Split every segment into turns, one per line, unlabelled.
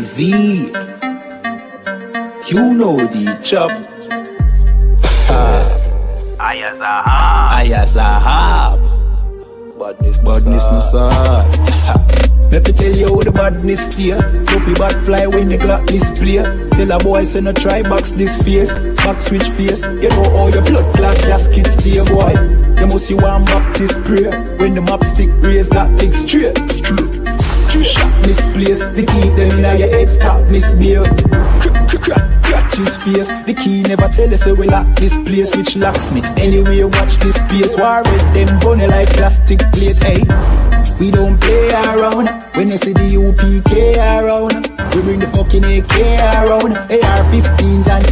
Z, you know the chop. I.S.U.P.K. Badness no sir. Let me tell you how the badness steer. Dopey bad fly when the Glock display. Tell a boy say no try box this face. Back switch face. You know how your blood clot gasket stay boy. You must see one back this prayer. When the map stick raise that big straight. Shot misplaced, the key them in your head stop misbehaved. Crack his face, the key never tell us so we lock this place. Which locksmith, anyway watch this place. War with them bunny like plastic plate, hey. We don't play around, when you see the U.P.K around. We bring the fucking AK around, AR-15s and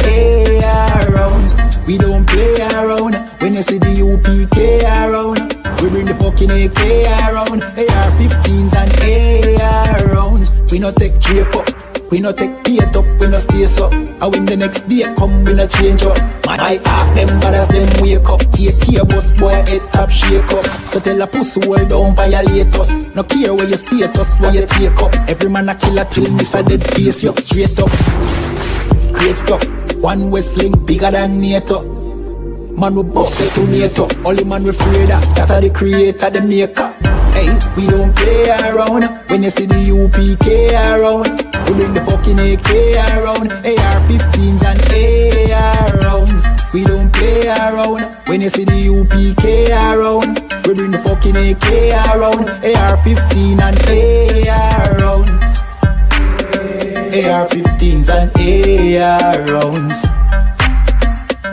AR rounds. We don't play around, when you see the U.P.K around. We bring the fucking AK around, AR-15s and AR rounds. We no take drape up, we no take paint up, we no stay up. And when the next day come, we no change up. Man, I ask them brothers, them wake up. AK bus boy, head top shake up. So tell a pussy well don't violate us. No care where your status, where you take up. Every man a killer till miss a dead face, you straight up. Great stuff, one Westling bigger than NATO. Man we bust it to NATO. Only man we afraid of, that are the creator, the maker. Hey, we don't play around. When you see the U.P.K around, we bring the fucking AK around, AR-15s and AR rounds. We don't play around. When you see the U.P.K around, we bring the fucking AK around, AR-15 and AR rounds. AR-15s and AR rounds.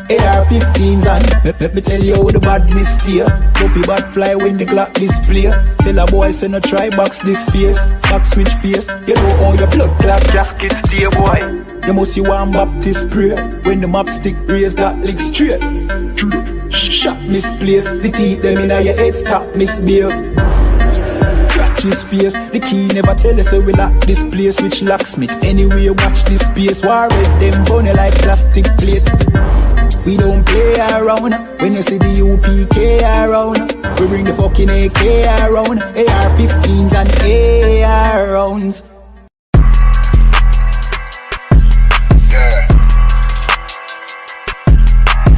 AR-15s and let me tell you how the badness steer. Dopey bad fly when the Glock display. Tell a boy say no try box this face. Back switch face. You know how your blood clot gasket stay boy. You must see one Baptist prayer. When the map stick raise that lick straight. Shot misplaced, the teeth them in your head stop misbehave. Crack his face, the key never tell us so we lock this place. Which locksmith, anyway watch this space. War with them bunny like plastic plate. We don't play around, when you see the U.P.K around. We bring the fucking AK around, AR-15s and AR rounds.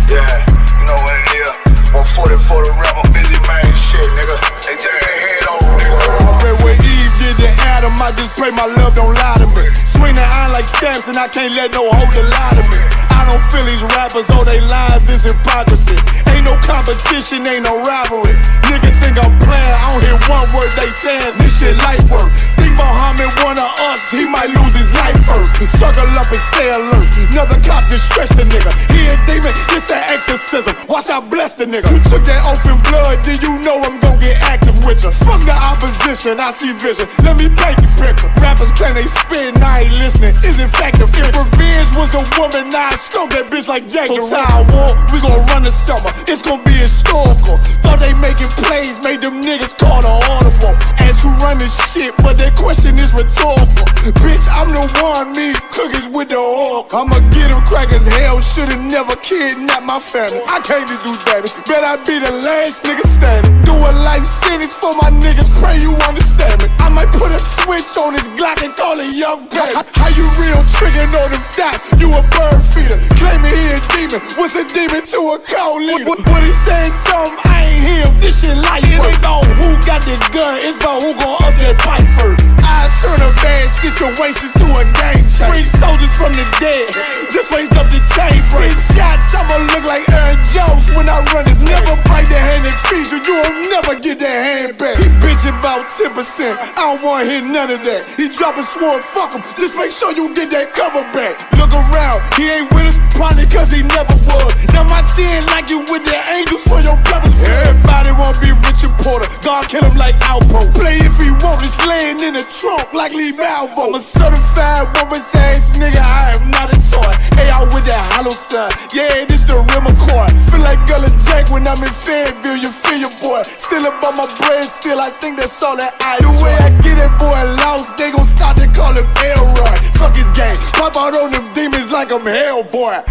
Yeah, you know what it is. 140 for the rapper, busy man shit, nigga. They take their head off, nigga.
I read what Eve did to Adam, I just pray my love don't lie to me. Swing the iron like stamps and I can't let no hoe to lie to me. I don't feel these rappers, all they lies is hypocrisy. Ain't no competition, ain't no rivalry. Niggas think I'm playing, I don't hear one word they saying, this shit light work. Think Muhammad one of us, he might lose his life first. Suckle up and stay alert, another cop just stretch the nigga. He a demon, it's that exorcism, watch I bless the nigga. You took that oath in blood, then you know I'm gon' get active with ya. Fuck the opposition, I see vision, let me paint the picture. Rappers claim they spit, I ain't listening, is in fact the If revenge was a woman, I stroke that bitch like Jake. So Tower War, we gon' run the summer, it's gon' be historical. Thought they making plays, made them niggas call the audible. Ask who run this shit, but that question is rhetorical. Bitch, I'm the one, me cookies with the oil. I'ma get them crackers, hell, should've never kidnapped my family. I can't just do that, bet I be the last nigga standing. Do a life sentence for my niggas, pray you understand me. I might put a switch on this Glock and call it young baby. How you real trigger know them dots, you a bird feeder. Claiming he a demon, what's a demon to a cold leader? What he saying something, I ain't hear him, this shit light. It ain't about who got the gun, it's about who gon' up that fight first. I turn a bad situation to a game changer. Bring soldiers from the dead, just raised up the chain. 6 shots, I'ma look like Aaron Jones when I run it. Never bite the hand and feed you, you won't never get that hand back. He bitchin' about 10%, I don't wanna hear none of that. He dropping sword, fuck him, just make sure you get that cover back. Look around, he ain't with us, probably cause he never was. Now my chin like you with the angels for your brothers. Everybody wanna be Richard Porter, God kill him like Alpo. Play if he want, it's laying in the trunk like Lee Malvo. I'm a certified woman's ass nigga, I am not a toy. Hey, out with that hollow sign, yeah, this the rim accord. Feel like Gullah Jack when I'm in Fayetteville, you feel your boy. Still about my brain, still I think that's all that I do. The way I get that boy lost, they gon' start to call him Elroy. Fuck his game, pop out on them demons like I'm Hellboy.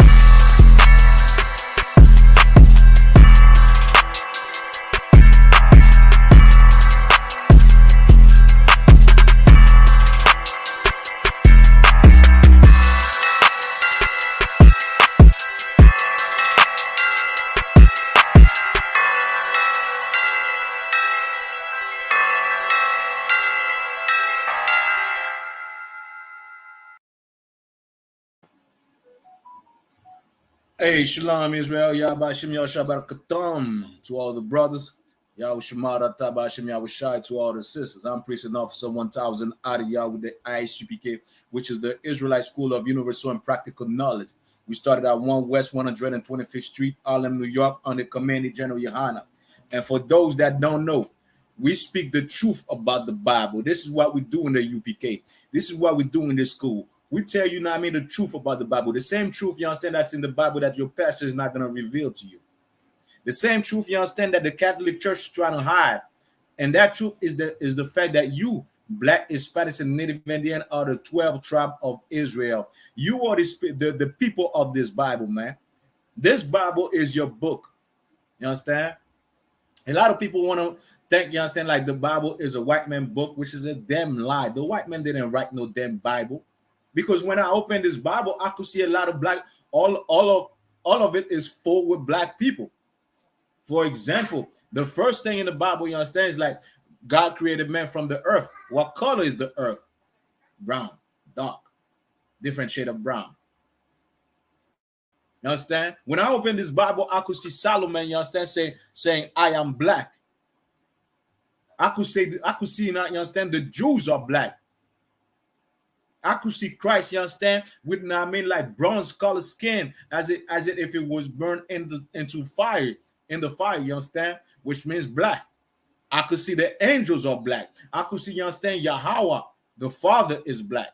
Hey, Shalom Israel, Yahbashim Yahshabarakatam to all the brothers. Yahushamara Tabashim Yahushai to all the sisters. I'm preaching Officer 1000 Adiyah with the I.S.U.P.K, which is the Israelite School of Universal and Practical Knowledge. We started at 1 West 125th Street, Harlem, New York, under Commanding General YAHANNA. And for those that don't know, we speak the truth about the Bible. This is what we do in the UPK. This is what we do in this school. We tell you, I mean, the truth about the Bible. The same truth, you understand, that's in the Bible that your pastor is not going to reveal to you. The same truth, you understand, that the Catholic Church is trying to hide. And that truth is the fact that you, Black, Hispanics, and Native Indian, are the 12 tribe of Israel. You are the people of this Bible, man. This Bible is your book. You understand? A lot of people want to think, you understand, like the Bible is a white man book, which is a damn lie. The white man didn't write no damn Bible. Because when I opened this Bible, I could see a lot of black, all of it is full with black people. For example, the first thing in the Bible, you understand, is like God created man from the earth. What color is the earth? Brown, dark, different shade of brown. You understand? When I opened this Bible, I could see Solomon, you understand, saying, I am black. I could see, you understand, the Jews are black. I could see Christ, you understand, with, I mean, like bronze color skin, as if it was burned into fire, in the fire, you understand, which means black. I could see the angels are black. I could see, you understand, Yahweh, the Father, is black.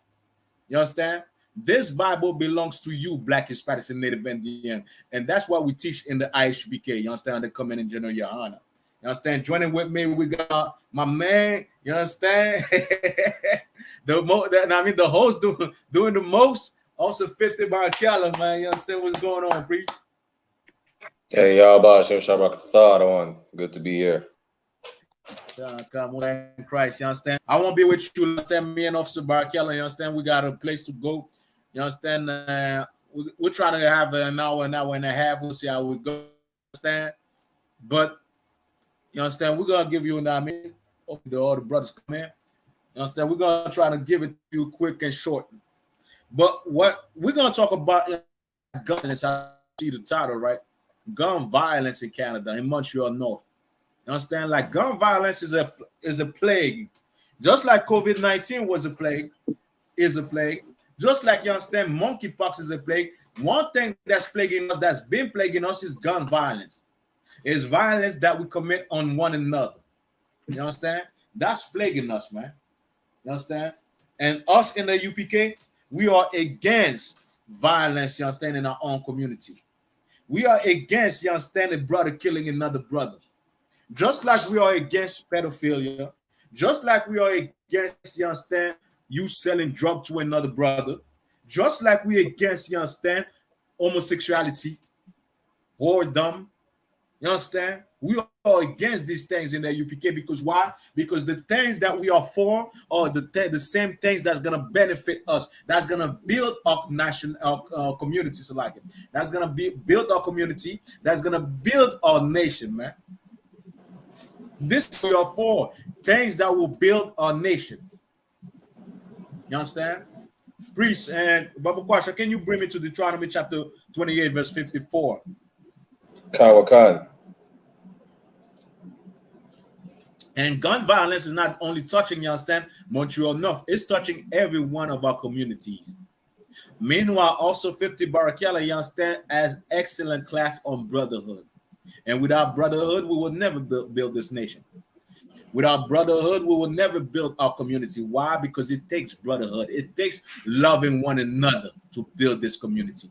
You understand? This Bible belongs to you, Black, Hispanics, and Native Indian, and that's what we teach in the I.S.U.P.K. You understand? The Commanding General YAHANNA. You understand? Joining with me, we got my man. You understand? The host doing the most. Also 50 Barakala, man. You understand what's going on, priest?
Hey, Yahbashim Shabbat. Good to be here.
Come on, Christ. You understand? I won't be with you. You understand? Me and Officer Barakala. You understand? We got a place to go. You understand? We're trying to have an hour and a half. We'll see how we go. Understand? But you understand? We're gonna give you an all the brothers come in. You understand? We're gonna try to give it to you quick and short. But what we're gonna talk about gun violence. I see the title, right? Gun violence in Canada, in Montreal North. You understand? Like gun violence is a plague. Just like COVID-19 was a plague, is a plague. Just like you understand, monkeypox is a plague. One thing that's plaguing us, that's been plaguing us, is gun violence. It's violence that we commit on one another. You understand? That's plaguing us, man. You understand? And us in the UPK, we are against violence, you understand, in our own community. We are against, you understand, a brother killing another brother. Just like we are against pedophilia, just like we are against, you understand, you selling drugs to another brother, just like we against, you understand, homosexuality, whoredom. You understand? We are against these things in the UPK because why? Because the things that we are for are the same things that's gonna benefit us. That's gonna build our nation, our community. So like it. That's gonna build our community. That's gonna build our nation, man. This we are for things that will build our nation. You understand? Priest and Baba Kwasha, can you bring me to Deuteronomy chapter 28, verse 54?
Kawakan.
And gun violence is not only touching, you understand, Montreal North, it's touching every one of our communities. Meanwhile, also 50 Barakela, you understand, as excellent class on brotherhood. And without brotherhood, we will never build this nation. Without brotherhood, we will never build our community. Why? Because it takes brotherhood. It takes loving one another to build this community.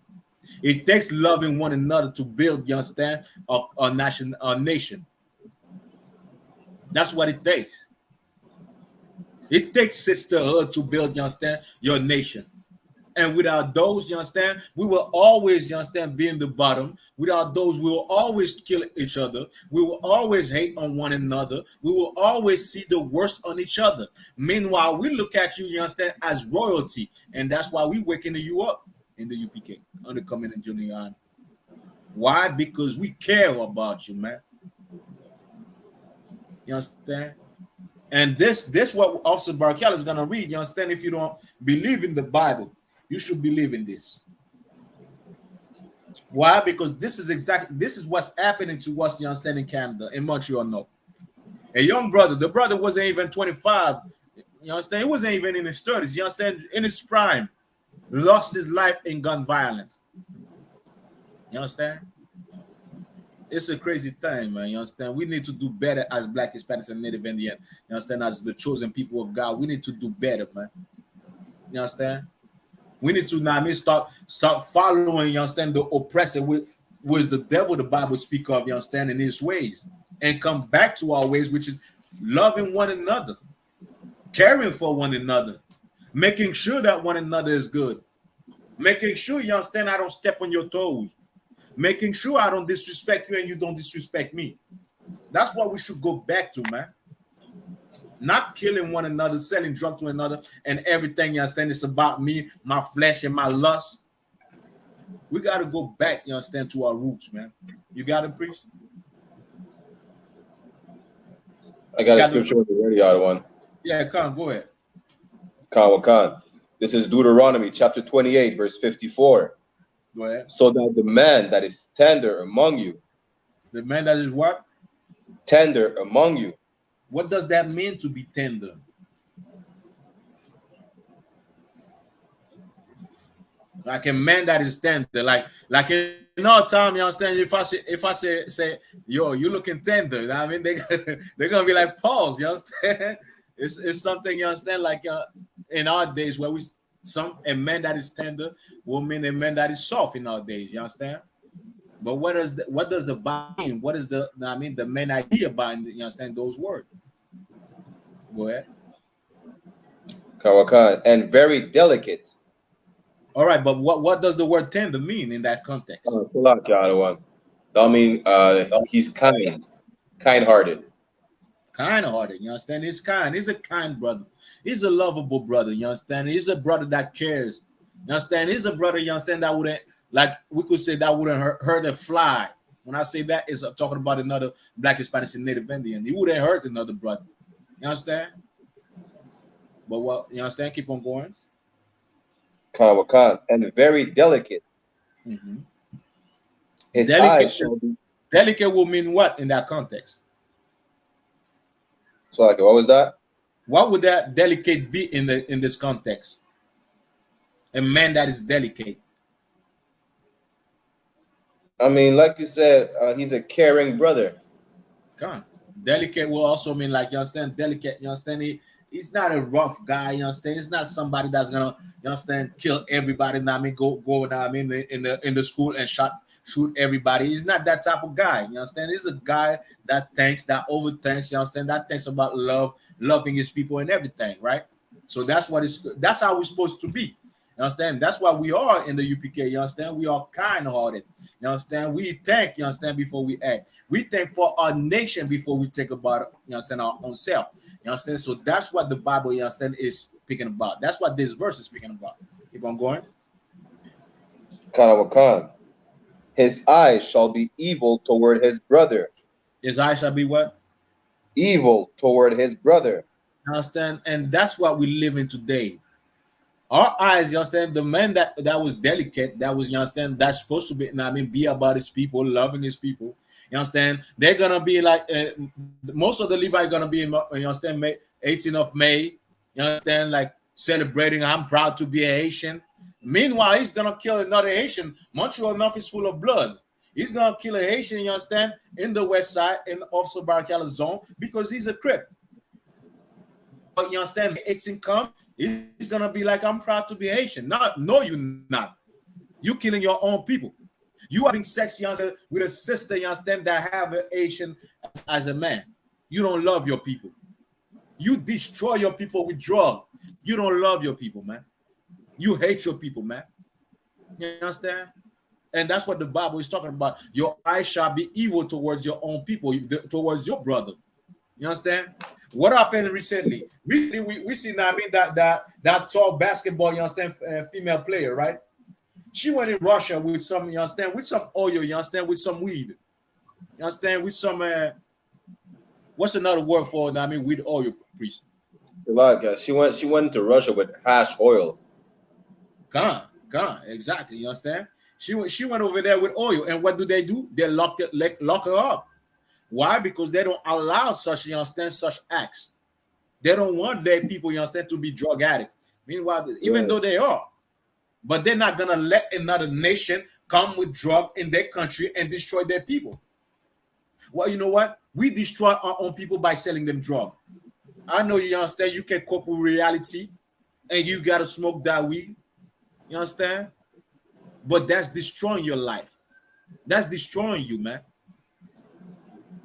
It takes loving one another to build, you understand, our nation. That's what it takes. It takes sisterhood to build, you understand, your nation. And without those, you understand, we will always, you understand, be in the bottom. Without those, we will always kill each other. We will always hate on one another. We will always see the worst on each other. Meanwhile, we look at you, you understand, as royalty. And that's why we're waking you up in the UPK, under Commanding General. Why? Because we care about you, man. You understand? And this what Officer Barkel is going to read. You understand? If you don't believe in the Bible, you should believe in this.
Why? Because this is what's happening to us, you understand, in Canada, in Montreal North. A young brother, the brother wasn't even 25, you understand? He wasn't even in his 30s, you understand, in his prime, lost his life in gun violence. You understand? It's a crazy thing, man. You understand? We need to do better as Black, Hispanics, and Native Indian. You understand? As the chosen people of God, we need to do better, man. You understand? We need to now start following, you understand, the oppressor with the devil the Bible speak of, you understand, in his ways, and come back to our ways, which is loving one another, caring for one another, making sure that one another is good, making sure, you understand, I don't step on your toes, making sure I don't disrespect you and you don't disrespect me. That's what we should go back to, man. Not killing one another, selling drugs to another, and everything, you understand, it's about me, my flesh, and my lust. We got to go back, you understand, to our roots, man. You got it, priest?
I got a scripture with the radio one.
Yeah, Khan, go ahead.
Khan. This is Deuteronomy chapter 28, verse 54.
Go ahead.
So that the man that is tender among you.
The man that is what?
Tender among you.
What does that mean, to be tender? Like a man that is tender, like in our time, you understand? If I say, yo, you looking tender, I mean, they're gonna be like, pause, you understand? It's something, you understand, like in our days where a man that is tender will mean a man that is soft in our days, you understand? But what does the Bible mean? What is the main idea behind, you understand, those words? Go ahead.
Kawakan, and very delicate.
All right, but what does the word tender mean in that context?
I mean, he's kind-hearted.
Kind-hearted, you understand? He's kind. He's a kind brother. He's a lovable brother, you understand? He's a brother that cares. You understand? He's a brother, you understand, that wouldn't, like we could say, that wouldn't hurt a fly. When I say that, is talking about another Black, Hispanic, and Native Indian. He wouldn't hurt another brother. You understand? But what, you understand? Keep on going.
Kawakan, and very delicate.
Mm-hmm.
His eyes shall be
delicate will mean what in that context?
So, like, what was that?
What would that delicate be in this context? A man that is delicate.
I mean, like you said, he's a caring brother.
Come on. Delicate will also mean, like, you understand, delicate, you understand, he's not a rough guy, you understand, he's not somebody that's gonna, you understand, kill everybody, you know what I mean, go now, I mean, in the school and shoot everybody. He's not that type of guy, you understand. He's a guy that thinks, that overthinks, you understand, that thinks about loving his people and everything, right? So that's how we're supposed to be. You understand? That's why we are in the UPK. You understand? We are kind-hearted. You understand? We think, you understand, before we act. We think for our nation before we think about, you understand, our own self. You understand? So that's what the Bible, you understand, is speaking about. That's what this verse is speaking about. Keep on going.
Kanawakan. His eyes shall be evil toward his brother.
His eyes shall be what?
Evil toward his brother.
You understand? And that's what we live in today. Our eyes, you understand, the man that was delicate, that was, you understand, that's supposed to be, I mean, be about his people, loving his people. You understand? They're gonna be like most of the Levites gonna be, you understand, 18th of May. You understand, like celebrating. I'm proud to be a Haitian. Meanwhile, he's gonna kill another Haitian. Montreal North is full of blood. He's gonna kill a Haitian, you understand, in the West Side, in Officer Barakala zone, because he's a Crip. But you understand, the 18 come. He's gonna be like, I'm proud to be Haitian. No, you're not. You killing your own people. You having sex, you understand, with a sister, you understand, that have an Haitian as a man. You don't love your people. You destroy your people with drugs. You don't love your people, man. You hate your people, man. You understand? And that's what the Bible is talking about. Your eyes shall be evil towards your own people, towards your brother. You understand? What happened recently? We see now, I mean, that tall basketball, you understand, female player, right? She went in Russia with some, you understand, with some oil, you understand, with some weed. You understand, with some what's another word for, I mean, weed oil, priest?
She went to Russia with hash oil.
Gone, exactly. You understand? She went over there with oil, and what do? They lock her up. Why? Because they don't allow such, you understand, such acts. They don't want their people, you understand, to be drug addict. Meanwhile, even though they are, but they're not gonna let another nation come with drug in their country and destroy their people. Well, you know what? We destroy our own people by selling them drug. I know you understand. You can cope with reality, and you gotta smoke that weed. You understand? But that's destroying your life. That's destroying you, man.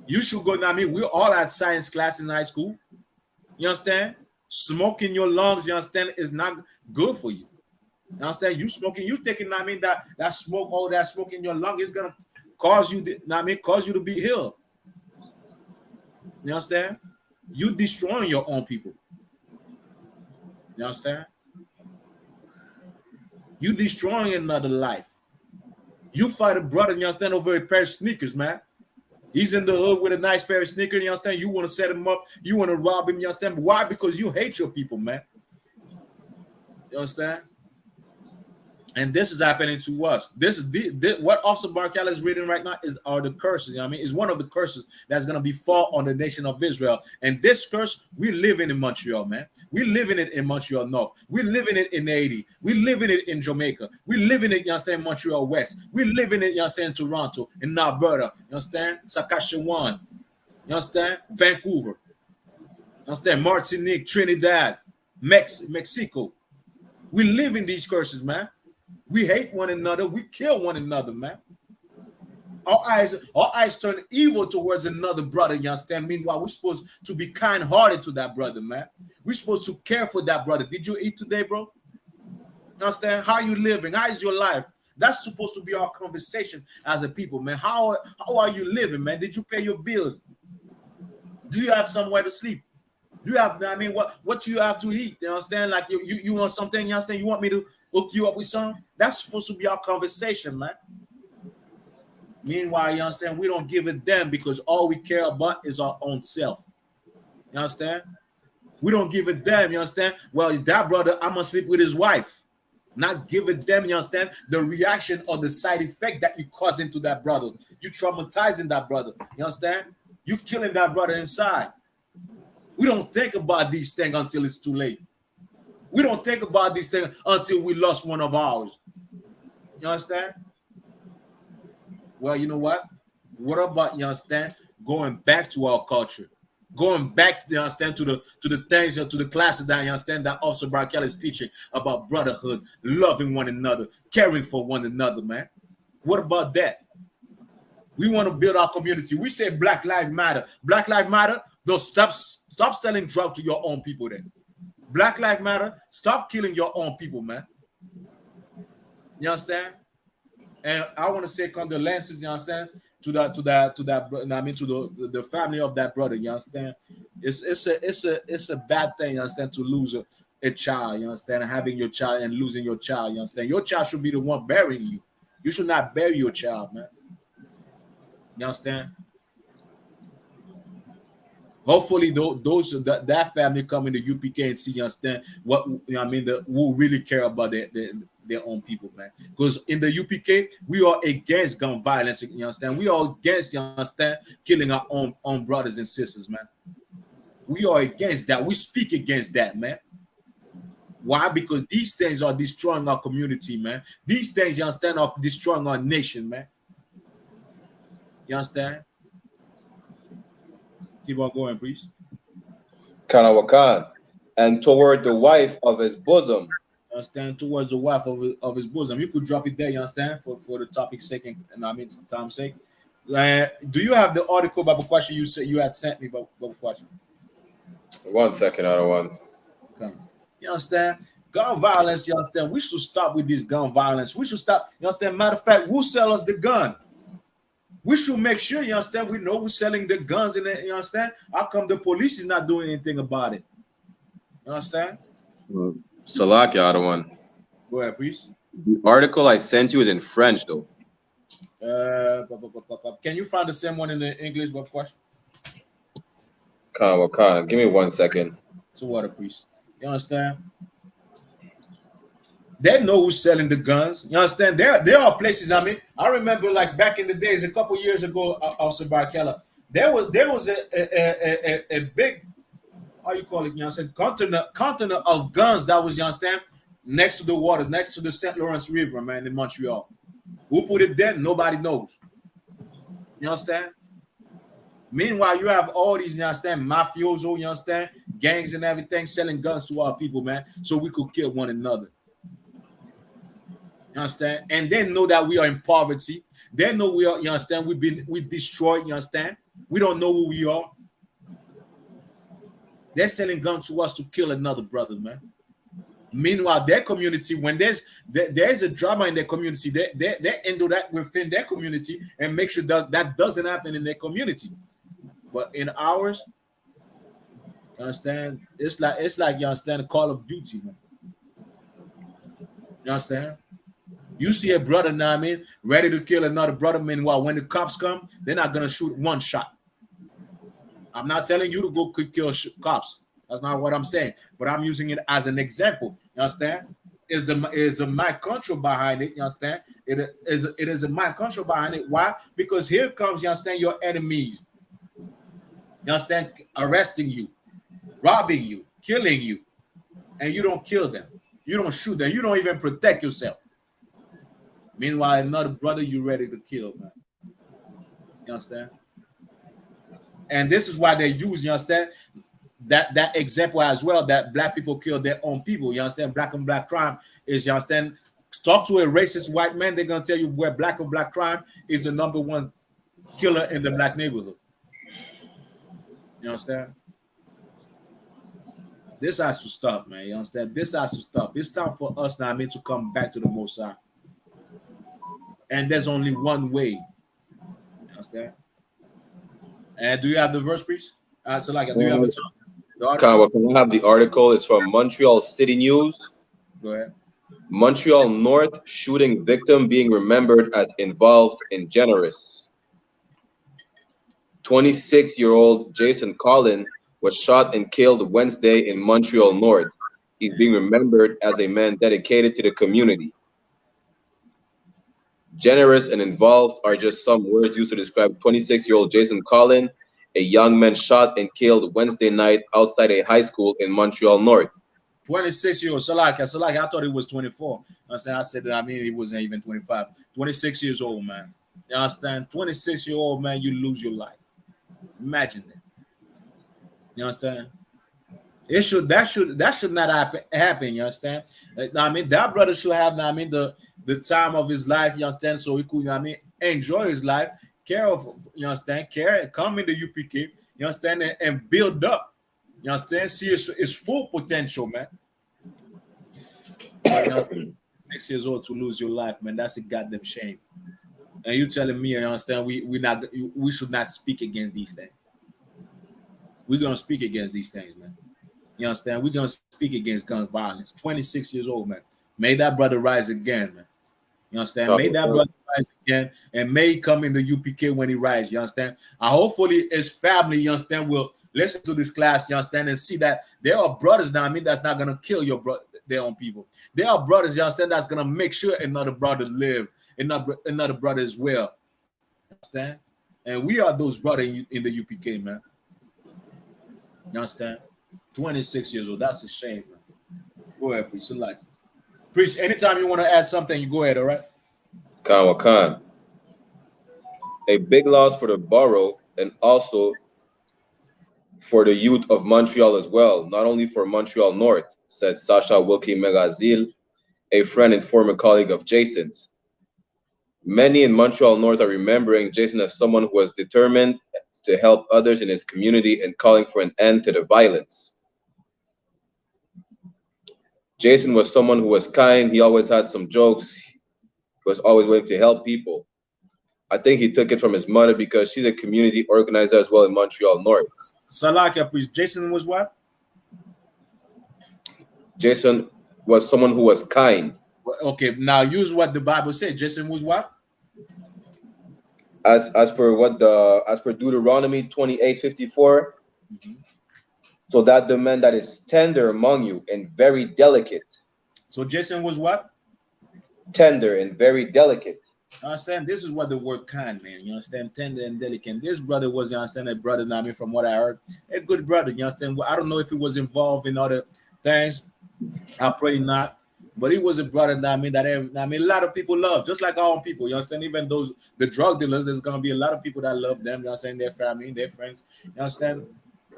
You should go. I mean, we all had science class in high school. You understand? Smoking your lungs, you understand, is not good for you. You understand? You smoking, you taking, I mean, that smoke, all that smoke in your lung is gonna cause you, cause you to be ill. You understand? You destroying your own people. You understand? You destroying another life. You fight a brother, you understand, over a pair of sneakers, man. He's in the hood with a nice pair of sneakers, you understand? You want to set him up, you want to rob him, you understand? Why? Because you hate your people, man. You understand? And this is happening to us. This is what Officer Barkala is reading right now are the curses. You know what I mean? It's one of the curses that's going to be fall on the nation of Israel. And this curse, we live in Montreal, man. We live in it in Montreal North. We live in it in Haiti. We live in it in Jamaica. We live in it, you understand, Montreal West. We live in it, you understand, Toronto, in Alberta. You understand? Saskatchewan. You understand? Vancouver. You understand? Martinique, Trinidad, Mexico. We live in these curses, man. We hate one another. We kill one another, man. Our eyes turn evil towards another brother, you understand? Meanwhile, we're supposed to be kind-hearted to that brother, man. We're supposed to care for that brother. Did you eat today, bro? You understand? How are you living? How is your life? That's supposed to be our conversation as a people, man. How are you living, man? Did you pay your bills? Do you have somewhere to sleep? Do you have, I mean, what do you have to eat? You understand? Like you want something, you understand? You want me to hook you up with something? That's supposed to be our conversation, man. Meanwhile, you understand, we don't give a damn because all we care about is our own self. You understand? We don't give a damn, you understand? Well, that brother, I'm gonna sleep with his wife. Not give a damn, you understand? The reaction or the side effect that you causing to that brother. You traumatizing that brother. You understand? You killing that brother inside. We don't think about these things until it's too late. We don't think about these things until we lost one of ours. You understand? Well, you know what? What about, you understand, going back to our culture? Going back, you understand, to the things, to the classes that, you understand, that Officer Barkala is teaching about brotherhood, loving one another, caring for one another, man. What about that? We want to build our community. We say Black Lives Matter. Black Lives Matter. Don't stop selling drugs to your own people then. Black Lives Matter. Stop killing your own people, man. You understand? And I want to say condolences, you understand, to that I mean, to the family of that brother. You understand? It's a bad thing, you understand, to lose a child. You understand? Having your child and losing your child. You understand? Your child should be the one burying you. You should not bury your child, man. You understand? Hopefully, that family come in the UPK and see, you understand, what, you know, I mean, who really care about their own people, man. Because in the UPK, we are against gun violence. You understand? We are against, you understand, killing our own brothers and sisters, man. We are against that. We speak against that, man. Why? Because these things are destroying our community, man. These things, you understand, are destroying our nation, man. You understand? Keep on going, please.
Kanawakan. And toward the wife of his bosom.
You understand? Towards the wife of his bosom. You could drop it there, you understand, for the topic's sake and I mean time's sake. Do you have the article about the question you said you had sent me about the question?
1 second, I don't want.
Okay. You understand? Gun violence, you understand? We should stop with this gun violence. We should stop. You understand? Matter of fact, who sell us the gun? We should make sure, you understand, we know we're selling the guns in it, you understand? How come the police is not doing anything about it? You understand?
Salaki, I don't want.
Go ahead, please.
The article I sent you is in French, though.
Can you find the same one in the English web question?
Kanawakan. Give me 1 second.
So what, please? You understand? They know who's selling the guns. You understand? There are places. I mean, I remember like back in the days, a couple years ago, Officer Barkella, there was a big, how you call it? You understand? Continent of guns that was, you understand, next to the water, next to the St. Lawrence River, man, in Montreal. Who put it there? Nobody knows. You understand? Meanwhile, you have all these, you understand, mafioso, you understand, gangs and everything selling guns to our people, man, so we could kill one another. You understand? And they know that we are in poverty. They know we are, you understand, we destroyed, you understand? We don't know who we are. They're selling guns to us to kill another brother, man. Meanwhile, their community, when there's a drama in their community, they handle that within their community and make sure that doesn't happen in their community. But in ours, you understand, it's like you understand, the Call of Duty, man. You understand? You see a brother now, I mean, ready to kill another brother. Meanwhile, when the cops come, they're not gonna shoot one shot. I'm not telling you to go kill cops. That's not what I'm saying. But I'm using it as an example. You understand? Is a mind control behind it. You understand? It is a mind control behind it. Why? Because here comes, you understand, your enemies. You understand? Arresting you, robbing you, killing you, and you don't kill them. You don't shoot them. You don't even protect yourself. Meanwhile, another brother you ready to kill, man. You understand? And this is why they use, you understand, that example as well, that black people kill their own people. You understand? Black on black crime is, you understand, talk to a racist white man, they're gonna tell you where black on black crime is the number one killer in the black neighborhood. You understand? This has to stop, man. You understand? This has to stop. It's time for us now, I mean, to come back to the Most High. And there's only one way. You understand? And do you have the verse, please? So like, do you have the
article? Can I have the article? It's from Montreal City News.
Go ahead.
Montreal North shooting victim being remembered as involved in generous. 26-year-old Jason Collin was shot and killed Wednesday in Montreal North. He's being remembered as a man dedicated to the community. Generous and involved are just some words used to describe 26-year-old Jason Collin, a young man shot and killed Wednesday night outside a high school in Montreal North.
26-year-old, Salak, I thought he was 24. I said that, I mean, he wasn't even 25. 26 years old, man. You understand? 26-year-old, man, you lose your life. Imagine that. You understand? That should not happen. You understand? I mean, that brother should have, I mean, the time of his life. You understand? So he could, I mean, enjoy his life, care of, you understand, come in the UPK. You understand, and build up. You understand? See his full potential, man. But, you understand, 6 years old to lose your life, man. That's a goddamn shame. And you telling me, you understand, we should not speak against these things. We're gonna speak against these things, man. You understand? We're gonna speak against gun violence. 26 years old, man. May that brother rise again, man. You understand? May that brother rise again, and may he come in the UPK when he rises. You understand? Hopefully his family, you understand, will listen to this class. You understand, and see that there are brothers now. I mean, that's not gonna kill their own people. There are brothers, you understand, that's gonna make sure another brother live, another brother as well. You understand? And we are those brothers in the UPK, man. You understand? 26 years old. That's a shame, man. Go ahead, priest. Like, priest, anytime you want to add something, you go ahead, all right?
Khan. A big loss for the borough and also for the youth of Montreal as well, not only for Montreal North, said Sasha Wilkie Megazil, a friend and former colleague of Jason's. Many in Montreal North are remembering Jason as someone who was determined to help others in his community and calling for an end to the violence. Jason was someone who was kind. He always had some jokes. He was always willing to help people. I think he took it from his mother because she's a community organizer as well in Montreal North.
Salakia, please. Jason was what?
Jason was someone who was kind.
Okay, now use what the Bible said. Jason was what?
As per Deuteronomy 28:54, so that the man that is tender among you and very delicate,
So Jason was what?
Tender and very delicate.
You understand? This is what the word kind, man. You understand? Tender and delicate. This brother was, you understand, a brother, I mean, from what I heard, a good brother. You understand? Well, I don't know if he was involved in other things. I pray not. But he was a brother, I mean, a lot of people love, just like our own people. You understand? Even those, the drug dealers, there's going to be a lot of people that love them. You understand? Their family, their friends. You understand?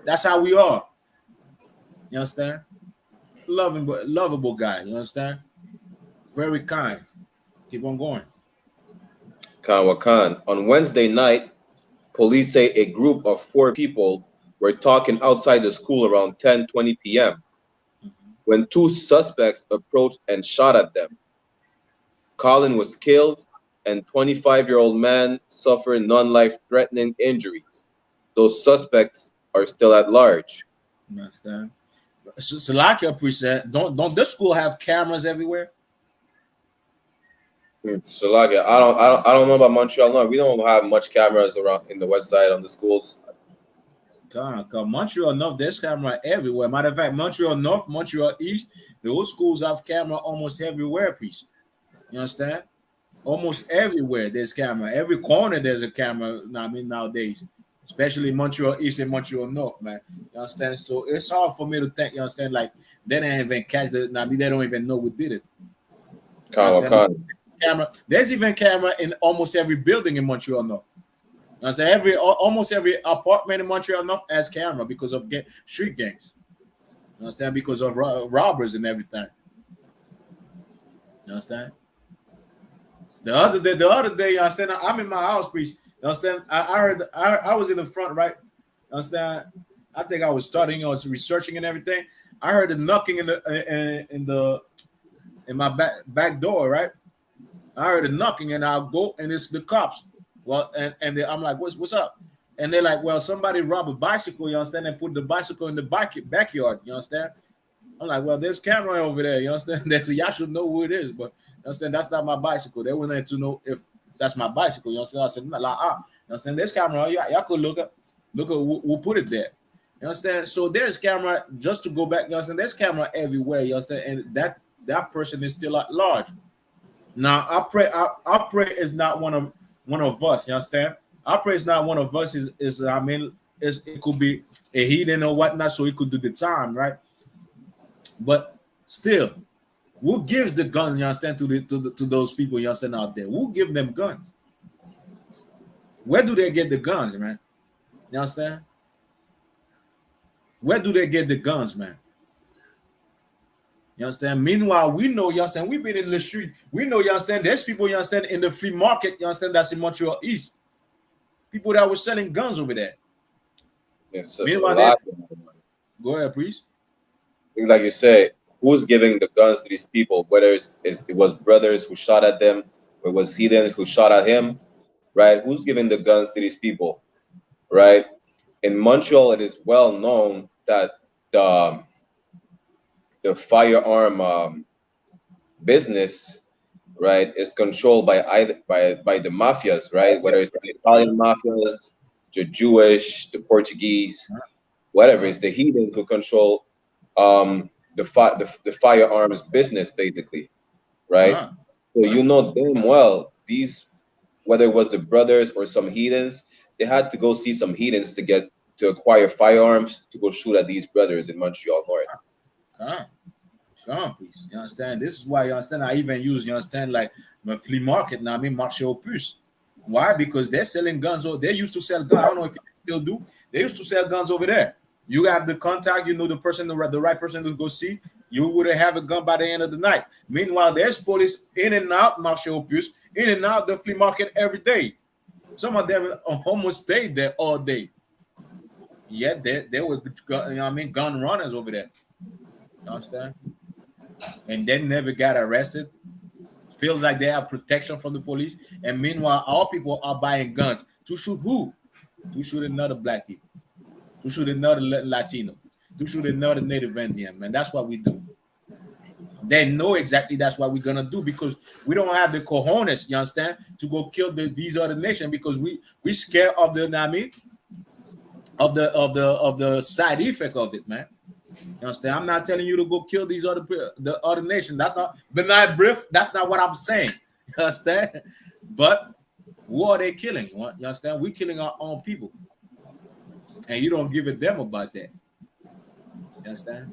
That's how we are. You understand? Lovable guy. You understand? Very kind. Keep on going.
Khan. On Wednesday night, police say a group of 4 people were talking outside the school around 10:20 p.m. when 2 suspects approached and shot at them. Colin was killed, and 25-year-old man suffered non-life-threatening injuries. Those suspects are still at large.
You understand? So like your preset, don't this school have cameras everywhere?
So like, I don't know about Montreal. No, we don't have much cameras around in the west side on the schools.
Cause Montreal North, there's camera everywhere. Matter of fact, Montreal North, Montreal East, those schools have camera almost everywhere, please. You understand? Almost everywhere there's camera. Every corner there's a camera. I mean, nowadays, especially Montreal East and Montreal North, man. You understand? So it's hard for me to think. You understand? Like they didn't even catch the. I mean, they don't even know we did it. Camera. There's even camera in almost every building in Montreal North. I say almost every apartment in Montreal North has camera because of street gangs. You understand? Because of robbers and everything. You understand? The other day, you understand? I'm in my house, please. You understand? I heard I was in the front, right? You understand? I think I was studying, I was researching and everything. I heard the knocking in my back door, right? I heard a knocking, and I'll go, and it's the cops. Well, and I'm like, what's up? And they're like, well, somebody robbed a bicycle, you understand, and put the bicycle in the backyard, you understand? I'm like, well, there's camera over there, you understand? Y'all should know who it is, but you understand, that's not my bicycle. They wanted to know if that's my bicycle, you understand? I said, like, you understand, there's camera, y'all could look at we'll put it there. You understand? So there's camera, just to go back, you understand, there's camera everywhere, you understand, and that person is still at large. Now, I pray is not one of us. You understand? I pray is not one of us. It could be a heathen or whatnot, so he could do the time, right? But still, who gives the gun? You understand to those people? You understand out there? Who give them guns? Where do they get the guns, man? You understand? Where do they get the guns, man? You understand? Meanwhile, we know, you understand, we've been in the street. We know, you understand, there's people, you understand, in the flea market, you understand, that's in Montreal East. People that were selling guns over there.
Yes,
meanwhile, go ahead, please.
Like you say, who's giving the guns to these people? Whether it was brothers who shot at them, or it was heathens who shot at him, right? Who's giving the guns to these people, right? In Montreal, it is well known that the firearm business, right, is controlled by the mafias, right? Whether it's the Italian mafias, the Jewish, the Portuguese, whatever. It's the heathens who control the firearms business, basically, right? So you know damn well these, whether it was the brothers or some heathens, they had to go see some heathens to acquire firearms to go shoot at these brothers in Montreal North.
Come on, please. You understand? This is why, you understand, I even use, you understand, like my flea market now, I mean, marché aux puces. Why? Because they're selling guns. They used to sell guns. I don't know if they still do. They used to sell guns over there. You have the contact, you know the person, the right person to go see. You would have a gun by the end of the night. Meanwhile, there's police in and out marché aux puces, in and out the flea market every day. Some of them almost stayed there all day. Yet there were, you know, I mean, gun runners over there. You understand? And they never got arrested. Feels like they have protection from the police. And meanwhile, our people are buying guns to shoot who? To shoot another black people, to shoot another Latino, to shoot another Native Indian, man. That's what we do. They know exactly that's what we're gonna do, because we don't have the cojones, you understand, to go kill these other nations, because we scared of the, I mean, of the side effect of it, man. You understand? I'm not telling you to go kill these the other nation. That's not benign brief. That's not what I'm saying. You understand? But who are they killing? You understand? We're killing our own people, and you don't give a damn about that. You understand?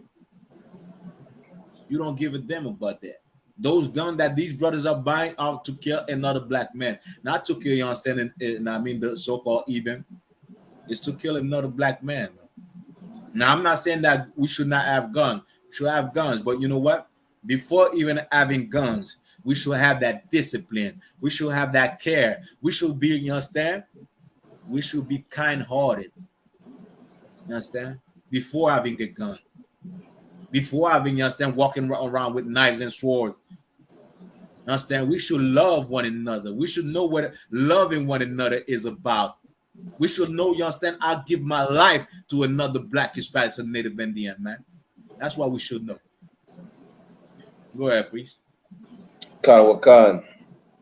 You don't give a damn about that. Those guns that these brothers are buying are to kill another black man, not to kill. You understand? And I mean the so-called even is to kill another black man. Now, I'm not saying that we should not have guns. We should have guns, but you know what? Before even having guns, we should have that discipline. We should have that care. We should be, you understand? We should be kind-hearted. You understand? Before having a gun. Before having, you understand, walking around with knives and swords. You understand? We should love one another. We should know what loving one another is about. We should know, you understand, I'll give my life to another black, Hispanic, and Native Indian, man. That's what we should know. Go ahead, please.
Khan.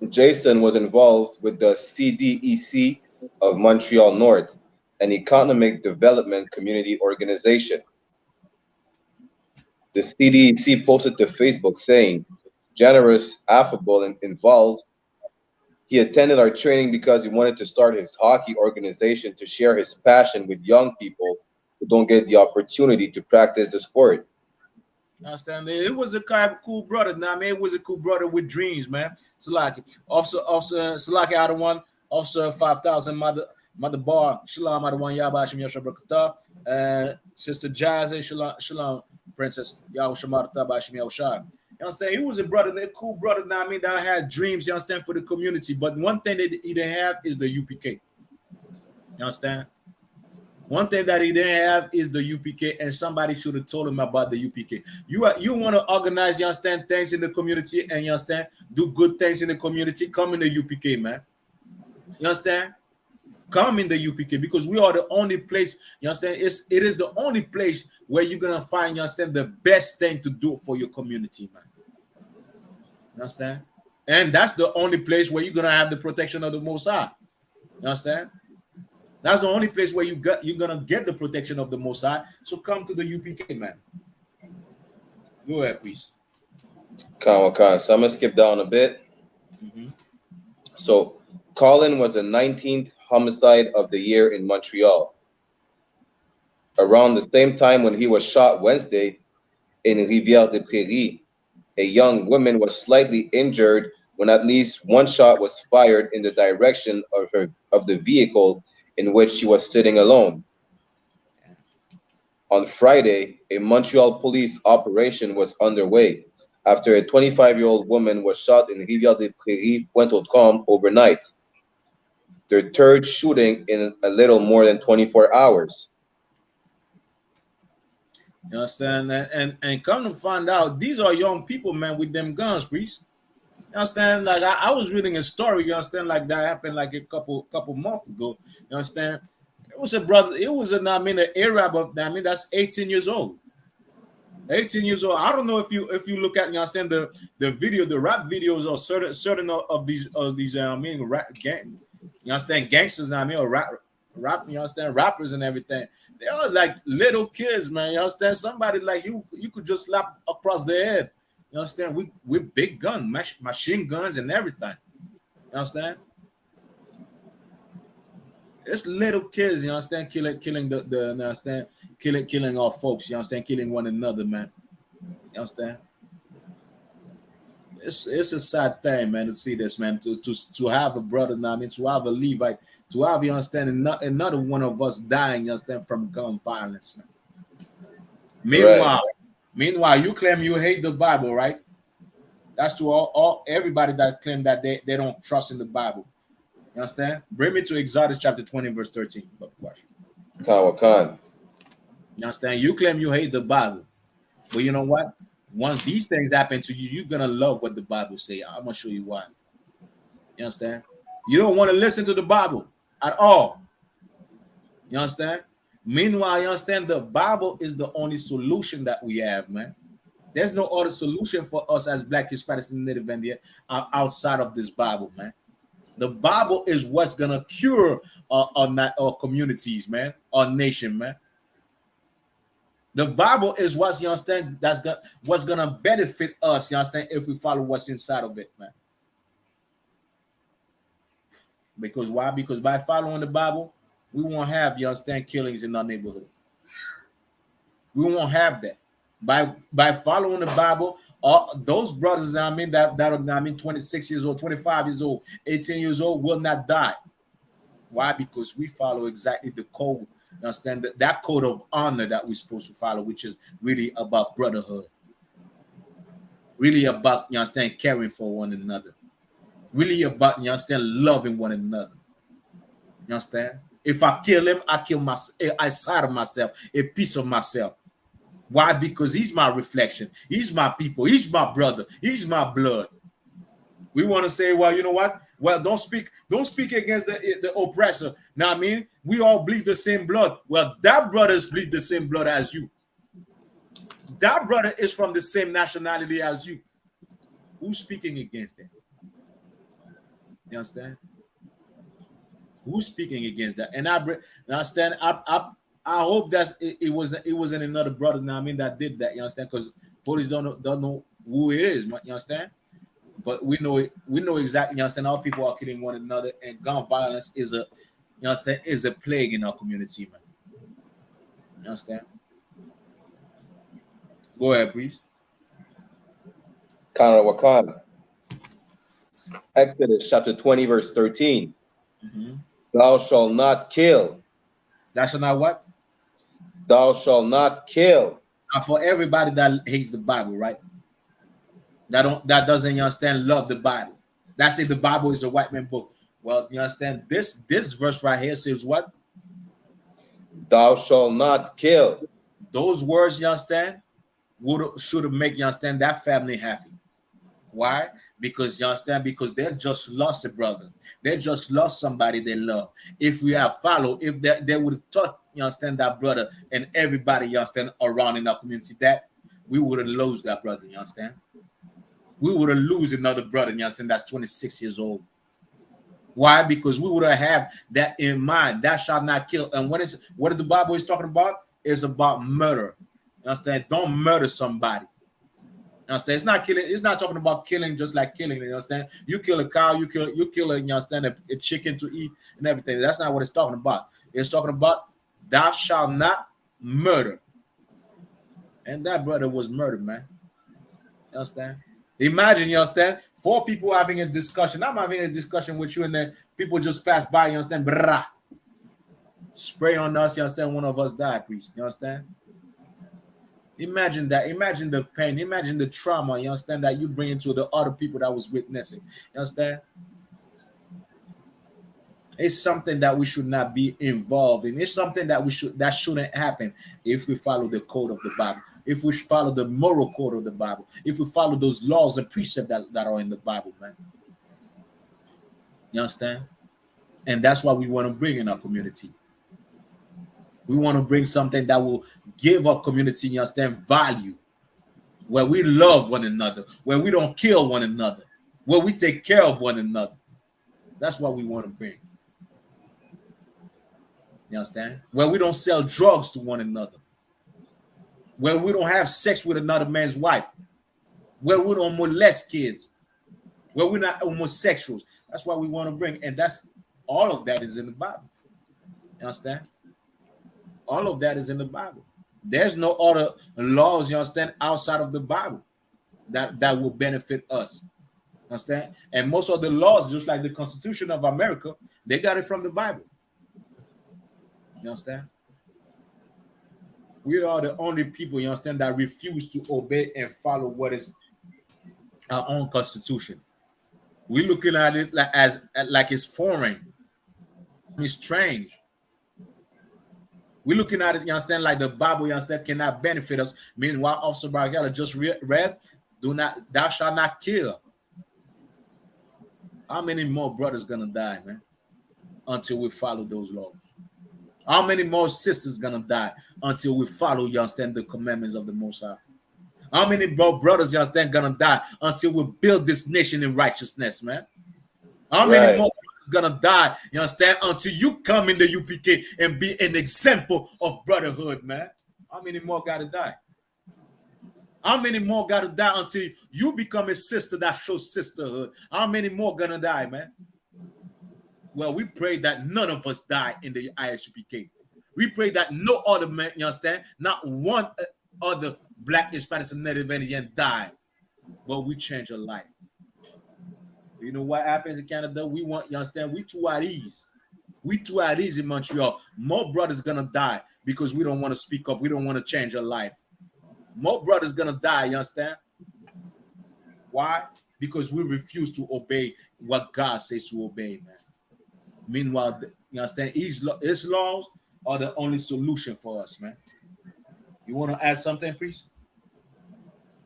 Jason was involved with the CDEC of Montreal North, an economic development community organization. The CDEC posted to Facebook saying, generous, affable, and involved. He attended our training because he wanted to start his hockey organization to share his passion with young people who don't get the opportunity to practice the sport.
Understand? It was a kind of cool brother. Now, man, it was a cool brother with dreams, man. Salaki, Officer Salaki out of one, Officer 5000, Mother Bar, Shalom out of one, Yabba Shim Yasha Brakata, Sister Jazzy, Shalom, Princess Yahweh Shamarta Bashim Yahweh. You understand? He was a brother, a cool brother. Now, I mean, that had dreams, you understand, for the community. But one thing that he didn't have is the UPK. You understand? One thing that he didn't have is the UPK, and somebody should have told him about the UPK. You want to organize, you understand, things in the community, and you understand, do good things in the community, come in the UPK, man. You understand? Come in the UPK, because we are the only place, you understand, it is the only place where you're going to find, you understand, the best thing to do for your community, man. You understand? And that's the only place where you're going to have the protection of the Most High. You understand? That's the only place where you're going to get the protection of the Most High. So come to the UPK, man. Go ahead, please.
Khan. So I'm going to skip down a bit.
Mm-hmm.
So Colin was the 19th homicide of the year in Montreal. Around the same time when he was shot Wednesday in Rivière-des-Prairies, a young woman was slightly injured when at least one shot was fired in the direction of the vehicle in which she was sitting alone. On Friday, a Montreal police operation was underway after a 25-year-old woman was shot in Rivière-des-Prairies, Pointe-aux-Trembles overnight. Their third shooting in a little more than 24 hours.
You understand? And come to find out, these are young people, man, with them guns, priest. You understand? Like I was reading a story, you understand, like that happened like a couple months ago. You understand? It was a brother, it was an Arab of that's 18 years old. 18 years old. I don't know if you look at, you understand, the video, the rap videos or certain of these rap gang, you understand, gangsters, or rap, you understand, rappers and everything. They are like little kids, man. You understand? Somebody like you could just slap across the head. You understand? We big gun, machine guns and everything. You understand? It's little kids, you understand, killing the you understand, killing our folks, you understand, killing one another, man. You understand? It's a sad thing, man, to see this, man. To have a brother now, to have a Levite, to have, you understand, another one of us dying, you understand, from gun violence, man. Meanwhile, you claim you hate the Bible, right? That's to all everybody that claim that they don't trust in the Bible. You understand? Bring me to Exodus chapter 20, verse 13.
Khan.
You understand? You claim you hate the Bible. But you know what? Once these things happen to you, you're gonna love what the Bible say. I'm gonna show you why. You understand? You don't want to listen to the Bible at all. You understand? Meanwhile, you understand, the Bible is the only solution that we have, man. There's no other solution for us as Black, Hispanics, and Native Indian outside of this Bible, man. The Bible is what's gonna cure our communities, man, our nation, man. The Bible is what's, you understand, what's gonna benefit us, you understand, if we follow what's inside of it, man. Because why? Because by following the Bible, we won't have, you understand, killings in our neighborhood. We won't have that. By following the Bible, all those brothers that are 26 years old, 25 years old, 18 years old will not die. Why? Because we follow exactly the code. You understand that code of honor that we're supposed to follow, which is really about brotherhood, really about, you understand, caring for one another, really about, you understand, loving one another. You understand? If I kill him, I kill a side of myself, a piece of myself. Why? Because he's my reflection. He's my people. He's my brother. He's my blood. We want to say, well, you know what? Well, don't speak against the oppressor. Now, I mean, we all bleed the same blood. Well, that brothers bleed the same blood as you. That brother is from the same nationality as you. Who's speaking against that? You understand? Who's speaking against that? And I understand. I hope it wasn't another brother. Now, I mean, that did that. You understand? Because police don't know who it is. You understand? But we know it. We know exactly. You understand? All people are killing one another, and gun violence is a plague in our community, man. You understand? Go ahead, please.
Canada, Wakanda. Exodus chapter 20, verse 13.
Mm-hmm.
Thou shalt not kill.
Thou shalt not what?
Thou shalt not kill.
Now, for everybody that hates the Bible, right? That doesn't, you understand, love the Bible. That says the Bible is a white man book. Well, you understand, this verse right here says what?
Thou shalt not kill.
Those words, you understand, should make, you understand, that family happy. Why? Because, you understand, because they just lost a brother. They just lost somebody they love. If we have followed, if they would have taught, you understand, that brother and everybody, you understand, around in our community, that we would have lost that brother, you understand? We would have lost another brother, you understand, that's 26 years old. Why? Because we would have that in mind. Thou shalt not kill. And what the Bible is talking about? It's about murder. You understand? Don't murder somebody. You understand? It's not killing. It's not talking about killing just like killing. You understand? You kill a cow, you kill a, you understand, a chicken to eat and everything. That's not what it's talking about. It's talking about thou shalt not murder. And that brother was murdered, man. You understand? Imagine, you understand, 4 people having a discussion. I'm having a discussion with you, and then people just pass by, you understand? Brah. Spray on us, you understand? One of us died, priest. You understand? Imagine that. Imagine the pain. Imagine the trauma, you understand, that you bring into the other people that was witnessing. You understand? It's something that we should not be involved in. It's something that shouldn't happen if we follow the code of the Bible. If we follow the moral code of the Bible, if we follow those laws and precepts that are in the Bible, man. You understand? And that's what we want to bring in our community. We want to bring something that will give our community, you understand, value, where we love one another, where we don't kill one another, where we take care of one another. That's what we want to bring. You understand? Where we don't sell drugs to one another. Where we don't have sex with another man's wife, where we don't molest kids, where we're not homosexuals. That's what we want to bring. And that's all of that is in the Bible. You understand? All of that is in the Bible. There's no other laws, you understand, outside of the Bible that will benefit us. Understand? And most of the laws, just like the Constitution of America, they got it from the Bible. You understand? We are the only people, you understand, that refuse to obey and follow what is our own constitution. We're looking at it like it's foreign. It's strange. We're looking at it, you understand, like the Bible, you understand, cannot benefit us. Meanwhile, Officer Bargella just read, thou shalt not kill. How many more brothers gonna die, man, until we follow those laws? How many more sisters gonna die until we follow, you understand, the commandments of the Most High? How many more brothers, you understand, gonna die until we build this nation in righteousness, man? How many more brothers gonna die, you understand, until you come in the UPK and be an example of brotherhood, man? How many more gotta die? How many more gotta die until you become a sister that shows sisterhood? How many more gonna die, man? Well, we pray that none of us die in the I.S.U.P.K. We pray that no other man, you understand? Not one other Black, Hispanic, and Native Indian die. But we change a life. You know what happens in Canada? We want, you understand? We too at ease. We too at ease in Montreal. More brothers gonna die because we don't want to speak up. We don't want to change our life. More brothers gonna die, you understand? Why? Because we refuse to obey what God says to obey, man. Meanwhile, you understand, his laws are the only solution for us, man. You want to add something, priest?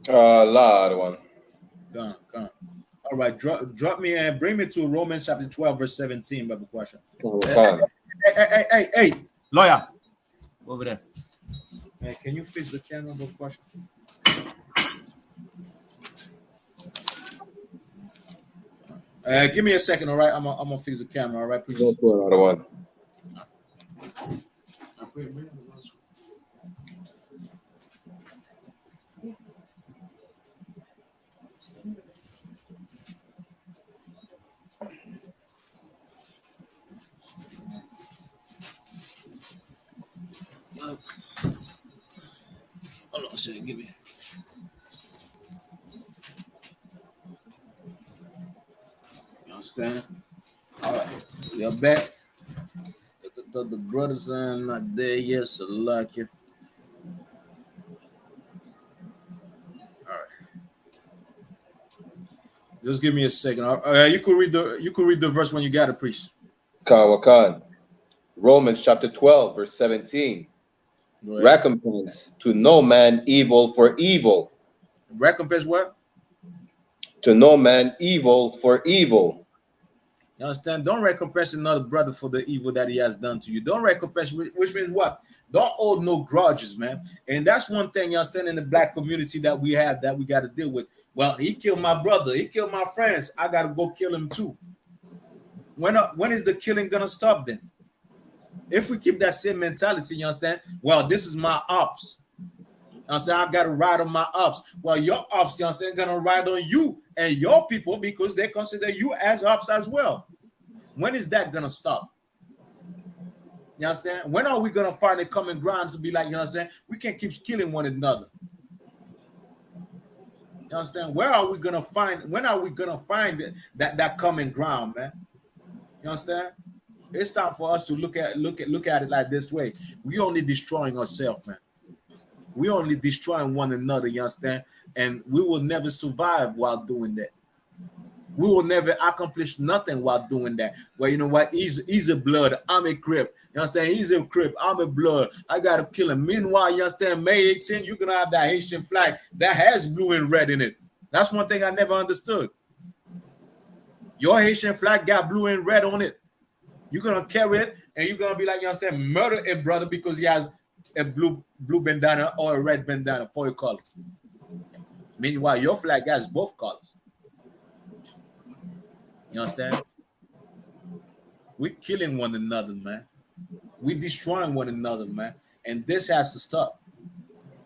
Lord one.
Come on. All right, drop me and bring me to Romans chapter 12, verse 17, Bible question. Hey, lawyer, over there. Man, can you fix the camera, Bible question? Give me a second, all right? I'm gonna fix the camera, all right, please.
Go to another one.
Hold on a second, give me. You understand? All right, we are back. The brothers are not there yet, so like you. All right. Just give me a second. You could read the verse when you got it, priest.
Kawakan. Romans chapter 12, verse 17. Recompense to no man evil for evil.
Recompense what?
To no man evil for evil.
You understand? Don't recompense another brother for the evil that he has done to you. Don't recompense, which means what? Don't hold no grudges, man. And that's one thing, you understand, in the Black community that we have that we got to deal with. Well, he killed my brother. He killed my friends. I got to go kill him too. When is the killing going to stop then? If we keep that same mentality, you understand? Well, this is my ops. You understand? I got to ride on my ops. Well, your ops, you understand, going to ride on you and your people because they consider you as ops as well. When is that going to stop? You understand? When are we going to find a common ground to be like, you understand? We can't keep killing one another. You understand? When are we going to find that common ground, man? You understand? It's time for us to look at it like this way. We only destroying ourselves, man. We only destroying one another, you understand? And we will never survive while doing that. We will never accomplish nothing while doing that. Well, you know what? He's a blood. I'm a Crip. You understand? He's a Crip. I'm a blood. I got to kill him. Meanwhile, you understand, May 18, you're going to have that Haitian flag that has blue and red in it. That's one thing I never understood. Your Haitian flag got blue and red on it. You're going to carry it, and you're going to be like, you understand, murder a brother because he has a blue bandana or a red bandana for your color. Meanwhile, your flag has both colors. You understand? We're killing one another, man. We're destroying one another, man. And this has to stop.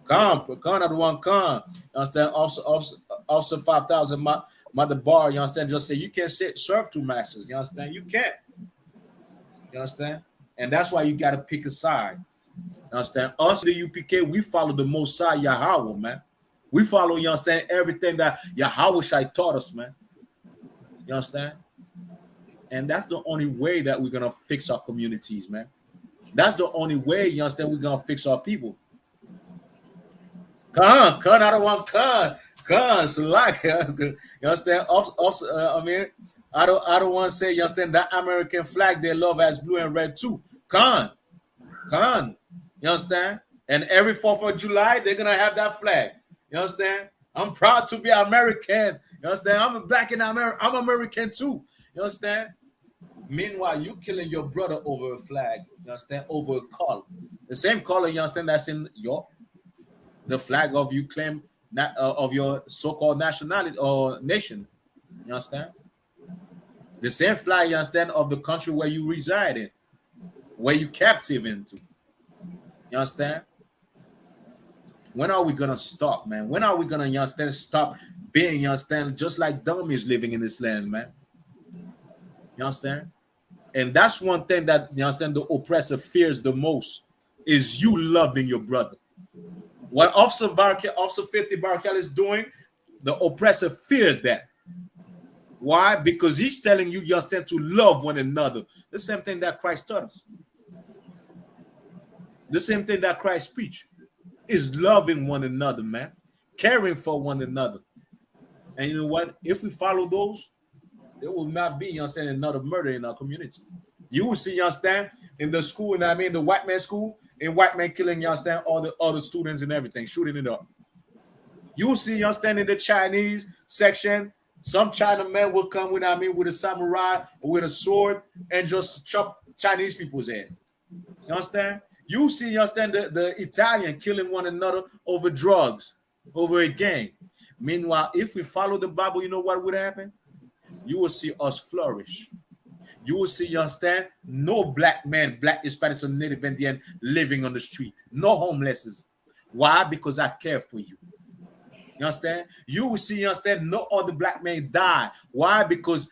Come, not one come. You understand? Also 5,000 mother bar, you understand? Just say you can't serve two masters. You understand? You can't. You understand? And that's why you got to pick a side. You understand? Us, the UPK, we follow the Most High Yahweh, man. We follow, you understand, everything that Yahweh taught us, man. You understand? And that's the only way that we're going to fix our communities, man. That's the only way, you understand, we're going to fix our people. I don't want so like, you understand? I mean, I don't want to say, you understand, that American flag they love as blue and red too. You understand? And every 4th of July, they're going to have that flag. You understand? I'm proud to be American. You understand? I'm a Black and I'm American too. You understand? Meanwhile, you killing your brother over a flag. You understand? Over a color. The same color, you understand, that's in the flag of you claim of your so-called nationality or nation. You understand? The same flag, you understand, of the country where you reside in, where you captive into. You understand? When are we gonna stop, man? When are we gonna, you understand, stop being, you understand, just like dummies living in this land, man? You understand? And that's one thing that, you understand, the oppressor fears the most is you loving your brother. What Officer 50 Barakel is doing, the oppressor feared that. Why? Because he's telling you, you understand, to love one another. The same thing that Christ taught us. The same thing that Christ preached is loving one another, man. Caring for one another. And you know what? If we follow those, there will not be, you understand, another murder in our community. You will see, you understand, in the school, and I mean the white man school, and white man killing, you understand, all the other students and everything, shooting it up. You will see, you understand, in the Chinese section, some Chinaman will come with, I mean, with a samurai or with a sword and just chop Chinese people's head. You understand? You see, you understand, the Italian killing one another over drugs, over a gang. Meanwhile, if we follow the Bible, you know what would happen? You will see us flourish. You will see, you understand, no black man, black Hispanics, or Native Indian living on the street. No homelesses. Why? Because I care for you. You understand? You will see, you understand, no other black man die. Why? Because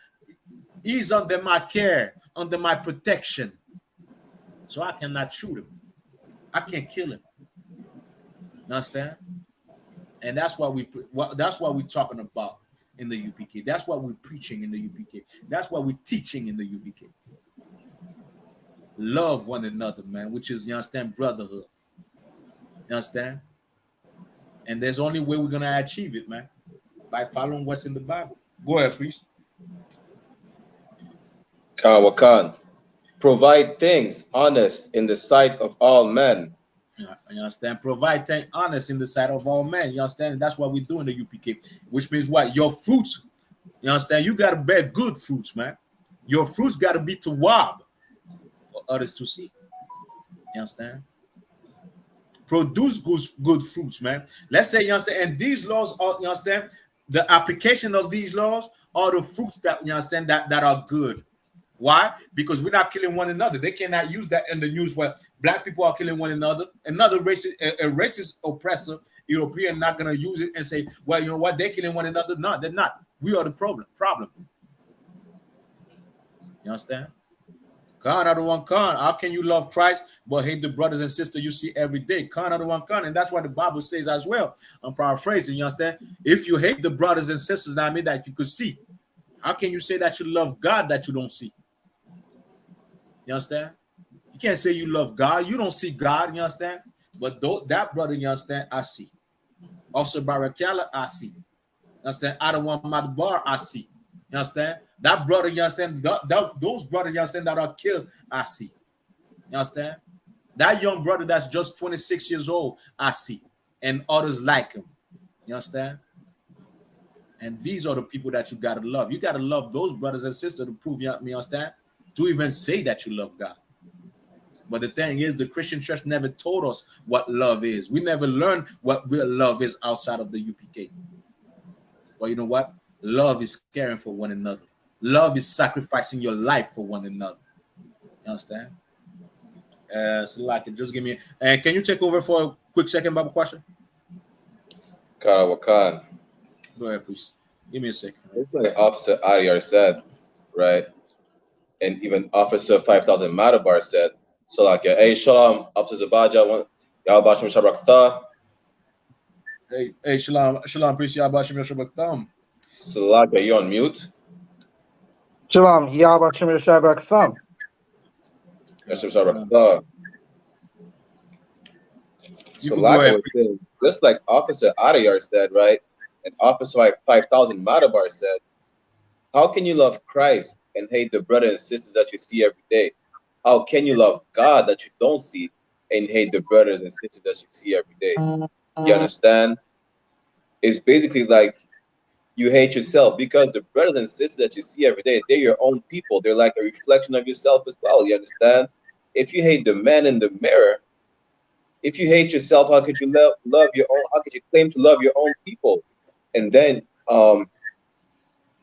he's under my care, under my protection. So I cannot shoot him. I can't kill him. You understand? And that's what we're talking about in the UPK. That's what we're preaching in the UPK. That's what we're teaching in the UPK. Love one another, man, which is, you understand, brotherhood. You understand? And there's only way we're gonna achieve it, man, by following what's in the Bible. Go ahead, priest.
Kawakan. Provide things honest in the sight of all men.
You understand? Provide things honest in the sight of all men. You understand? And that's what we do in the UPK, which means what? Your fruits. You understand? You got to bear good fruits, man. Your fruits got to be to wob for others to see. You understand? Produce good fruits, man. Let's say, you understand, and these laws are, you understand, the application of these laws are the fruits that, you understand, that are good. Why? Because we're not killing one another. They cannot use that in the news where black people are killing one another. Another racist, a racist oppressor, European, not gonna use it and say, well, you know what, they're killing one another. No, they're not. We are the problem. You understand? Khan out of one Khan. How can you love Christ but hate the brothers and sisters you see every day? Khan out of one Khan. And that's what the Bible says as well. I'm paraphrasing, you understand? If you hate the brothers and sisters, I mean, that you could see, how can you say that you love God that you don't see? You understand? You can't say you love God. You don't see God, you understand? But that brother, you understand, I see. Officer Barakala, I see. You understand? Adawan Madbar, I see. You understand? That brother, you understand? Those brothers, you understand, that are killed, I see. You understand? That young brother that's just 26 years old, I see. And others like him. You understand? And these are the people that you got to love. You got to love those brothers and sisters to prove, you understand? To even say that you love God. But the thing is, the Christian church never told us what love is. We never learned what real love is outside of the UPK. Well, you know what? Love is caring for one another. Love is sacrificing your life for one another. You understand? So like, just give me. And can you take over for a quick second, Bible question?
Karawakan.
Go ahead, please. Give me a second.
It's like Officer Adiyar said, right? And even Officer 5000 Madabar said, so like, hey, Shalom, Officer Zabaja, Yahbashim Shabrakta.
Hey, Shalom, priest, Yahbashim Shabrakta.
So like, are you on mute?
Shalom, Yahbashim Shabrakta.
Shabrakta. So like, just like Officer Adiyar said, right? And Officer 5000 Madabar said, how can you love Christ and hate the brothers and sisters that you see every day? How can you love God that you don't see and hate the brothers and sisters that you see every day? You understand? It's basically like you hate yourself, because the brothers and sisters that you see every day, they're your own people. They're like a reflection of yourself as well. You understand? If you hate the man in the mirror, if you hate yourself, how could you love your own? How could you claim to love your own people? And then all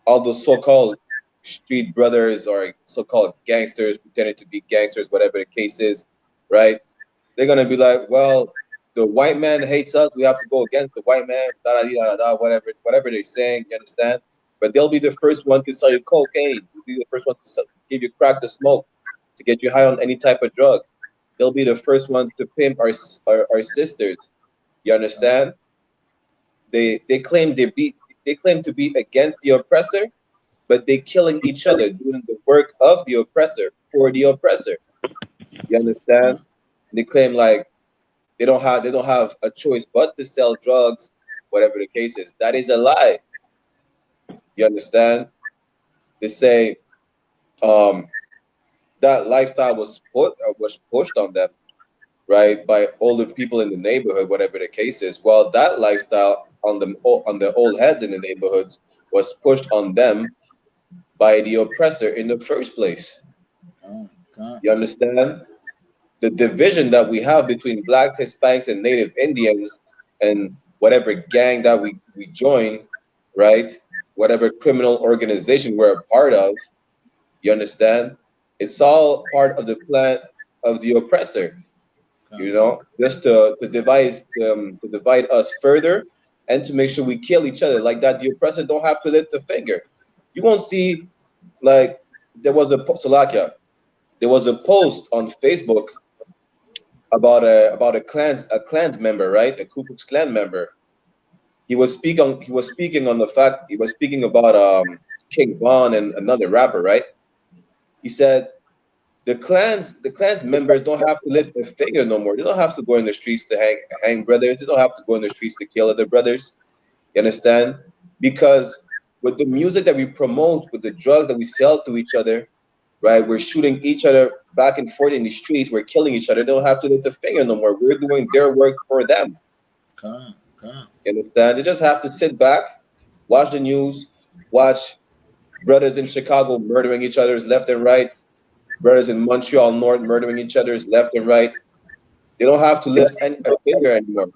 those so-called street brothers or so-called gangsters pretending to be gangsters, whatever the case is, right? They're gonna be like, well, the white man hates us, we have to go against the white man, da da da da, whatever they're saying, you understand? But they'll be the first one to sell you cocaine. They'll be the first one to give you crack to smoke, to get you high on any type of drug. They'll be the first one to pimp our sisters. You understand? They claim to be against the oppressor, but they killing each other, doing the work of the oppressor for the oppressor. You understand? They claim like they don't have a choice but to sell drugs, whatever the case is. That is a lie. You understand? They say that lifestyle was pushed on them, right, by older people in the neighborhood, whatever the case is. Well, that lifestyle on the old heads in the neighborhoods was pushed on them by the oppressor in the first place. You understand? The division that we have between blacks, Hispanics, and Native Indians, and whatever gang that we join, right? Whatever criminal organization we're a part of, you understand? It's all part of the plan of the oppressor, you know, just to divide us further and to make sure we kill each other. Like that, the oppressor don't have to lift a finger. You won't see, like, there was a post on Facebook about a Klans member, right? A Ku Klux Klan member. He was speaking about King Von and another rapper, right? He said the Klans members don't have to lift a finger no more. They don't have to go in the streets to hang brothers. They don't have to go in the streets to kill other brothers. You understand? Because with the music that we promote, with the drugs that we sell to each other, right? We're shooting each other back and forth in the streets. We're killing each other. They don't have to lift a finger no more. We're doing their work for them. You understand? They just have to sit back, watch the news, watch brothers in Chicago murdering each other's left and right, brothers in Montreal North murdering each other's left and right. They don't have to lift a finger anymore.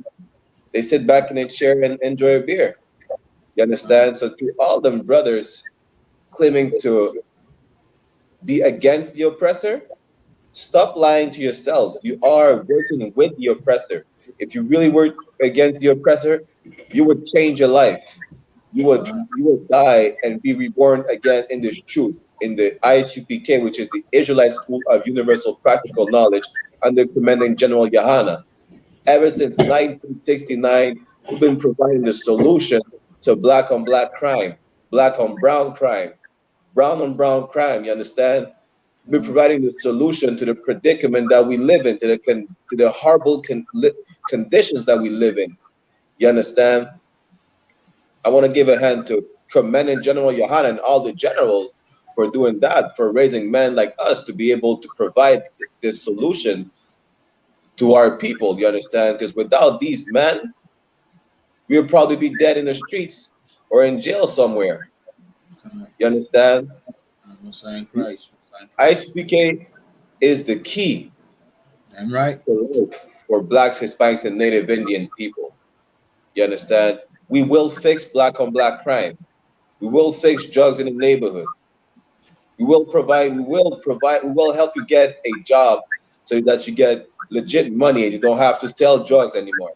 They sit back in a chair and enjoy a beer. You understand? So to all them brothers claiming to be against the oppressor, stop lying to yourselves. You are working with the oppressor. If you really were against the oppressor, you would change your life. You would die and be reborn again in this truth, in the I.S.U.P.K, which is the Israelite School of Universal Practical Knowledge under Commanding General YAHANNA. Ever since 1969, we've been providing the solution to black on black crime, black on brown crime, brown on brown crime. You understand? We've been providing the solution to the predicament that we live in, to the horrible conditions that we live in. You understand? I want to give a hand to Commanding General YAHANNA and all the generals for doing that, for raising men like us to be able to provide this solution to our people. You understand? Because without these men, we would probably be dead in the streets or in jail somewhere. You understand? I.S.U.P.K is the key.
I'm right.
For blacks, Hispanics, and Native Indian people. You understand? We will fix black on black crime. We will fix drugs in the neighborhood. We will help you get a job so that you get legit money and you don't have to sell drugs anymore.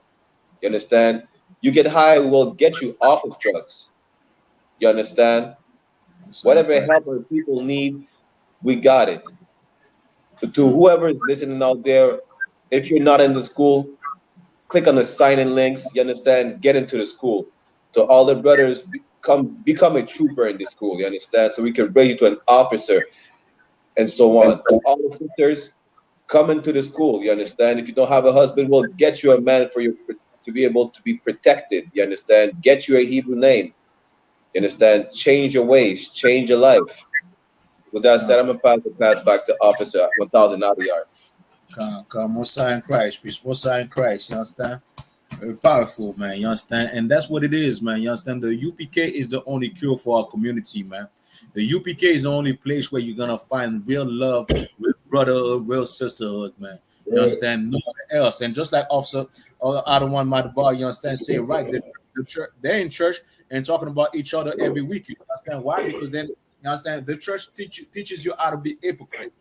You understand? You get high, we will get you off of drugs. You understand? Whatever help our people need, we got it. So to whoever is listening out there, if you're not in the school, click on the sign-in links. You understand? Get into the school. To all the brothers, become a trooper in the school. You understand? So we can raise you to an officer and so on. To all the sisters, come into the school. You understand? If you don't have a husband, we'll get you a man to be able to be protected. You understand? Get you a Hebrew name. You understand? Change your ways. Change your life. With that said, I'm going to pass the pass back to Officer 1000 Adiyar.
Come, Messiah in Christ, peace, Messiah in Christ, you understand? Very powerful, man, you understand? And that's what it is, man, you understand? The UPK is the only cure for our community, man. The UPK is the only place where you're going to find real love, real brotherhood, real sisterhood, man. You understand? No one else. And just like Officer Adawan Madabar, you understand, say right, the church, they're in church and talking about each other every week. You understand why? Because then, you understand, the church teaches you how to be hypocrite.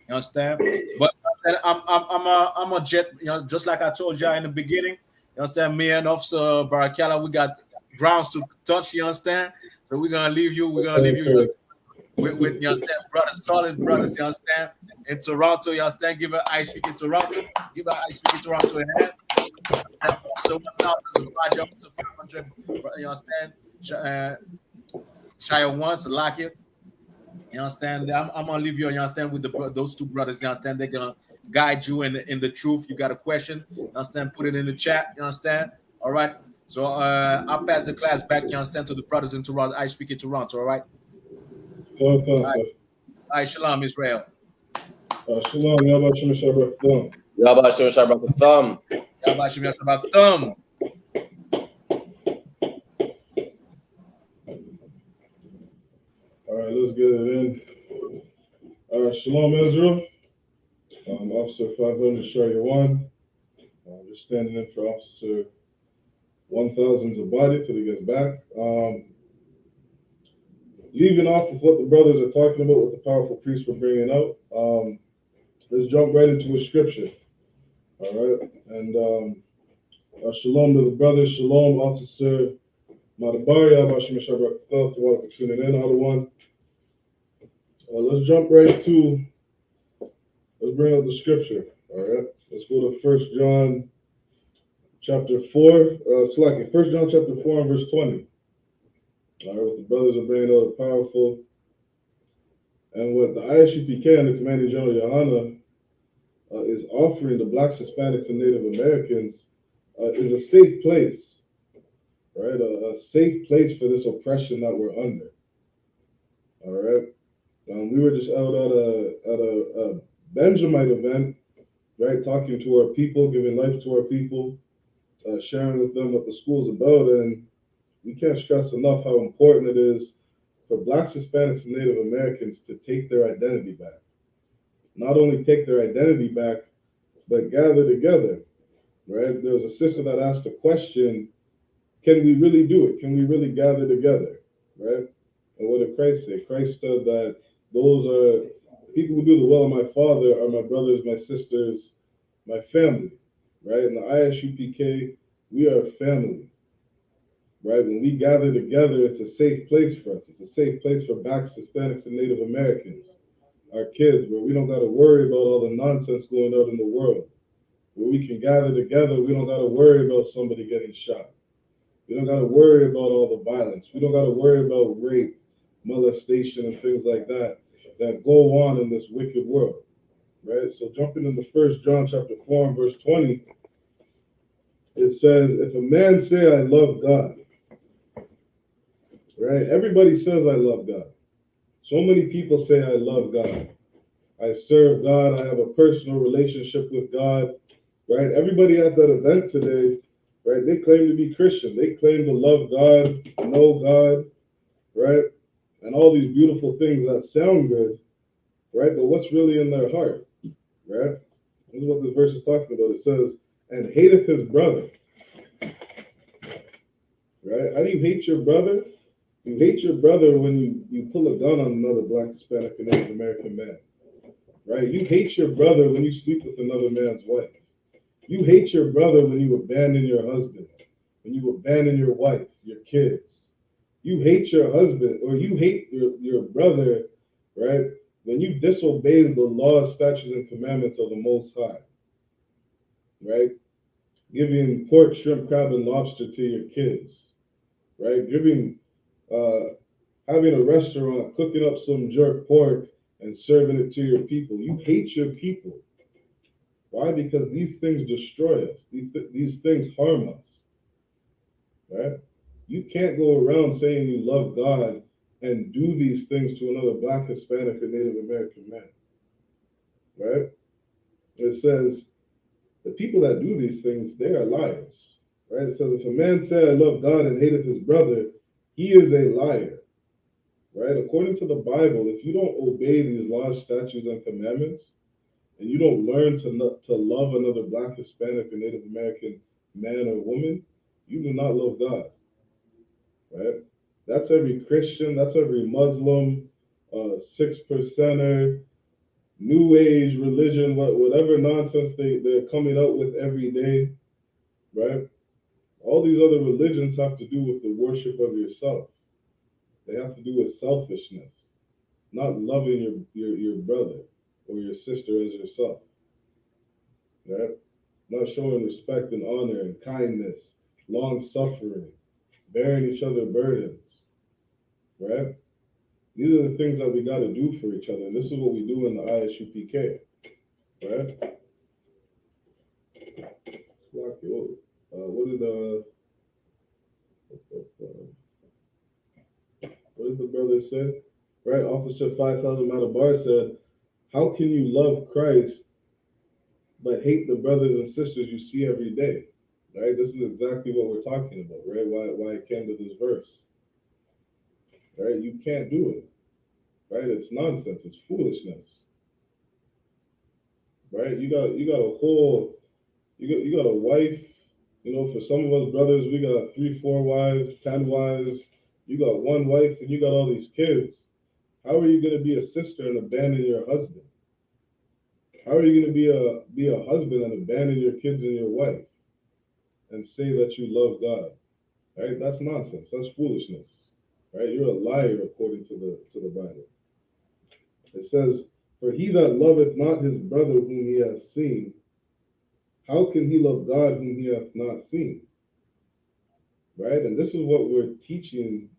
You understand? But I'm a jet. Just like I told y'all in the beginning. You understand? Me and Officer Barakala, we got grounds to touch. You understand? So we're gonna leave you. We're gonna leave you. You understand? With you understand, brothers, solid brothers. You understand? In Toronto, you understand? Give an I.S.U.P.K in Toronto. Give an I.S.U.P.K in Toronto in hand. So 1,000 Zabaji, Officer 500. You understand? Shire once, Salakia. You understand? I'm gonna leave you. You understand? With those two brothers. You understand? They're gonna guide you in the truth. You got a question? You understand? Put it in the chat. You understand? All right. So I'll pass the class back. You understand? To the brothers in Toronto. I speak in Toronto. All right. All right. Shalom, Israel.
Shalom, Yahweh Shem Shabbat Thumb.
Yahweh Shem Shabbat Thumb.
Yahweh Shem Shabbat Thumb.
All right, let's get it in. All right, Shalom, Israel. Officer 500, Shire 1. Just standing in for Officer 1,000 Zabadi till he gets back. Leaving off with what the brothers are talking about, what the powerful priests were bringing out. Let's jump right into a scripture. All right, and shalom to the brothers. Shalom, Officer Madabari. Abashim Shabbat for tuning in, other one. Let's jump right to. Let's bring up the scripture. All right, let's go to 1 John chapter 4. 1 John chapter 4 and verse 20. All right, what the brothers are bringing out is powerful. And what the I.S.U.P.K and the Commanding General YAHANNA is offering the Blacks, Hispanics, and Native Americans is a safe place, right? A safe place for this oppression that we're under. All right. We were just out at a Benjamite event, right? Talking to our people, giving life to our people, sharing with them what the school's about, and we can't stress enough how important it is for Blacks, Hispanics, and Native Americans to take their identity back. Not only take their identity back, but gather together, right? There was a sister that asked a question, can we really do it? Can we really gather together, right? And what did Christ say? Christ said that those are people who do the will of my Father are my brothers, my sisters, my family, right? In the I.S.U.P.K, we are a family, right? When we gather together, it's a safe place for us. It's a safe place for Blacks, Hispanics, and Native Americans, our kids, where we don't got to worry about all the nonsense going on in the world, where we can gather together. We don't got to worry about somebody getting shot. We don't got to worry about all the violence. We don't got to worry about rape, molestation, and things like that go on in this wicked world, right? So jumping into 1 John chapter 4 and verse 20, it says, if a man say, I love God, right? Everybody says, I love God. So many people say, I love God. I serve God. I have a personal relationship with God, right? Everybody at that event today, right? They claim to be Christian. They claim to love God, know God, right? And all these beautiful things that sound good, right? But what's really in their heart, right? This is what this verse is talking about. It says, and hateth his brother, right? How do you hate your brother? You hate your brother when you pull a gun on another Black, Hispanic, and Native American man, right? You hate your brother when you sleep with another man's wife. You hate your brother when you abandon your husband, when you abandon your wife, your kids. You hate your husband, or you hate your brother, right, when you disobey the laws, statutes, and commandments of the Most High, right? Giving pork, shrimp, crab, and lobster to your kids, right? Having a restaurant, cooking up some jerk pork and serving it to your people. You hate your people. Why? Because these things destroy us. These things harm us, right? You can't go around saying you love God and do these things to another Black, Hispanic, or Native American man, right? It says the people that do these things, they are liars, right? It says if a man say, I love God and hateth his brother, he is a liar, right? According to the Bible, if you don't obey these laws, statutes, and commandments, and you don't learn to love another Black, Hispanic, or Native American man or woman, you do not love God, right? That's every Christian, that's every Muslim, 6%er, new age religion, whatever nonsense they're coming up with every day, right? All these other religions have to do with the worship of yourself. They have to do with selfishness, not loving your brother or your sister as yourself, right? Not showing respect and honor and kindness, long suffering, bearing each other burdens, right? These are the things that we got to do for each other, and this is what we do in the I.S.U.P.K, right? What did the brother say? Right, Officer 5000 Matabar said, how can you love Christ but hate the brothers and sisters you see every day? Right, this is exactly what we're talking about, right? Why it came to this verse. Right, you can't do it. Right, it's nonsense, it's foolishness. Right, you got a wife. You know, for some of us brothers, we got 3, 4 wives, 10 wives. You got one wife and you got all these kids. How are you going to be a sister and abandon your husband? How are you going to be a husband and abandon your kids and your wife and say that you love God? Right? That's nonsense. That's foolishness. Right? You're a liar according to the Bible. It says, "For he that loveth not his brother whom he hath seen, how can he love God whom he hath not seen?" Right? And this is what we're teaching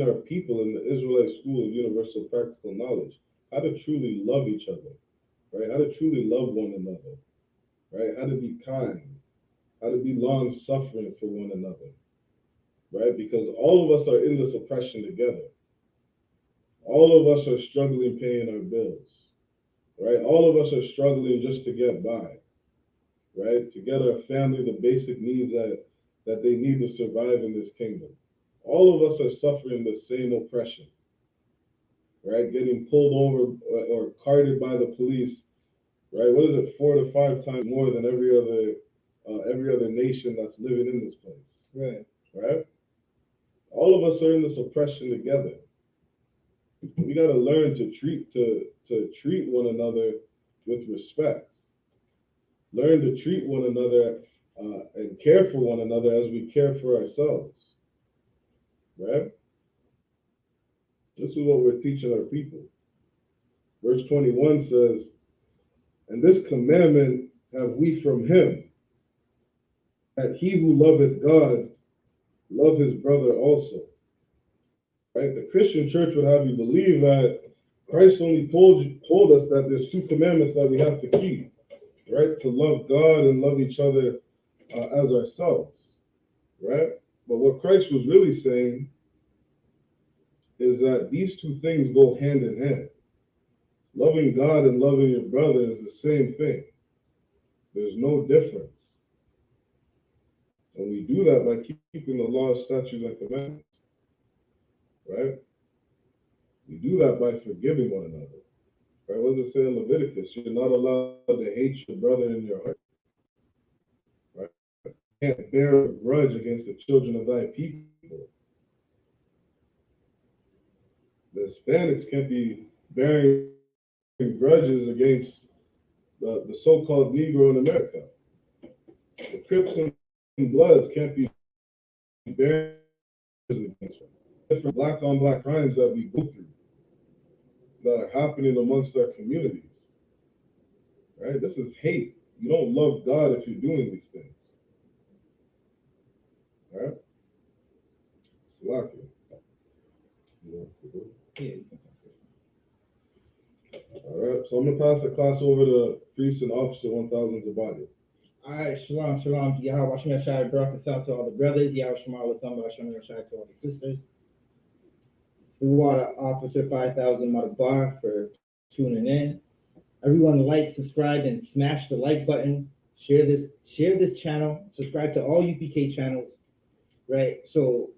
our people in the Israelite School of Universal Practical Knowledge, how to truly love each other, right? How to truly love one another, right? How to be kind, how to be long-suffering for one another, right? Because all of us are in this oppression together. All of us are struggling paying our bills, right? All of us are struggling just to get by, right? To get our family the basic needs that they need to survive in this kingdom. All of us are suffering the same oppression, right? Getting pulled over or carted by the police, right? What is it, 4 to 5 times more than every other nation that's living in this place,
Right.
right? All of us are in this oppression together. We got to learn to treat one another with respect. Learn to treat one another and care for one another as we care for ourselves. Right? This is what we're teaching our people. Verse 21 says, "And this commandment have we from him, that he who loveth God love his brother also." Right? The Christian church would have you believe that Christ only told us that there's 2 commandments that we have to keep, right? To love God and love each other as ourselves, right? But what Christ was really saying is that these 2 things go hand in hand. Loving God and loving your brother is the same thing. There's no difference. And we do that by keeping the law, statutes, and commandments, right? We do that by forgiving one another, right? What does it say in Leviticus? You're not allowed to hate your brother in your heart, right? You can't bear a grudge against the children of thy people. The Hispanics can't be bearing grudges against the so-called Negro in America. The Crips and Bloods can't be bearing grudges against them. Different black-on-black crimes that we go through that are happening amongst our communities, right? This is hate. You don't love God if you're doing these things, right? Salaki. All right, so I'm gonna pass the class over to Priest and Officer 1000 Zabadi.
All right, shalom, shalom. Yahweh Hashem Yashai, Barak to all the brothers. Yahweh Shema Latham, Hashem Yashai to all the sisters. We want Officer 5000 Matabar for tuning in. Everyone like, subscribe, and smash the like button. Share this channel. Subscribe to all UPK channels, right? So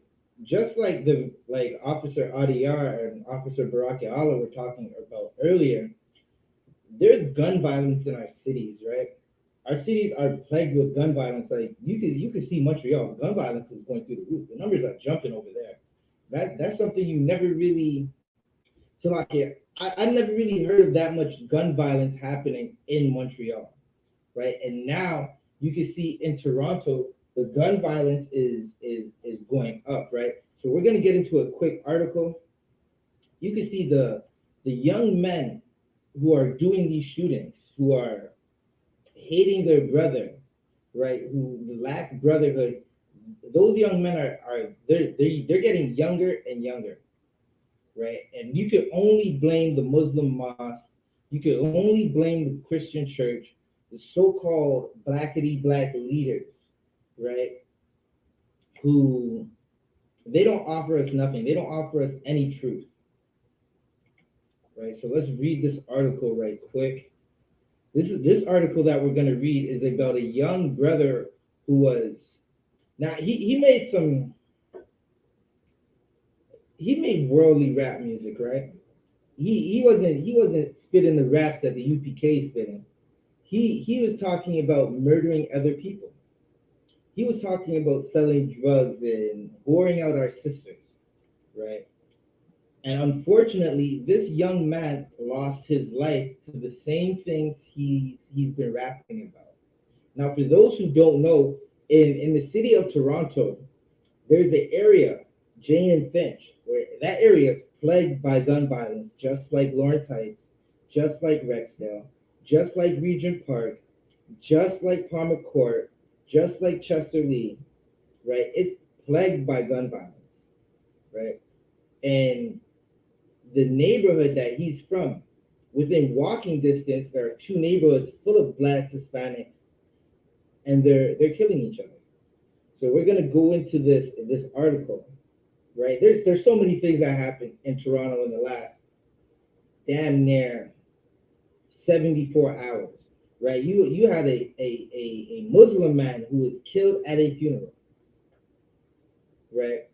just like Officer Adiyar and Officer Barak Allah were talking about earlier, there's gun violence in our cities, right? Our cities are plagued with gun violence. Like you could see Montreal, gun violence is going through the roof. The numbers are jumping over there. That's something you never really. So like I've never really heard of that much gun violence happening in Montreal, right? And now you can see in Toronto, the gun violence is going up, right? So we're gonna get into a quick article. You can see the young men who are doing these shootings, who are hating their brother, right? Who lack brotherhood. Those young men are they're getting younger and younger, right? And you could only blame the Muslim mosque. You could only blame the Christian church, the so-called blackity black leaders, right? Who they don't offer us nothing. They don't offer us any truth, right? So let's read this article right quick. This article that we're gonna read is about a young brother who was now he made worldly rap music, right? He wasn't spitting the raps that the UPK is spitting. He was talking about murdering other people. He was talking about selling drugs and whoring out our sisters, right? And unfortunately, this young man lost his life to the same things he's been rapping about. Now, for those who don't know, in the city of Toronto, there's an area, Jane and Finch, where that area is plagued by gun violence, just like Lawrence Heights, just like Rexdale, just like Regent Park, just like Palmer Court, just like Chester Lee, right? It's plagued by gun violence, right? And the neighborhood that he's from, within walking distance, there are two neighborhoods full of blacks, Hispanics, and they're killing each other. So we're gonna go into this article, right? There's so many things that happened in Toronto in the last damn near 74 hours, right? You had a Muslim man who was killed at a funeral, right?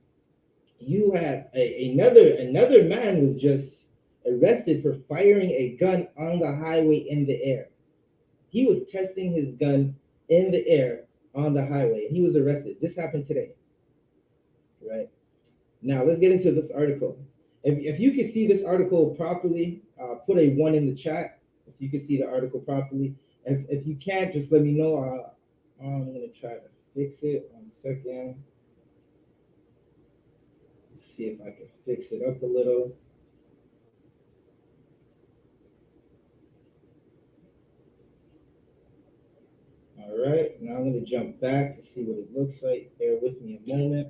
You had another man was just arrested for firing a gun on the highway in the air. He was testing his gun in the air on the highway. He was arrested. This happened today, right? Now let's get into this article. If you can see this article properly, put a 1 in the chat. If you can see the article properly. If you can't, just let me know. I'm gonna try to fix it. 1 second. See if I can fix it up a little. All right, now I'm going to jump back to see what it looks like. Bear with me a moment.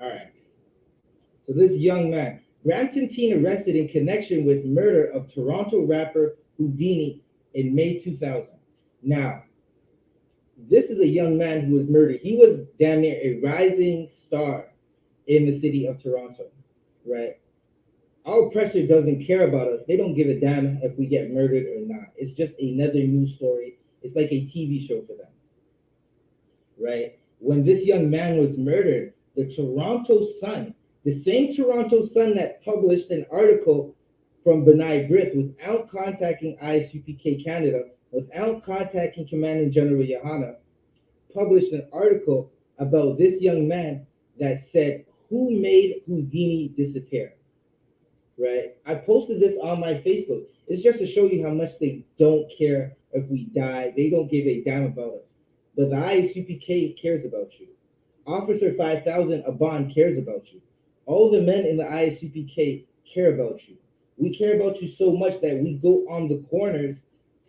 All right. So this young man, Brampton teen arrested in connection with murder of Toronto rapper Houdini in May 2000. Now, this is a young man who was murdered. He was damn near a rising star in the city of Toronto, right? Our oppressor doesn't care about us. They don't give a damn if we get murdered or not. It's just another news story. It's like a TV show for them, right? When this young man was murdered, the Toronto Sun, the same Toronto Sun that published an article from Benai Brith without contacting I.S.U.P.K Canada, without contacting Commandant General YAHANNA, published an article about this young man that said, who made Houdini disappear? Right? I posted this on my Facebook. It's just to show you how much they don't care if we die. They don't give a damn about us. But the I.S.U.P.K cares about you. Officer 5000 Aban cares about you. All the men in the I.S.U.P.K care about you. We care about you so much that we go on the corners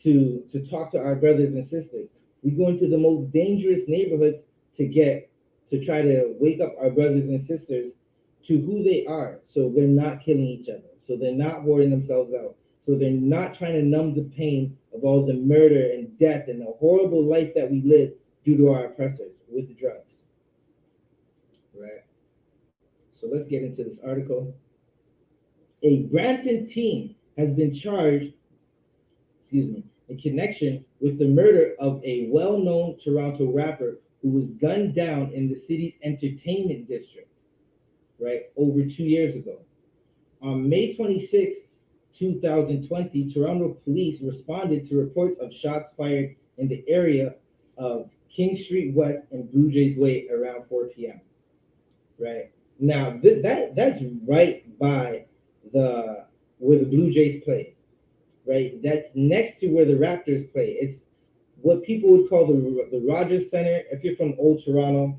to talk to our brothers and sisters. We go into the most dangerous neighborhoods to try to wake up our brothers and sisters to who they are, so they're not killing each other, so they're not wearing themselves out, so they're not trying to numb the pain of all the murder and death and the horrible life that we live due to our oppressors with the drugs, right? So let's get into this article. A Brampton teen has been charged, in connection with the murder of a well-known Toronto rapper who was gunned down in the city's entertainment district, right, over 2 years ago. On May 26, 2020, Toronto police responded to reports of shots fired in the area of King Street West and Blue Jays Way around 4 p.m. right? Now that's right by where the Blue Jays play, right? That's next to where the Raptors play. It's what people would call the Rogers Center. If you're from old Toronto,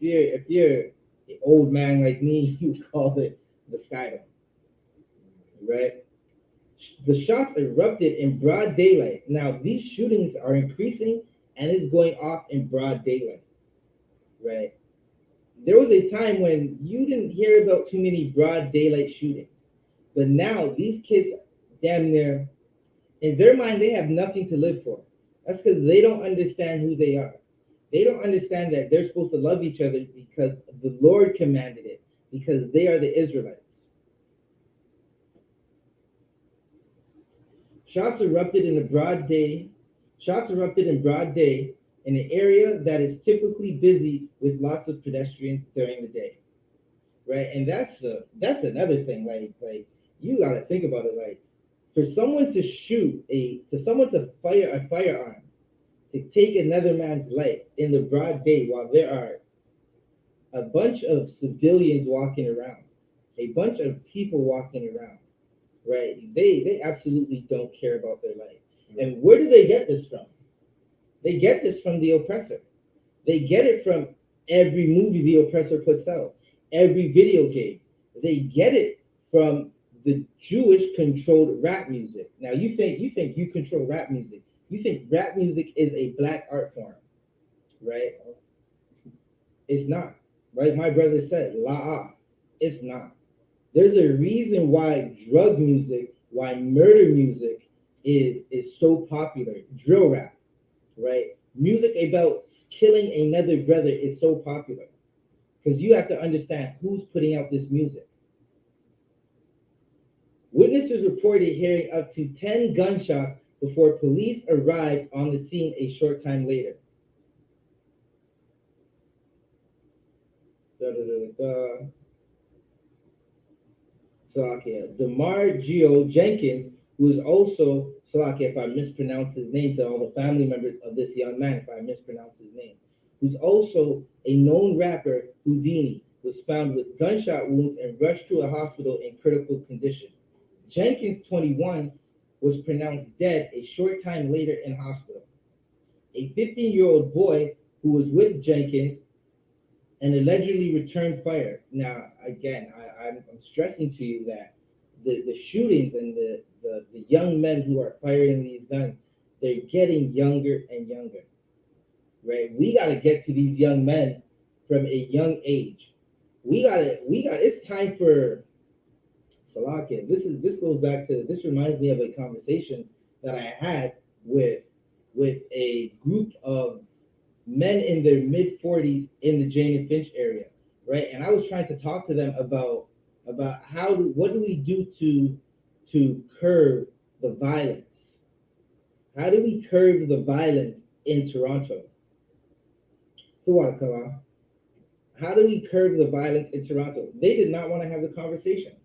if you're an old man like me, you call it the Skydome, right? The shots erupted in broad daylight. Now these shootings are increasing and it's going off in broad daylight, right? There was a time when you didn't hear about too many broad daylight shootings, but now these kids, damn near, in their mind, they have nothing to live for. That's because they don't understand who they are. They don't understand that they're supposed to love each other because the Lord commanded it, because they are the Israelites. Shots erupted in broad day in an area that is typically busy with lots of pedestrians during the day, right? And that's another thing. Like you got to think about it. Like for someone to fire a firearm to take another man's life in the broad day while there are a bunch of civilians walking around, a bunch of people walking around, right? They absolutely don't care about their life. And where do they get this from? They get this from the oppressor. They get it from every movie the oppressor puts out, every video game. They get it from the Jewish-controlled rap music. Now you think you control rap music. You think rap music is a black art form, right? It's not. Right? My brother said, it's not. There's a reason why drug music, why murder music is so popular. Drill rap, right? Music about killing another brother is so popular because you have to understand who's putting out this music. Witnesses reported hearing up to 10 gunshots before police arrived on the scene a short time later. DeMargio Jenkins, who is also, if I mispronounce his name, to all the family members of this young man, if I mispronounce his name, who's also a known rapper, Houdini, was found with gunshot wounds and rushed to a hospital in critical condition. Jenkins, 21, was pronounced dead a short time later in hospital. A 15-year-old boy who was with Jenkins and allegedly returned fire. Now, again, I'm stressing to you that the shootings and the young men who are firing these guns, they're getting younger and younger, right? We got to get to these young men from a young age. It's time for Salakia. This reminds me of a conversation that I had with a group of men in their mid-40s in the Jane and Finch area, right? And I was trying to talk to them about what do we do to curb the violence? How do we curb the violence in Toronto? How do we curb the violence in Toronto? They did not want to have the conversation.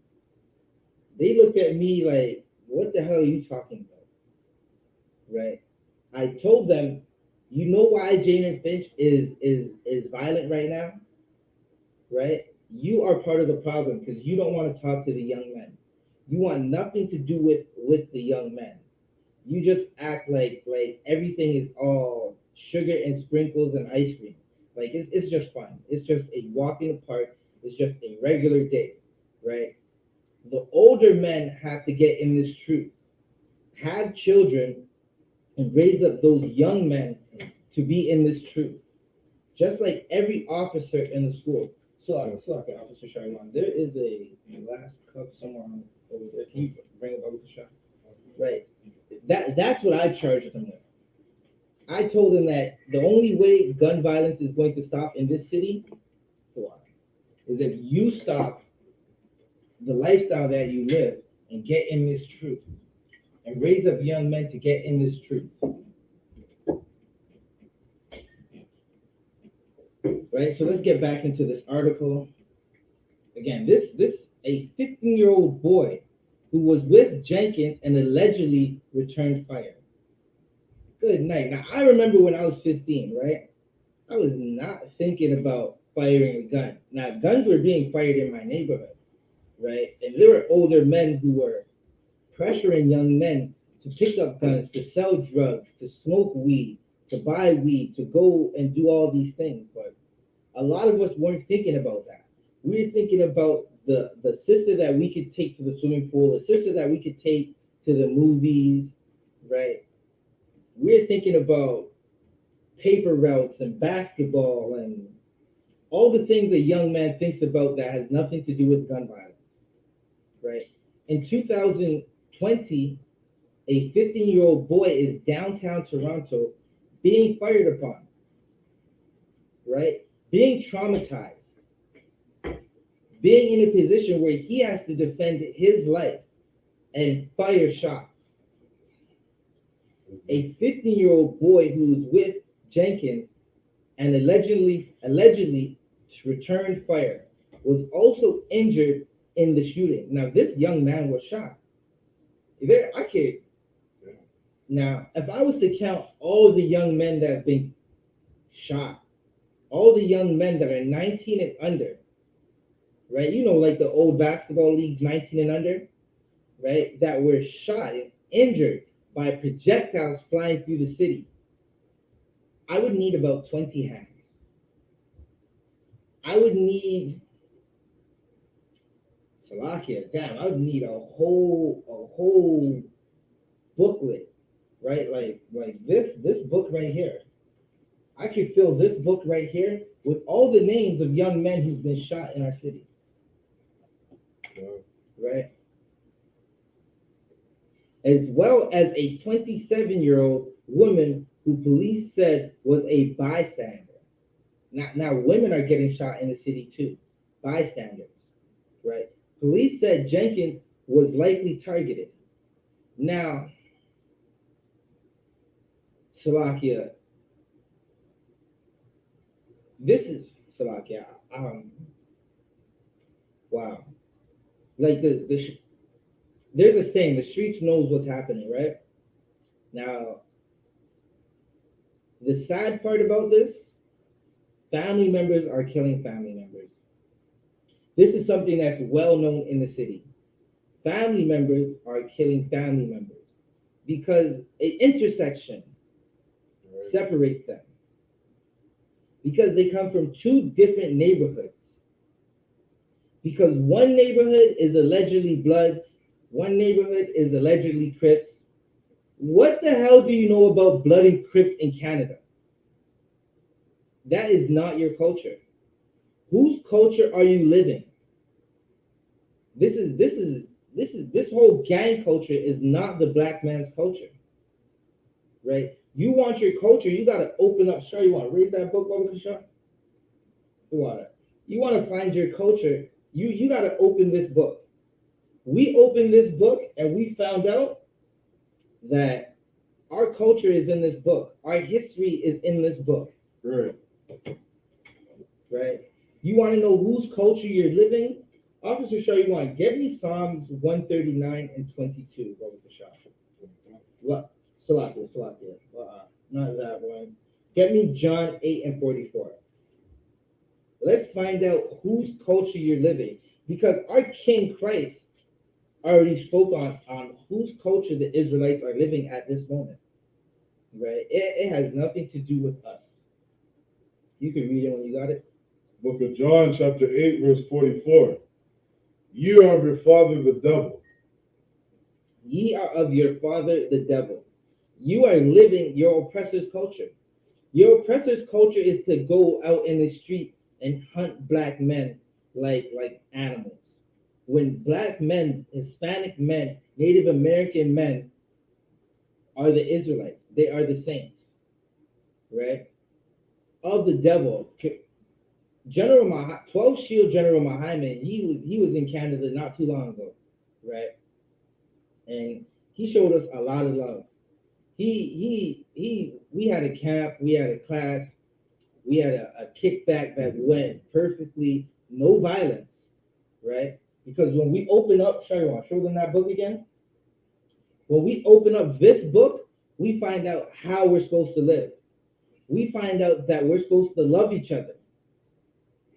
They looked at me like, what the hell are you talking about? Right? I told them, you know why Jane and Finch is violent right now? Right? You are part of the problem because you don't want to talk to the young men. You want nothing to do with the young men. You just act like everything is all sugar and sprinkles and ice cream. Like it's just fun. It's just a walk in the park. It's just a regular day, right? The older men have to get in this truth, have children, and raise up those young men to be in this truth. Just like every officer in the school. So, Officer Sharman, there is a glass cup somewhere over there. Can you bring it over to Shah? Right. That's what I charged them with. I told them that the only way gun violence is going to stop in this city is if you stop the lifestyle that you live and get in this truth and raise up young men to get in this truth. Right, so let's get back into this article. Again, this a 15-year-old boy who was with Jenkins and allegedly returned fire. Good night. Now, I remember when I was 15, right? I was not thinking about firing a gun. Now, guns were being fired in my neighborhood, right? And there were older men who were pressuring young men to pick up guns, to sell drugs, to smoke weed, to buy weed, to go and do all these things. But a lot of us weren't thinking about that. We were thinking about the sister that we could take to the swimming pool, the sister that we could take to the movies, right? We're thinking about paper routes and basketball and all the things a young man thinks about that has nothing to do with gun violence, right? In 2020, a 15-year-old boy is downtown Toronto being fired upon, right? Being traumatized, being in a position where he has to defend his life and fire shots. A 15-year-old boy who's with Jenkins and allegedly returned fire was also injured in the shooting. Now, this young man was shot. Now, if I was to count all the young men that have been shot, all the young men that are 19 and under, right? You know, like the old basketball leagues, 19 and under, right? That were shot and injured by projectiles flying through the city. I would need about 20 hands. I would need Salakia, damn, I would need a whole booklet, right? Like this book right here. I could fill this book right here with all the names of young men who've been shot in our city. Right? As well as a 27-year-old woman who police said was a bystander. Now women are getting shot in the city too. Bystanders, right? Police said Jenkins was likely targeted. Now, Salakia, this is Salakia. Wow. Like there's a saying, the streets knows what's happening, right? Now, the sad part about this, family members are killing family members. This is something that's well known in the city. Family members are killing family members because an intersection separates them. Because they come from two different neighborhoods. Because one neighborhood is allegedly Bloods, one neighborhood is allegedly Crips. What the hell do you know about Blood and Crips in Canada? That is not your culture. Whose culture are you living? This whole gang culture is not the black man's culture, right? You want your culture, you gotta open up. Sure, you want to read that book over the show? You want to find your culture, you gotta open this book. We opened this book and we found out that our culture is in this book. Our history is in this book.
Right.
Right? You want to know whose culture you're living? Officer Shaw, you want, get me Psalms 139 and 22. Go with the shot. What? Salakia. Not that one. Get me John 8 and 44. Let's find out whose culture you're living. Because our King Christ already spoke on whose culture the Israelites are living at this moment. Right? It has nothing to do with us. You can read it when you got it.
Book of John, chapter 8, verse 44. You are of your father the devil.
Ye are of your father the devil. You are living your oppressor's culture. Your oppressor's culture is to go out in the street and hunt black men like animals. When black men, Hispanic men, Native American men are the Israelites. They are the saints, right? Of the devil. 12 Shield General Muhammad, he was in Canada not too long ago, right? And he showed us a lot of love. We had a camp, we had a class, we had a kickback that went perfectly, no violence, right? Because when we open up, show them that book again. When we open up this book, we find out how we're supposed to live. We find out that we're supposed to love each other.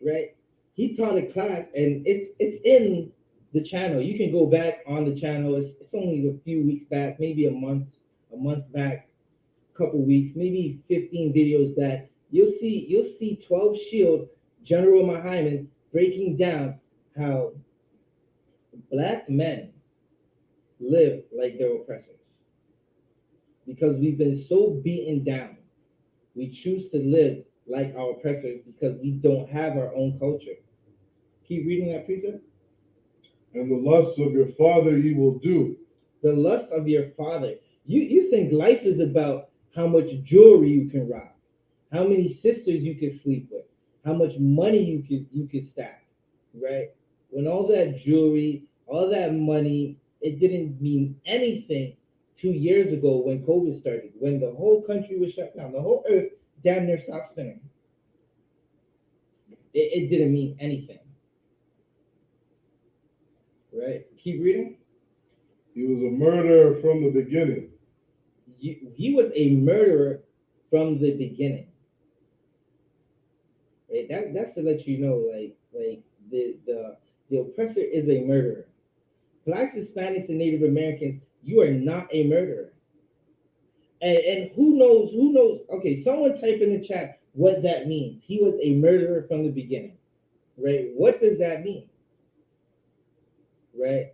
right? He taught a class, and it's in the channel. You can go back on the channel. It's only a few weeks back, maybe a month back, couple weeks, maybe 15 videos back. You'll see 12 Shield General Muhammad breaking down how black men live like their oppressors. Because we've been so beaten down, we choose to live like our oppressors because we don't have our own culture. Keep reading that, precept.
And the lusts of your father ye will do.
The lust of your father. You think life is about how much jewelry you can rob, how many sisters you can sleep with, how much money you could stack, right? When all that jewelry, all that money, it didn't mean anything 2 years ago when COVID started, when the whole country was shut down, the whole earth damn near stopped spinning. It didn't mean anything. Right? Keep reading.
He was a murderer from the beginning.
He was a murderer from the beginning. Right? That's to let you know, like the oppressor is a murderer. Blacks, Hispanics, and Native Americans, you are not a murderer. And who knows? Okay, someone type in the chat what that means. He was a murderer from the beginning. Right? What does that mean? Right?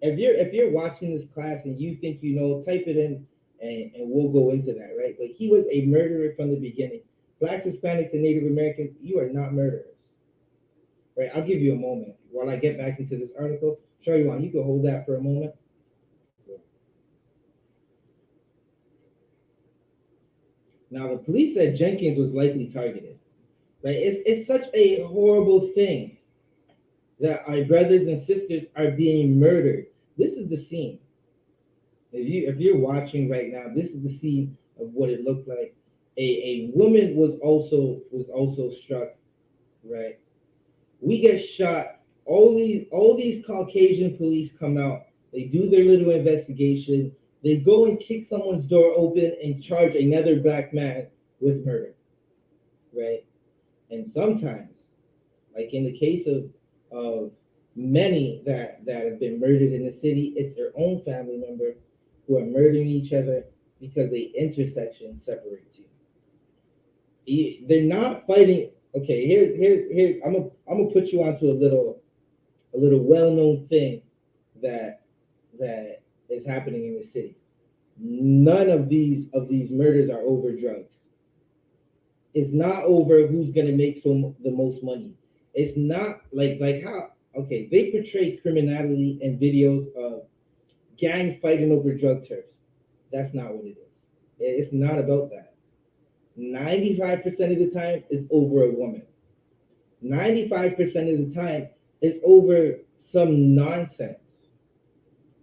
If you're watching this class and you think you know, type it in and we'll go into that, right? But he was a murderer from the beginning. Blacks, Hispanics, and Native Americans, you are not murderers. Right? I'll give you a moment while I get back into this article. Shariwan, you can hold that for a moment. Now, the police said Jenkins was likely targeted. Right? It's such a horrible thing that our brothers and sisters are being murdered. This is the scene. If you're watching right now, this is the scene of what it looked like. A woman was also struck, right? We get shot. All these Caucasian police come out. They do their little investigation. They go and kick someone's door open and charge another black man with murder, right? And sometimes, like in the case of many that have been murdered in the city, it's their own family member who are murdering each other because the intersection separates you. They're not fighting. Okay, here's I'm gonna put you onto a little well-known thing that is happening in the city. None of these murders are over drugs. It's not over who's gonna make the most money. It's not like how, okay, they portray criminality in videos of gangs fighting over drug turfs. That's not what it is. It's not about that. 95% of the time is over a woman. 95% of the time is over some nonsense,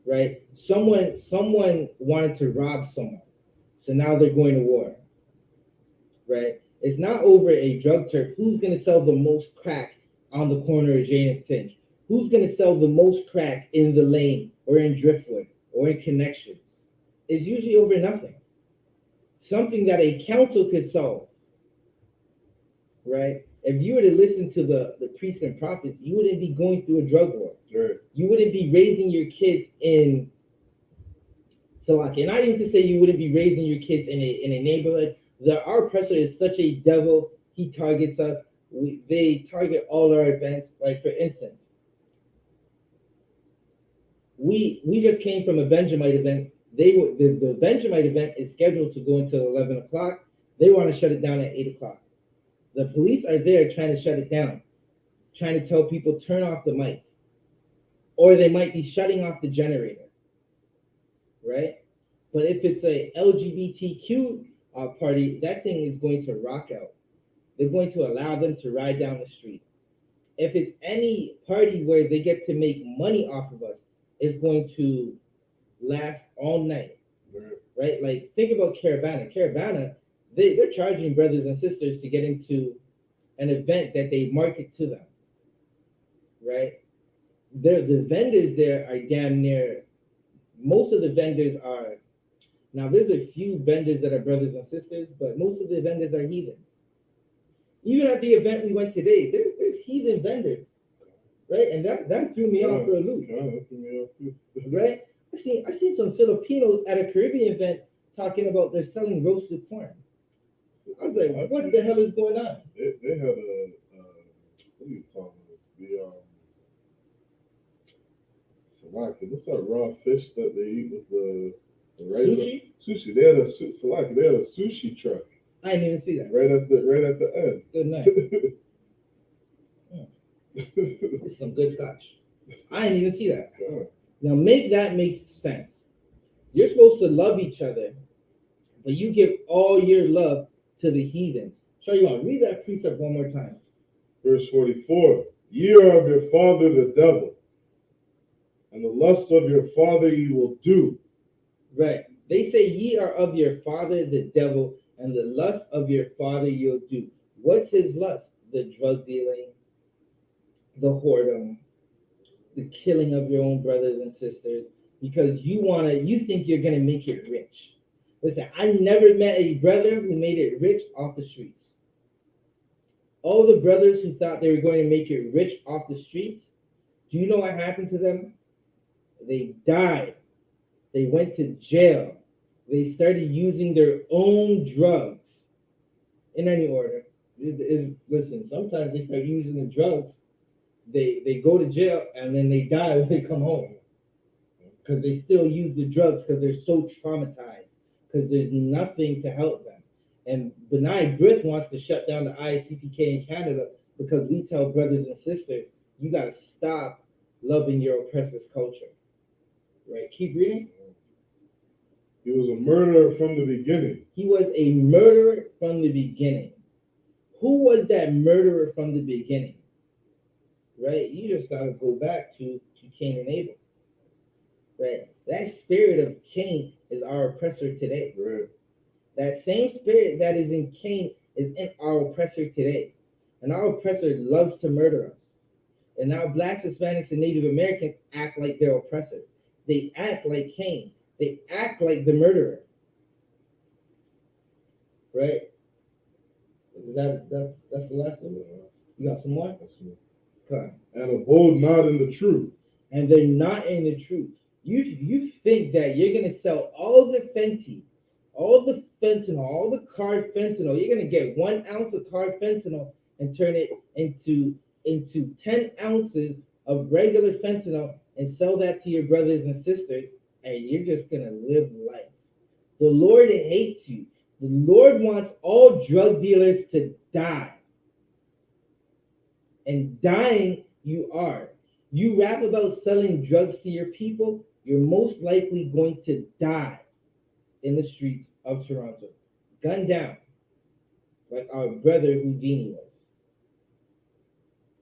right? Someone wanted to rob someone, so now they're going to war, right? It's not over a drug turf. Who's going to sell the most crack on the corner of Jane and Finch? Who's going to sell the most crack in the lane or in Driftwood or in Connections? It's usually over nothing. Something that a council could solve, right? If you were to listen to the priests and prophets, you wouldn't be going through a drug war.
Sure.
You wouldn't be raising your kids in Salaki. And not even to say you wouldn't be raising your kids in a neighborhood. Our oppressor is such a devil. He targets us. They target all our events. Like, for instance, we just came from a Benjamite event. The Benjamite event is scheduled to go until 11 o'clock. They want to shut it down at 8 o'clock. The police are there trying to shut it down, trying to tell people turn off the mic, or they might be shutting off the generator, right? But if it's a LGBTQ party, that thing is going to rock out. They're going to allow them to ride down the street. If it's any party where they get to make money off of us, it's going to last all night, right? Like, think about Caravana. Caravana, they're charging brothers and sisters to get into an event that they market to them, right? The vendors there are damn near, most of the vendors are, now there's a few vendors that are brothers and sisters, but most of the vendors are heathens. Even at the event we went today, there's heathen vendors, right? And that threw me off for a loop,
That threw me off too.
right? I seen some Filipinos at a Caribbean event talking about they're selling roasted corn. I was like, what the hell is going on?
They had a what do you call it? Salaki. What's that raw fish that they eat with the rice? Sushi. They had a salaki. They had a sushi truck.
I didn't even see that.
Right at the end.
Good night. It's some good scotch. I didn't even see that.
Yeah.
Now make that make sense. You're supposed to love each other, but you give all your love to the heathens. Shaywan, read that precept one more time.
Verse 44. Ye are of your father the devil, and the lust of your father you will do.
Right. They say ye are of your father the devil, and the lust of your father you'll do. What's his lust? The drug dealing, the whoredom, the killing of your own brothers and sisters, because you think you're gonna make it rich. Listen, I never met a brother who made it rich off the streets. All the brothers who thought they were going to make it rich off the streets, do you know what happened to them? They died. They went to jail. They started using their own drugs. In any order. Listen, sometimes they start using the drugs. They go to jail and then they die when they come home. Because they still use the drugs because they're so traumatized. Because there's nothing to help them. And Benai Brith wants to shut down the I.S.U.P.K in Canada because we tell brothers and sisters, you got to stop loving your oppressor's culture. Right? Keep reading.
He was a murderer from the beginning.
He was a murderer from the beginning. Who was that murderer from the beginning? Right? You just got to go back to Cain and Abel. Right? That spirit of Cain is our oppressor today.
Right.
That same spirit that is in Cain is in our oppressor today. And our oppressor loves to murder us. And now blacks, Hispanics, and Native Americans act like they're oppressors. They act like Cain. They act like the murderer. Right? That's the last one? You got some more? Okay.
And abode not in the truth.
And they're not in the truth. You think that you're going to sell all the fentanyl, all the fentanyl, all the card fentanyl. You're going to get 1 ounce of card fentanyl and turn it into 10 ounces of regular fentanyl and sell that to your brothers and sisters, and you're just going to live life. The Lord hates you. The Lord wants all drug dealers to die. And dying you are. You rap about selling drugs to your people, you're most likely going to die in the streets of Toronto. Gunned down, like our brother Houdini was.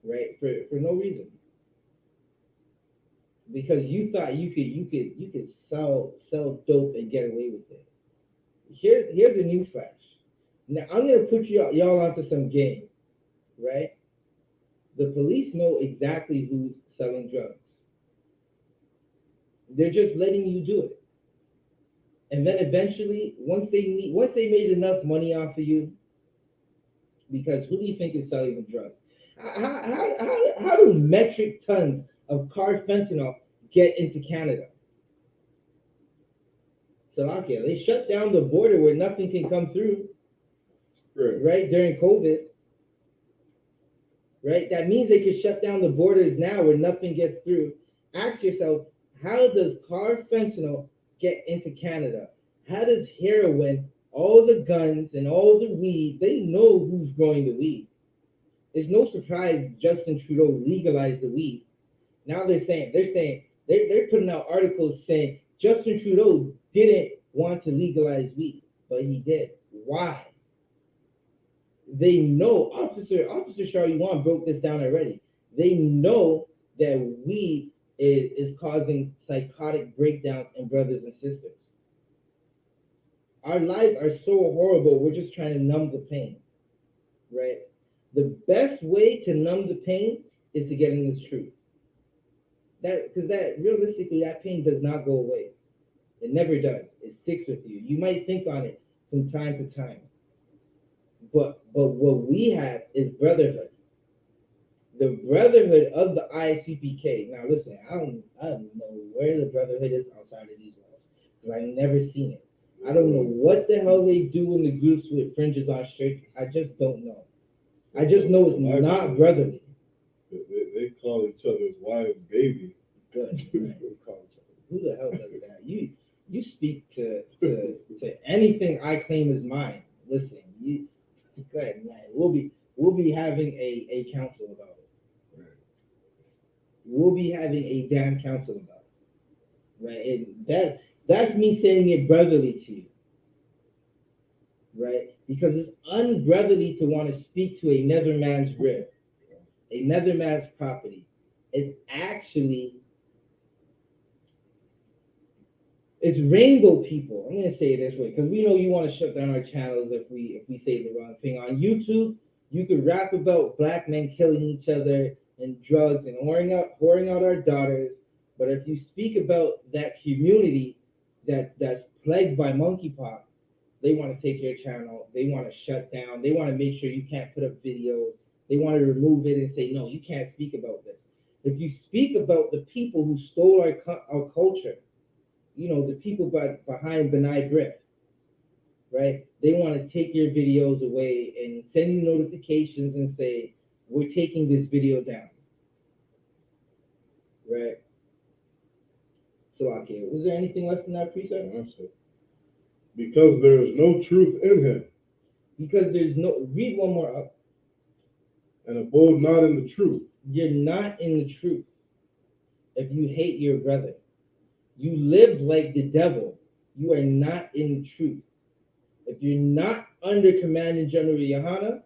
Right? For no reason. Because you thought you could sell dope and get away with it. Here's a news flash. Now I'm gonna put y'all onto some game, right? The police know exactly who's selling drugs. They're just letting you do it. And then eventually, once they made enough money off of you, because who do you think is selling the drugs? How do metric tons of card fentanyl get into Canada? Salakia, they shut down the border where nothing can come through, right, during COVID. Right? That means they can shut down the borders now where nothing gets through. Ask yourself, how does card fentanyl get into Canada? How does heroin, all the guns and all the weed, they know who's growing the weed. It's no surprise Justin Trudeau legalized the weed. Now they're putting out articles saying Justin Trudeau didn't want to legalize weed, but he did. Why? They know, Officer Sharyuan broke this down already. They know that weed is causing psychotic breakdowns in brothers and sisters. Our lives are so horrible, we're just trying to numb the pain, right? The best way to numb the pain is to get in this truth. Because realistically, that pain does not go away. It never does. It sticks with you. You might think on it from time to time. but what we have is brotherhood. The brotherhood of the I.S.U.P.K. Now listen, I don't know where the brotherhood is outside of these walls because I've never seen it. I don't know what the hell they do in the groups with fringes on shirts. I just don't know. I just know it's not brotherly.
They call each other's wives baby.
Good. Who the hell does that? You speak to anything I claim as mine. Listen, you go ahead, man. We'll be having a council about it.
Right.
We'll be having a damn council about it. Right? And that's me saying it brotherly to you. Right? Because it's unbrotherly to want to speak to another man's rib, another man's property. It's actually it's rainbow people. I'm gonna say it this way because we know you want to shut down our channels if we say the wrong thing. On YouTube, you could rap about black men killing each other and drugs and whoring out our daughters. But if you speak about that community that's plagued by monkeypox, they want to take your channel. They want to shut down. They want to make sure you can't put up videos. They want to remove it and say, no, you can't speak about this. If you speak about the people who stole our culture, you know, the people behind Benai Brick, right? They want to take your videos away and send you notifications and say, we're taking this video down, right? So, okay, was there anything less than that precept?
Because there is no truth in him.
Because there's no, read one more up.
And abode not in the truth.
You're not in the truth if you hate your brother. You live like the devil. You are not in the truth. If you're not under Commanding General YAHANNA,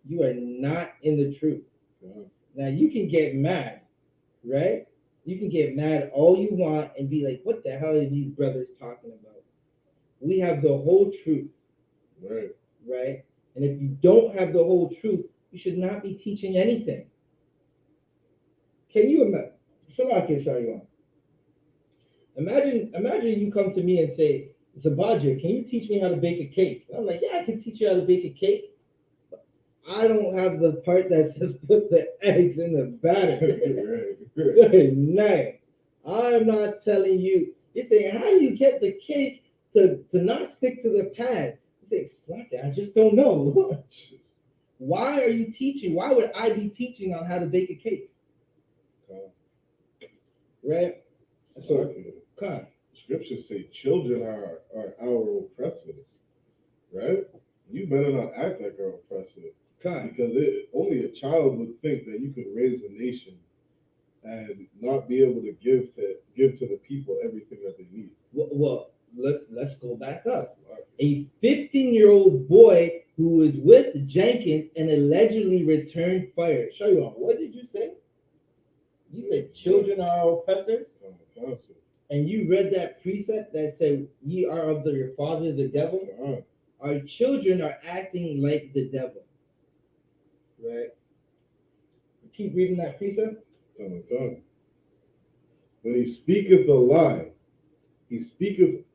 you are not in the truth.
Yeah.
Now, you can get mad, right? You can get mad all you want and be like, what the hell are these brothers talking about? We have the whole truth.
Right.
Right? And if you don't have the whole truth, you should not be teaching anything. Can you imagine? Somebody can show you on. Imagine you come to me and say, Zabaja, can you teach me how to bake a cake? I'm like, yeah, I can teach you how to bake a cake. But I don't have the part that says put the eggs in the batter. Good night. I'm not telling you. You're saying, how do you get the cake to not stick to the pan? You say, slack it, I just don't know. Why are you teaching? Why would I be teaching on how to bake a cake? Right? So, come.
Scriptures say children are our oppressors, right? You better not act like our oppressor. Because only a child would think that you could raise a nation and not be able to give to the people everything that they need.
Well, let's go back up. A 15-year-old boy who was with Jenkins and allegedly returned fire. Show you on. What did you say? You said children are our oppressors? And you read that precept that said, ye are of your father, the devil? Our children are acting like the devil. Right? Keep reading that precept.
When he speaketh a lie, he speaketh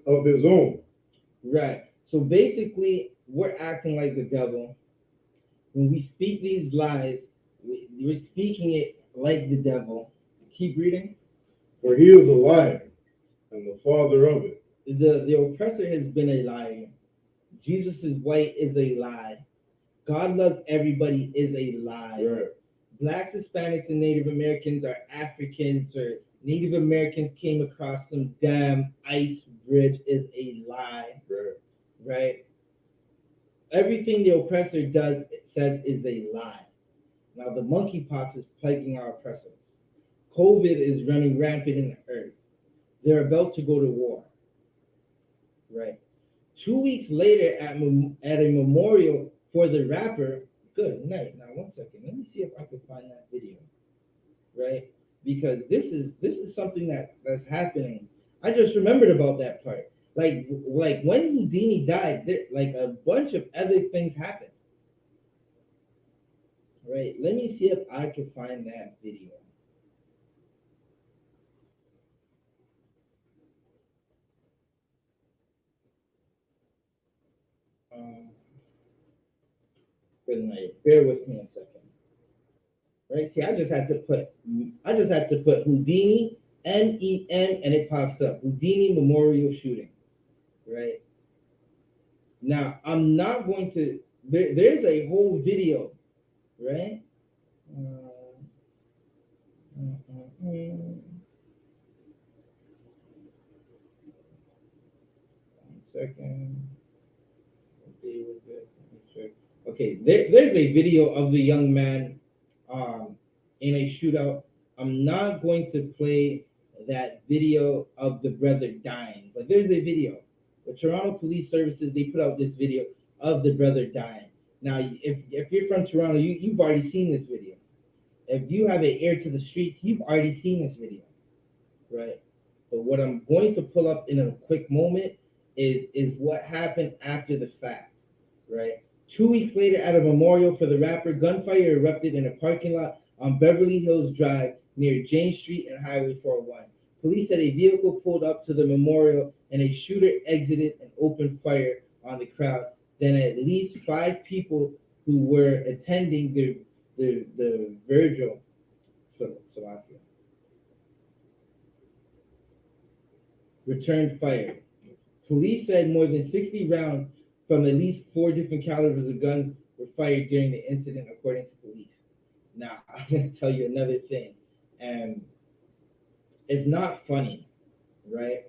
of his own.
Right. So basically, we're acting like the devil. When we speak these lies, we're speaking it like the devil. Keep reading.
For he is a liar and the father of it.
The oppressor has been a liar. Jesus is white is a lie. God loves everybody is a lie.
Right.
Blacks, Hispanics, and Native Americans are Africans, or Native Americans came across some damn ice bridge is a lie.
Right.
Right? Everything the oppressor does, it says, is a lie. Now, the monkeypox is plaguing our oppressors. COVID is running rampant in the earth. They're about to go to war. Right? 2 weeks later, at a memorial for the rapper, good night. Now, 1 second. Let me see if I can find that video. Right? Because this is something that's happening. I just remembered about that part. Like when Houdini died, like a bunch of other things happened. Right? Let me see if I can find that video. Good night. Bear with me a second. Right? See, I just had to put Houdini, MEN, and it pops up. Houdini Memorial Shooting. Right? Now, I'm not going to. There's a whole video, right? One second. What day was this? Let me check. Okay, there's a video of the young man in a shootout. I'm not going to play that video of the brother dying, but there's a video. The Toronto Police Services, they put out this video of the brother dying. Now, if you're from Toronto, you've already seen this video. If you have an ear to the streets, you've already seen this video, right? But what I'm going to pull up in a quick moment is what happened after the fact, right? 2 weeks later, at a memorial for the rapper, gunfire erupted in a parking lot on Beverly Hills Drive near Jane Street and Highway 401. Police said a vehicle pulled up to the memorial and a shooter exited and opened fire on the crowd. Then at least 5 people who were attending the Virgil Slovakia returned fire. Police said more than 60 rounds from at least 4 different calibers of guns were fired during the incident, according to police. Now, I'm going to tell you another thing, and it's not funny, right?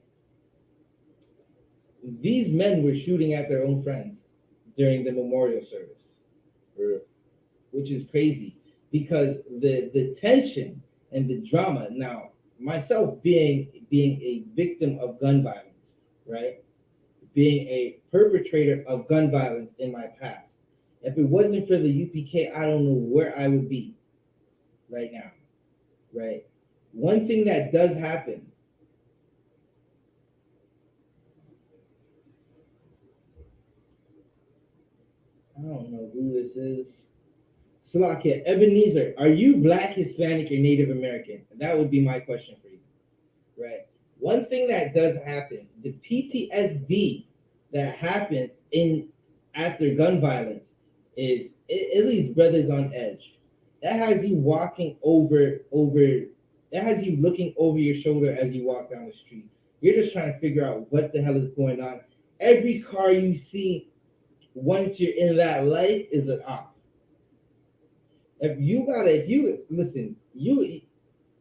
These men were shooting at their own friends during the memorial service, which is crazy because the tension and the drama. Now, myself being a victim of gun violence, right? Being a perpetrator of gun violence in my past. If it wasn't for the UPK, I don't know where I would be right now, right? One thing that does happen, I don't know who this is. Slovakia, Ebenezer, are you Black, Hispanic, or Native American? That would be my question for you, right? One thing that does happen, the PTSD that happens after gun violence is it leaves brothers on edge. That has you walking that has you looking over your shoulder as you walk down the street. You're just trying to figure out what the hell is going on. Every car you see once you're in that life is an op.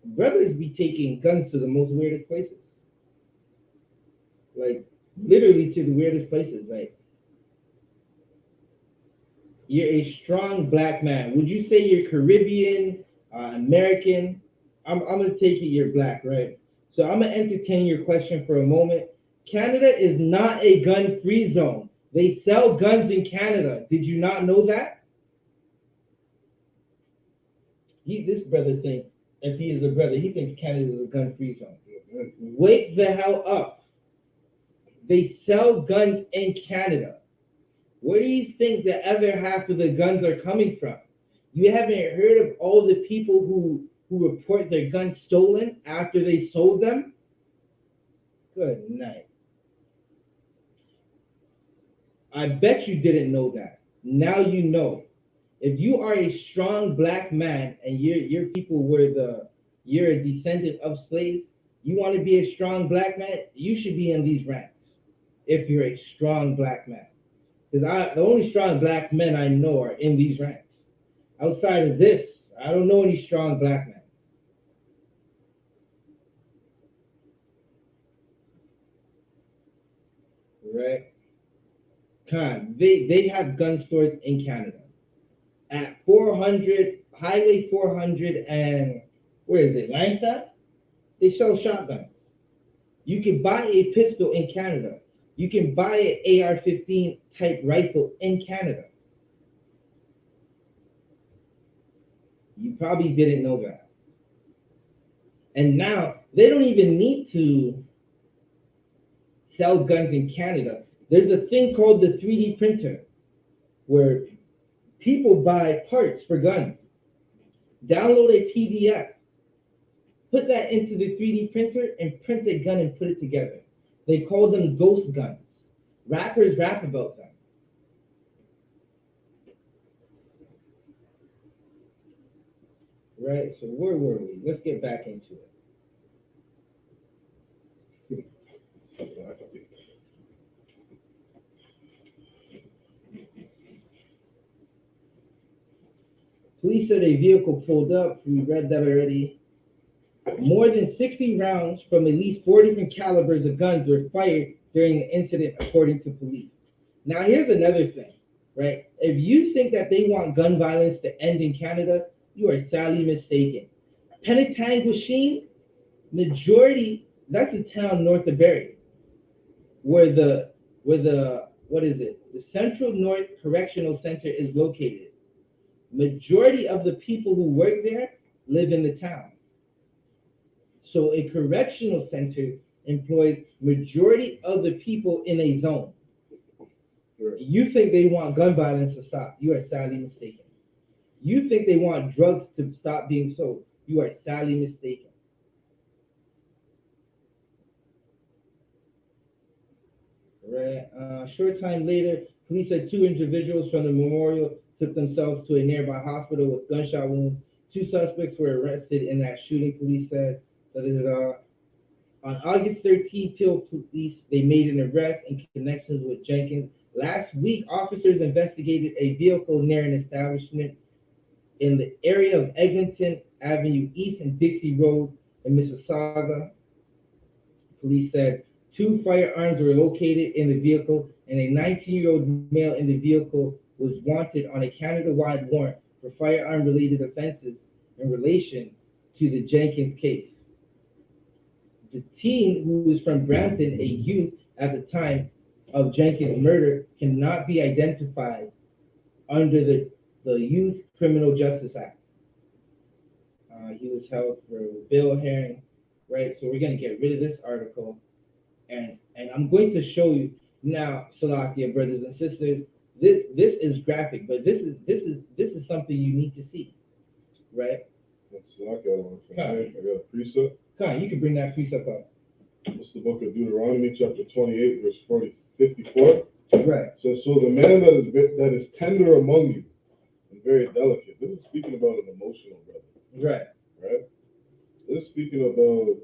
Brothers be taking guns to the most weirdest places. Like literally to the weirdest places. Like, you're a strong Black man. Would you say you're Caribbean, American? I'm gonna take it you're Black, right? So I'm gonna entertain your question for a moment. Canada is not a gun-free zone. They sell guns in Canada. Did you not know that? This brother thinks, if he is a brother, he thinks Canada is a gun-free zone. Wake the hell up. They sell guns in Canada. Where do you think the other half of the guns are coming from? You haven't heard of all the people who report their guns stolen after they sold them? Good night. I bet you didn't know that. Now you know. If you are a strong Black man and your people you're a descendant of slaves, you want to be a strong Black man, you should be in these ranks if you're a strong Black man. Because the only strong Black men I know are in these ranks. Outside of this, I don't know any strong Black men. Right? They have gun stores in Canada. At 400, Highway 400 and, where is it, Langstaff? They sell shotguns. You can buy a pistol in Canada. You can buy an AR-15 type rifle in Canada. You probably didn't know that. And now, they don't even need to sell guns in Canada. There's a thing called the 3D printer, where people buy parts for guns. Download a PDF. Put that into the 3D printer and print a gun and put it together. They call them ghost guns. Rappers rap about them. Right. So where were we? Let's get back into it. Police said a vehicle pulled up. We read that already. More than 60 rounds from at least 4 different calibers of guns were fired during the incident, according to police. Now, here's another thing, right? If you think that they want gun violence to end in Canada, you are sadly mistaken. Penetanguishene, majority, that's a town north of Barrie, where the what is it? The Central North Correctional Center is located. Majority of the people who work there live in the town. So a correctional center employs majority of the people in a zone. You think they want gun violence to stop? You are sadly mistaken. You think they want drugs to stop being sold? You are sadly mistaken. Right. Short time later, police said 2 individuals from the memorial took themselves to a nearby hospital with gunshot wounds. 2 suspects were arrested in that shooting, police said. On August 13th, Peel police, they made an arrest in connection with Jenkins. Last week, officers investigated a vehicle near an establishment in the area of Eglinton Avenue East and Dixie Road in Mississauga. Police said 2 firearms were located in the vehicle, and a 19-year-old male in the vehicle was wanted on a Canada-wide warrant for firearm-related offenses in relation to the Jenkins case. The teen, who was from Brampton, a youth at the time of Jenkins' murder, cannot be identified under the Youth Criminal Justice Act. He was held for bail hearing, right? So we're going to get rid of this article, and I'm going to show you now, Salakia, brothers and sisters. This is graphic, but this is something you need to see, right?
I got a precept.
Con, you can bring that precept up.
It's the book of Deuteronomy, chapter 28, verse 54.
Right.
It says, so the man that is tender among you and very delicate. This is speaking about an emotional brother.
Right.
Right? This is speaking about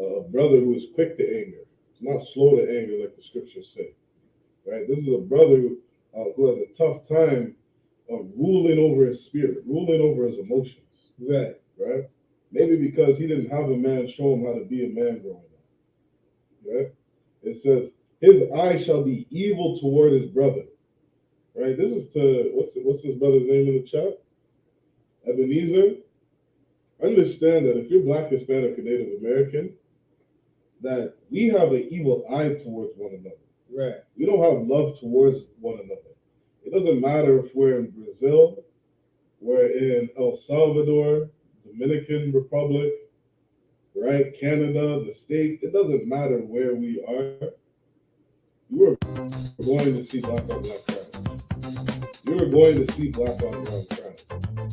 a brother who is quick to anger. He's not slow to anger like the scriptures say. Right? This is a brother who has a tough time of ruling over his spirit, ruling over his emotions.
Right.
Right? Maybe because he didn't have a man show him how to be a man growing up. Right? It says, his eye shall be evil toward his brother. Right? This is to, what's his brother's name in the chat? Ebenezer. Understand that if you're Black, Hispanic, or Native American, that we have an evil eye towards one another.
Right.
We don't have love towards one another. It doesn't matter if we're in Brazil, we're in El Salvador, Dominican Republic, right? Canada, the States. It doesn't matter where we are. You are going to see black on black crime. You are going to see black on brown crime.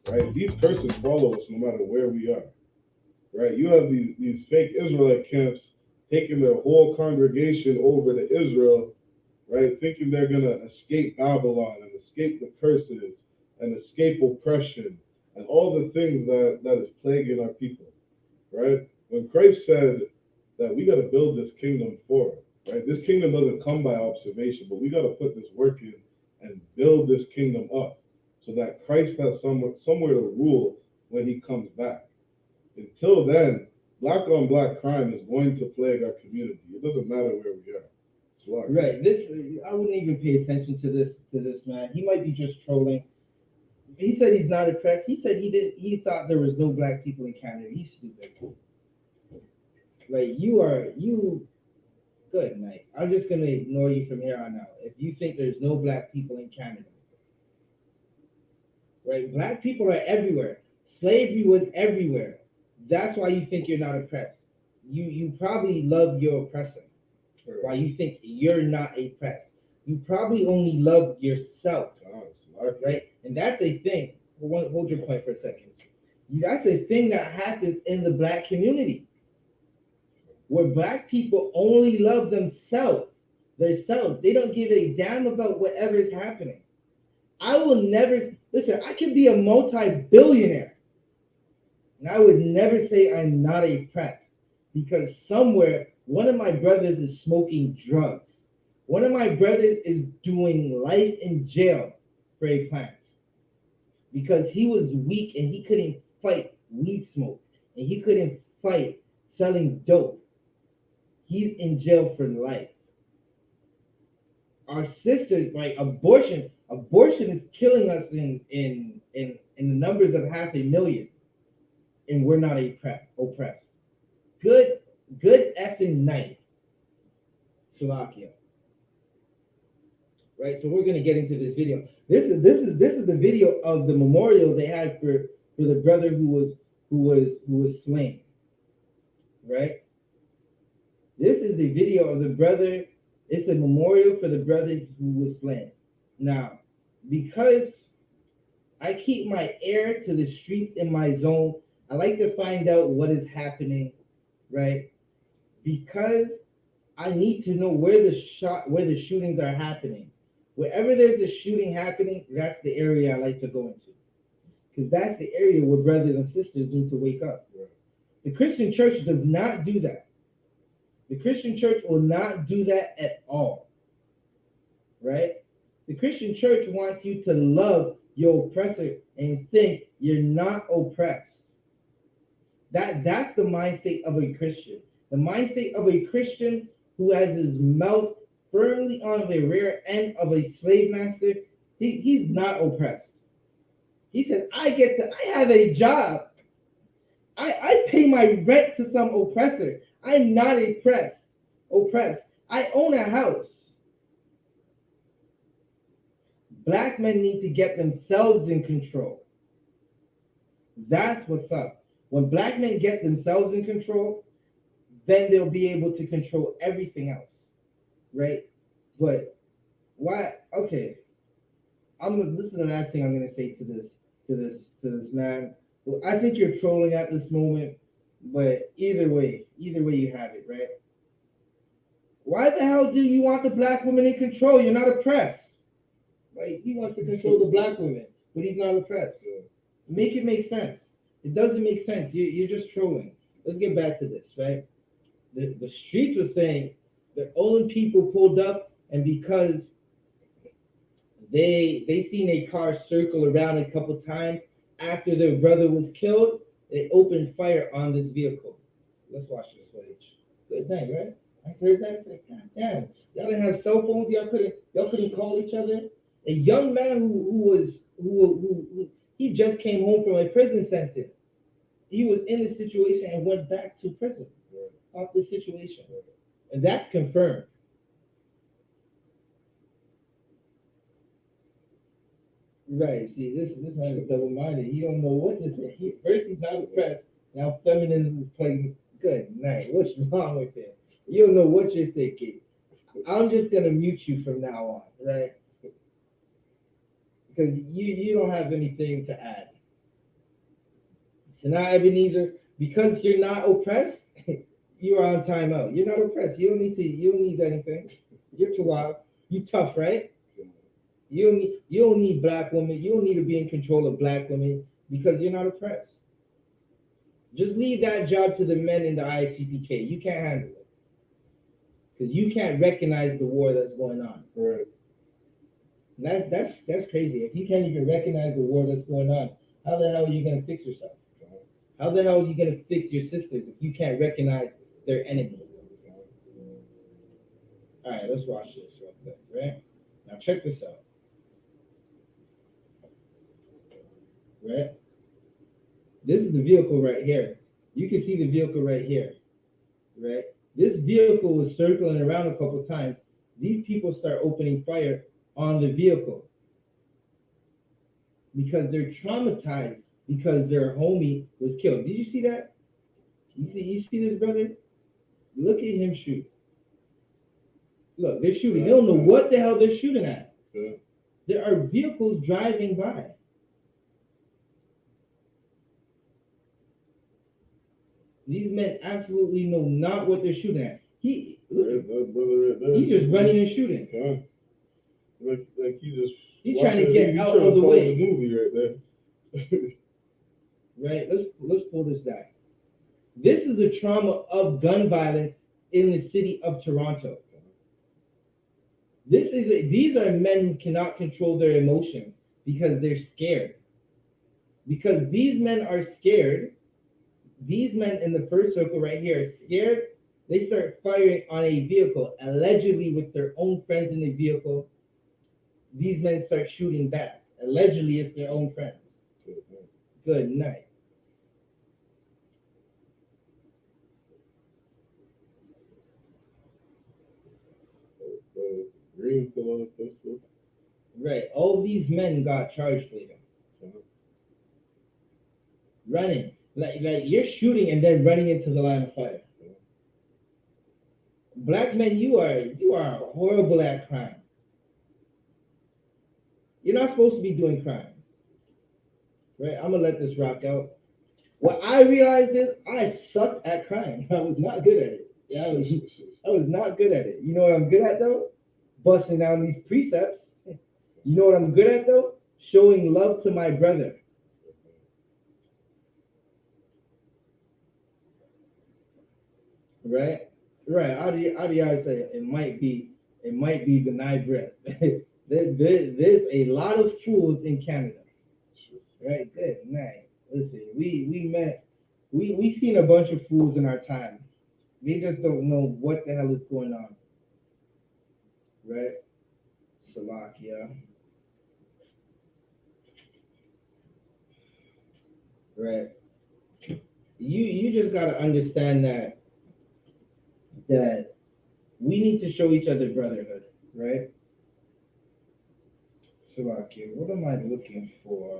Right? These curses follow us no matter where we are. Right? You have these fake Israelite camps taking their whole congregation over to Israel, right? Thinking they're gonna escape Babylon and escape the curses and escape oppression and all the things that is plaguing our people, right? When Christ said that we got to build this kingdom forward, right? This kingdom doesn't come by observation, but we got to put this work in and build this kingdom up so that Christ has somewhere to rule when he comes back. Until then, black on black crime is going to plague our community. It doesn't matter where we are.
Right. I wouldn't even pay attention to this man. He might be just trolling. He said he's not oppressed. He said he thought there was no black people in Canada. He's stupid. Like you good, mate. I'm just gonna ignore you from here on out. If you think there's no black people in Canada. Right? Black people are everywhere. Slavery was everywhere. That's why you think you're not oppressed. You probably love your oppressor. Why you think you're not oppressed. You probably only love yourself. Right? And that's a thing. Hold your point for a second. That's a thing that happens in the black community. Where black people only love themselves. They don't give a damn about whatever is happening. I will never listen, I can be a multi-billionaire. And I would never say I'm not oppressed, because somewhere one of my brothers is smoking drugs. One of my brothers is doing life in jail for a plant because he was weak and he couldn't fight weed smoke and he couldn't fight selling dope. He's in jail for life. Our sisters, like abortion is killing us in the numbers of 500,000, and we're not oppressed. Good effing night, Slovakia. Right, so we're gonna get into this video. This is the video of the memorial they had for the brother who was slain. Right, this is the video of the brother. It's a memorial for the brother who was slain. Now, because I keep my ear to the streets in my zone, I like to find out what is happening, right? Because I need to know where the shootings are happening. Wherever there's a shooting happening, that's the area I like to go into, because that's the area where brothers and sisters need to wake up. Right. The Christian church does not do that. The Christian church will not do that at all, right? The Christian church wants you to love your oppressor and think you're not oppressed. That's the mind state of a Christian. The mind state of a Christian who has his mouth firmly on the rear end of a slave master, he's not oppressed. He says, I have a job. I pay my rent to some oppressor. I'm not oppressed. I own a house. Black men need to get themselves in control. That's what's up. When black men get themselves in control, then they'll be able to control everything else, right? But why? Okay, this is the last thing I'm gonna say to this man. Well, I think you're trolling at this moment, but either way you have it, right? Why the hell do you want the black woman in control? You're not oppressed. Right? He wants to control the black women, but he's not oppressed. Make it make sense. It doesn't make sense. You're just trolling. Let's get back to this, right? The streets were saying their own people pulled up, and because they seen a car circle around a couple times after their brother was killed, they opened fire on this vehicle. Let's watch this footage. Good thing, right? I heard that. Like, God damn, y'all didn't have cell phones. Y'all couldn't call each other. A young man who he just came home from a prison sentence. He was in the situation and went back to prison off the situation, and that's confirmed. Right. See, this man is double-minded. He don't know what to think. First, he's not oppressed. Now, feminism is playing. Good night. What's wrong with it? You don't know what you're thinking. I'm just gonna mute you from now on, right? Because you don't have anything to add. So now, Ebenezer, because you're not oppressed, you are on timeout. You're not oppressed. You don't need anything. You're too wild. You tough, right? You don't need black women. You don't need to be in control of black women because you're not oppressed. Just leave that job to the men in the I.S.U.P.K. You can't handle it because you can't recognize the war that's going on.
Right.
That's crazy. If you can't even recognize the war that's going on, how the hell are you gonna fix yourself? How the hell are you gonna fix your sisters if you can't recognize their enemy? All right, let's watch this real quick, right? Now check this out. Right? This is the vehicle right here. You can see the vehicle right here, right? This vehicle was circling around a couple of times. These people start opening fire on the vehicle because they're traumatized because their homie was killed. Did you see that? You see this, brother? Look at him shoot. Look, they're shooting. They don't know what the hell they're shooting at. Yeah. There are vehicles driving by. These men absolutely know not what they're shooting at. He's just running and shooting.
Yeah. Like
he's trying to get out of the way.
The movie right there.
right? Let's pull this back. This is the trauma of gun violence in the city of Toronto. These are men who cannot control their emotions because they're scared. Because these men are scared. These men in the first circle right here are scared. They start firing on a vehicle, allegedly with their own friends in the vehicle. These men start shooting back. Allegedly, it's their own friends. Good night.
Green still on the pistol.
Right. All these men got charged later. Running. Like you're shooting and then running into the line of fire. Black men, you are horrible at crime. You're not supposed to be doing crime. Right? I'm gonna let this rock out. What I realized is I sucked at crime. I was not good at it. Yeah, I was not good at it. You know what I'm good at though? Busting down these precepts. You know what I'm good at though? Showing love to my brother. Right? Right. How do you say it might be the night breath. There's a lot of fools in Canada. Right? Good night. Listen, we seen a bunch of fools in our time. They just don't know what the hell is going on. Right? Slovakia. Right. You just gotta understand that we need to show each other brotherhood, right? Slovakia. What am I looking for?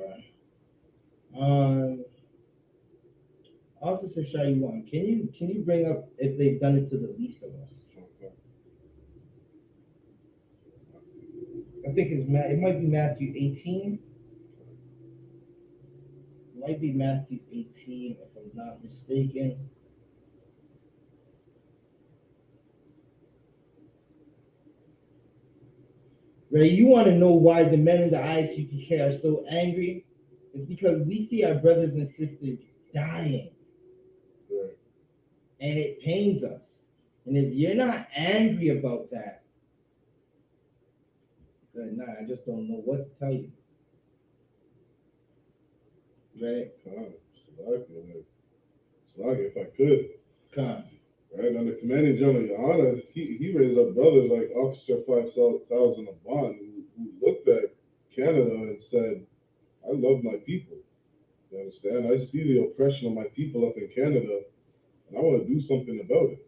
Officer Shaiwan, can you bring up if they've done it to the least of us? I think it might be Matthew 18. It might be Matthew 18 if I'm not mistaken. Right, you want to know why the men in the I.S.U.P.K are so angry? It's because we see our brothers and sisters dying.
Right.
And it pains us. And if you're not angry about that, I just don't know what to tell you. Right?
Slovakia, if I could.
Come.
Right, under Commanding General YAHANNA, he raised up brothers like Officer 5,000 of Bond who looked at Canada and said, I love my people. You understand? I see the oppression of my people up in Canada, and I want to do something about it.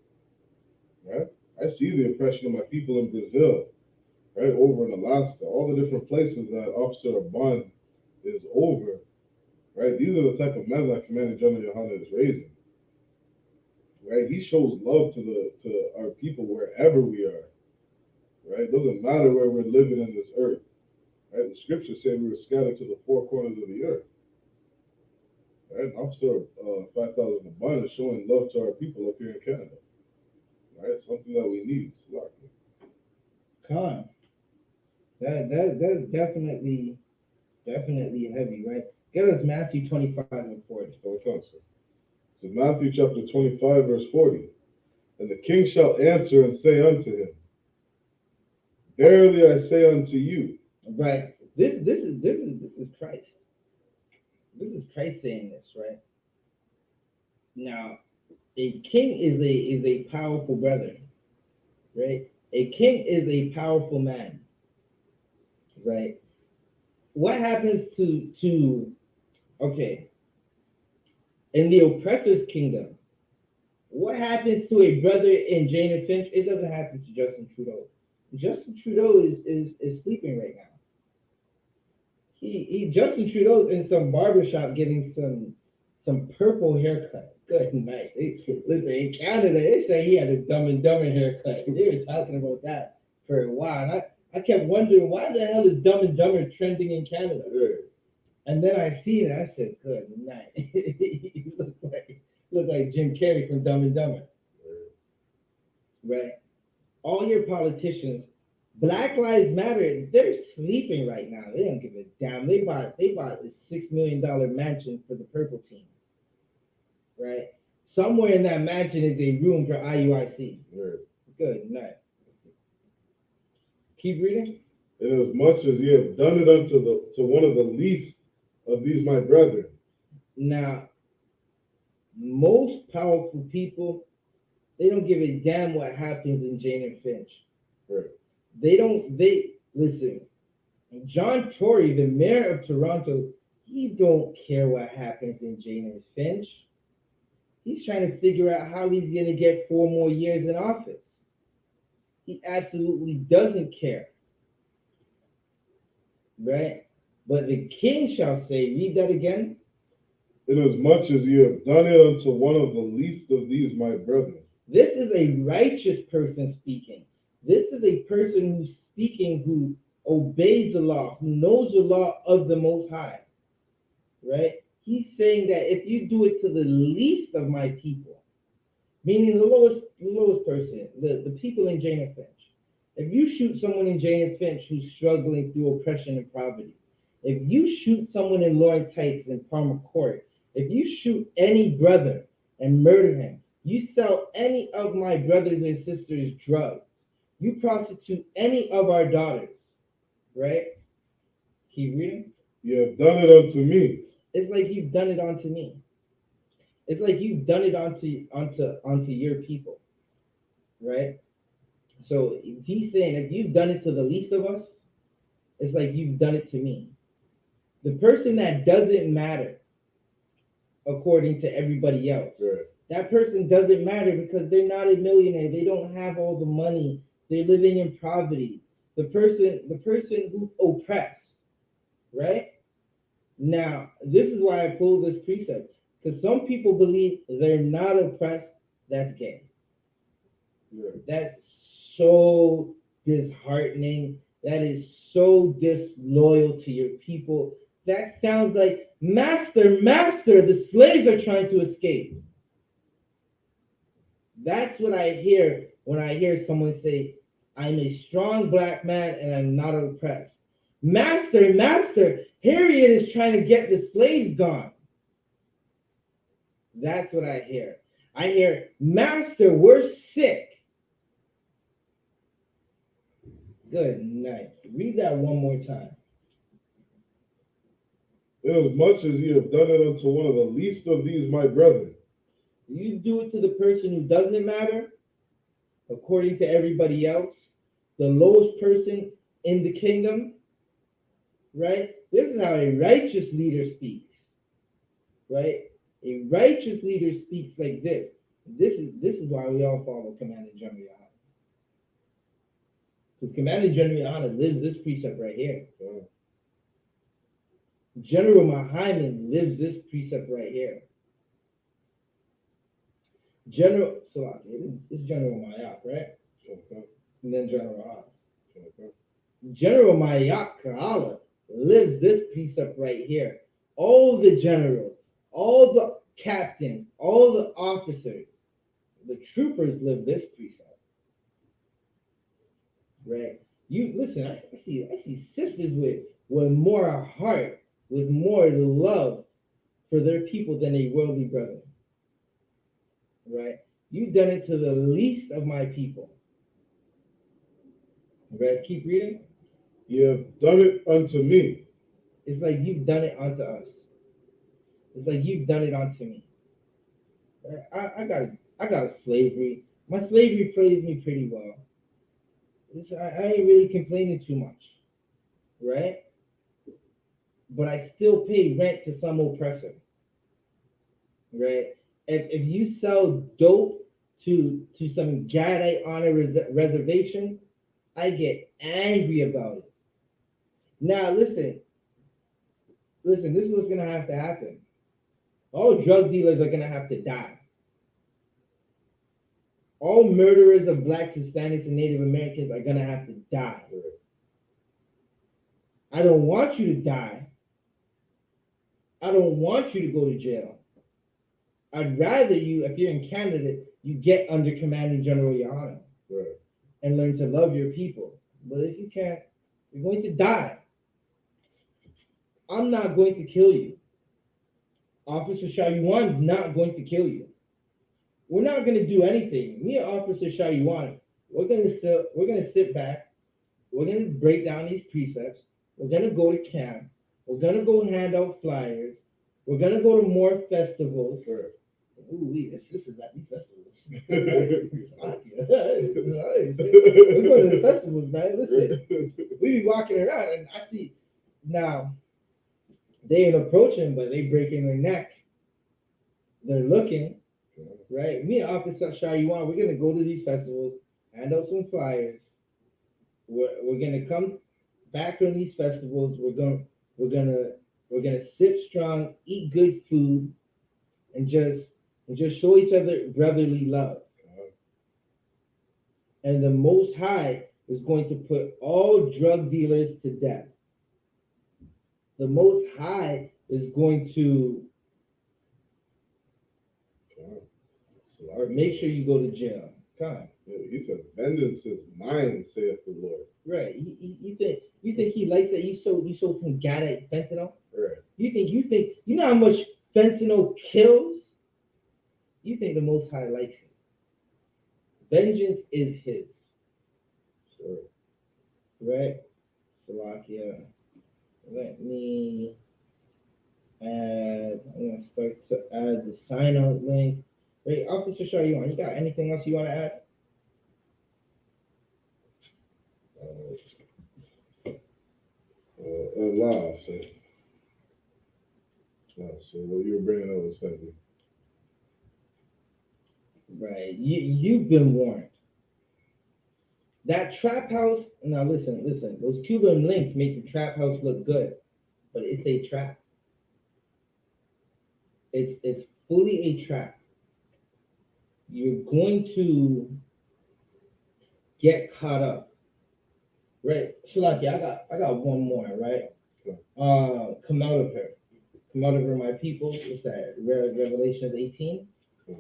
Right? I see the oppression of my people in Brazil, right, over in Alaska, all the different places that Officer Bond is over. Right? These are the type of men that Commanding General YAHANNA is raising. Right? He shows love to our people wherever we are. Right? It doesn't matter where we're living in this earth. Right? The scriptures say we were scattered to the four corners of the earth. Right? Officer 5,000 Abund is showing love to our people up here in Canada. Right? Something that we need.
Con. That's definitely heavy, right? Get us Matthew 25 and 40.
So Matthew chapter 25, verse 40. And the king shall answer and say unto him, verily I say unto you.
Right. This is Christ. This is Christ saying this, right? Now, a king is a powerful brother, right? A king is a powerful man, right? What happens to okay, in the oppressor's kingdom, what happens to a brother in Jane and Finch? It doesn't happen to Justin Trudeau. Justin Trudeau is sleeping right now. Justin Trudeau's in some barbershop getting some purple haircut. Good night. Listen, in Canada, they say he had a Dumb and Dumber haircut. They were talking about that for a while. And I kept wondering, why the hell is Dumb and Dumber trending in Canada?
Yeah.
And then I seen it. I said, good night. You look like Jim Carrey from Dumb and Dumber. Right? All your politicians Black Lives Matter, they're sleeping right now. They don't give a damn. They bought a $6 million mansion for the purple team. Right? Somewhere in that mansion is a room for IUIC.
Right.
Good night. Keep reading.
And as much as ye have done it to one of the least of these my brethren.
Now, most powerful people, they don't give a damn what happens in Jane and Finch.
Right.
They listen. John Tory, the mayor of Toronto, he don't care what happens in Jane and Finch. He's trying to figure out how he's going to get 4 more years in office. He absolutely doesn't care. Right? But the king shall say, read that again.
Inasmuch as ye have done it unto one of the least of these my brethren.
This is a righteous person speaking. This is a person who's speaking, who obeys the law, who knows the law of the Most High. Right? He's saying that if you do it to the least of my people, meaning the lowest person, the people in Jane and Finch. If you shoot someone in Jane and Finch who's struggling through oppression and poverty, if you shoot someone in Lawrence Heights and Palmer Court, if you shoot any brother and murder him, you sell any of my brothers and sisters drugs, you prostitute any of our daughters, right? Keep reading.
You have done it unto me.
It's like you've done it onto me. It's like you've done it onto your people, right? So he's saying, if you've done it to the least of us, it's like you've done it to me. The person that doesn't matter, according to everybody else,
Right.
that person doesn't matter because they're not a millionaire. They don't have all the money. They're living in poverty. The person who's oppressed, right? Now, this is why I pulled this precept, because some people believe they're not oppressed. That's gay.
Yeah.
That's so disheartening. That is so disloyal to your people. That sounds like, master, the slaves are trying to escape. That's what I hear when I hear someone say, I'm a strong black man and I'm not oppressed. Master, Harriet is trying to get the slaves gone. That's what I hear. I hear, master, we're sick. Good night. Read that one more time.
Inasmuch as ye have done it unto one of the least of these my brethren.
You do it to the person who doesn't matter, according to everybody else, the lowest person in the kingdom, right? This is how a righteous leader speaks, right? A righteous leader speaks like this. This is why we all follow Commander General YAHANNA. Because Commander General YAHANNA lives this precept right here. General Muhammad lives this precept right here. General Salaki, this is General Mayak, right?
Okay.
And then General Oz.
Okay.
General Mayak Ka'ala lives this precept right here. All the generals, all the captains, all the officers, the troopers live this precept. Right? You listen, I see sisters with more heart, with more love for their people than a worldly brother. Right? You've done it to the least of my people. Right? Keep reading.
You have done it unto me.
It's like you've done it unto us. It's like you've done it unto me. Right? I got a slavery. My slavery plays me pretty well. I ain't really complaining too much. Right? But I still pay rent to some oppressor. Right? If you sell dope to some Gadite on a reservation, I get angry about it. Now listen, this is what's gonna have to happen. All drug dealers are gonna have to die. All murderers of blacks, Hispanics, and Native Americans are gonna have to die. I don't want you to die. I don't want you to go to jail. I'd rather you, if you're in Canada, you get under Commanding General YAHANNA,
Right.
and learn to love your people. But if you can't, you're going to die. I'm not going to kill you. Officer Shayuan is not going to kill you. We're not going to do anything. Me and Officer Shayuan, we're going to sit back. We're going to break down these precepts. We're going to go to camp. We're going to go hand out flyers. We're going to go to more festivals.
Sure.
Ooh, this is at these festivals. We're going to the festivals, man. Listen, we be walking around and I see now they ain't approaching, but they breaking their neck. They're looking, right? Me and Officer Shayuan, we're gonna go to these festivals, hand out some flyers. We're gonna come back from these festivals. We're gonna sip strong, eat good food, and just show each other brotherly love. And the Most High is going to put all drug dealers to death. The Most High is going to make sure you go to jail. Come.
He said, "Vengeance is mine," saith the Lord.
Right. You think he likes that you sold some gata fentanyl?
Right.
You know how much fentanyl kills? You think the Most High likes it. Vengeance is his.
Sure.
Right? Salakia. Let me add, I'm going to start to add the sign out link. Right, Officer Shayuan, you got anything else you want to add?
Allah, so what you were bringing up was heavy.
Right, you've been warned. That trap house, now listen, those Cuban links make the trap house look good, but it's a trap. It's fully a trap. You're going to get caught up. Right, Shalaki, I got one more, right?
Sure.
Come out of her. Come out of her, my people. What's that? Revelation 18.
Sure.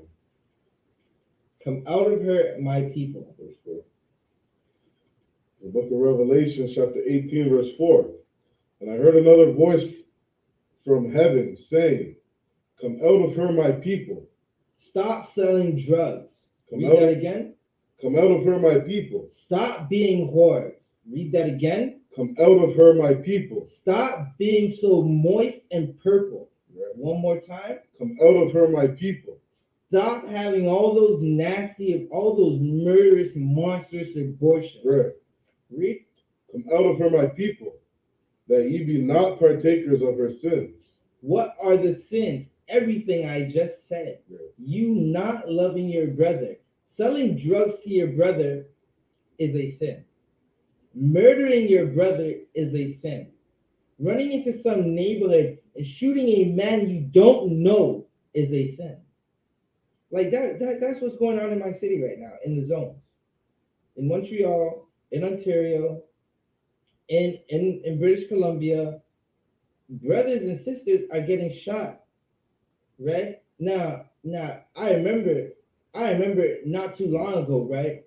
Come out of her, my people.
Sure. The book of Revelation, chapter 18, verse 4. And I heard another voice from heaven saying, "Come out of her, my people."
Stop selling drugs. Read that again.
Come out of her, my people.
Stop being whores. Read that again.
Come out of her, my people.
Stop being so moist and purple.
Right.
One more time.
Come out of her, my people.
Stop having all those nasty, all those murderous, monstrous abortions.
Right.
Read.
Come out of her, my people, that ye be not partakers of her sins.
What are the sins? Everything I just said.
Right.
You not loving your brother. Selling drugs to your brother is a sin. Murdering your brother is a sin. Running into some neighborhood and shooting a man you don't know is a sin. Like that's what's going on in my city right now, in the zones. In Montreal, in Ontario, in British Columbia, brothers and sisters are getting shot. Right? Now I remember not too long ago, right?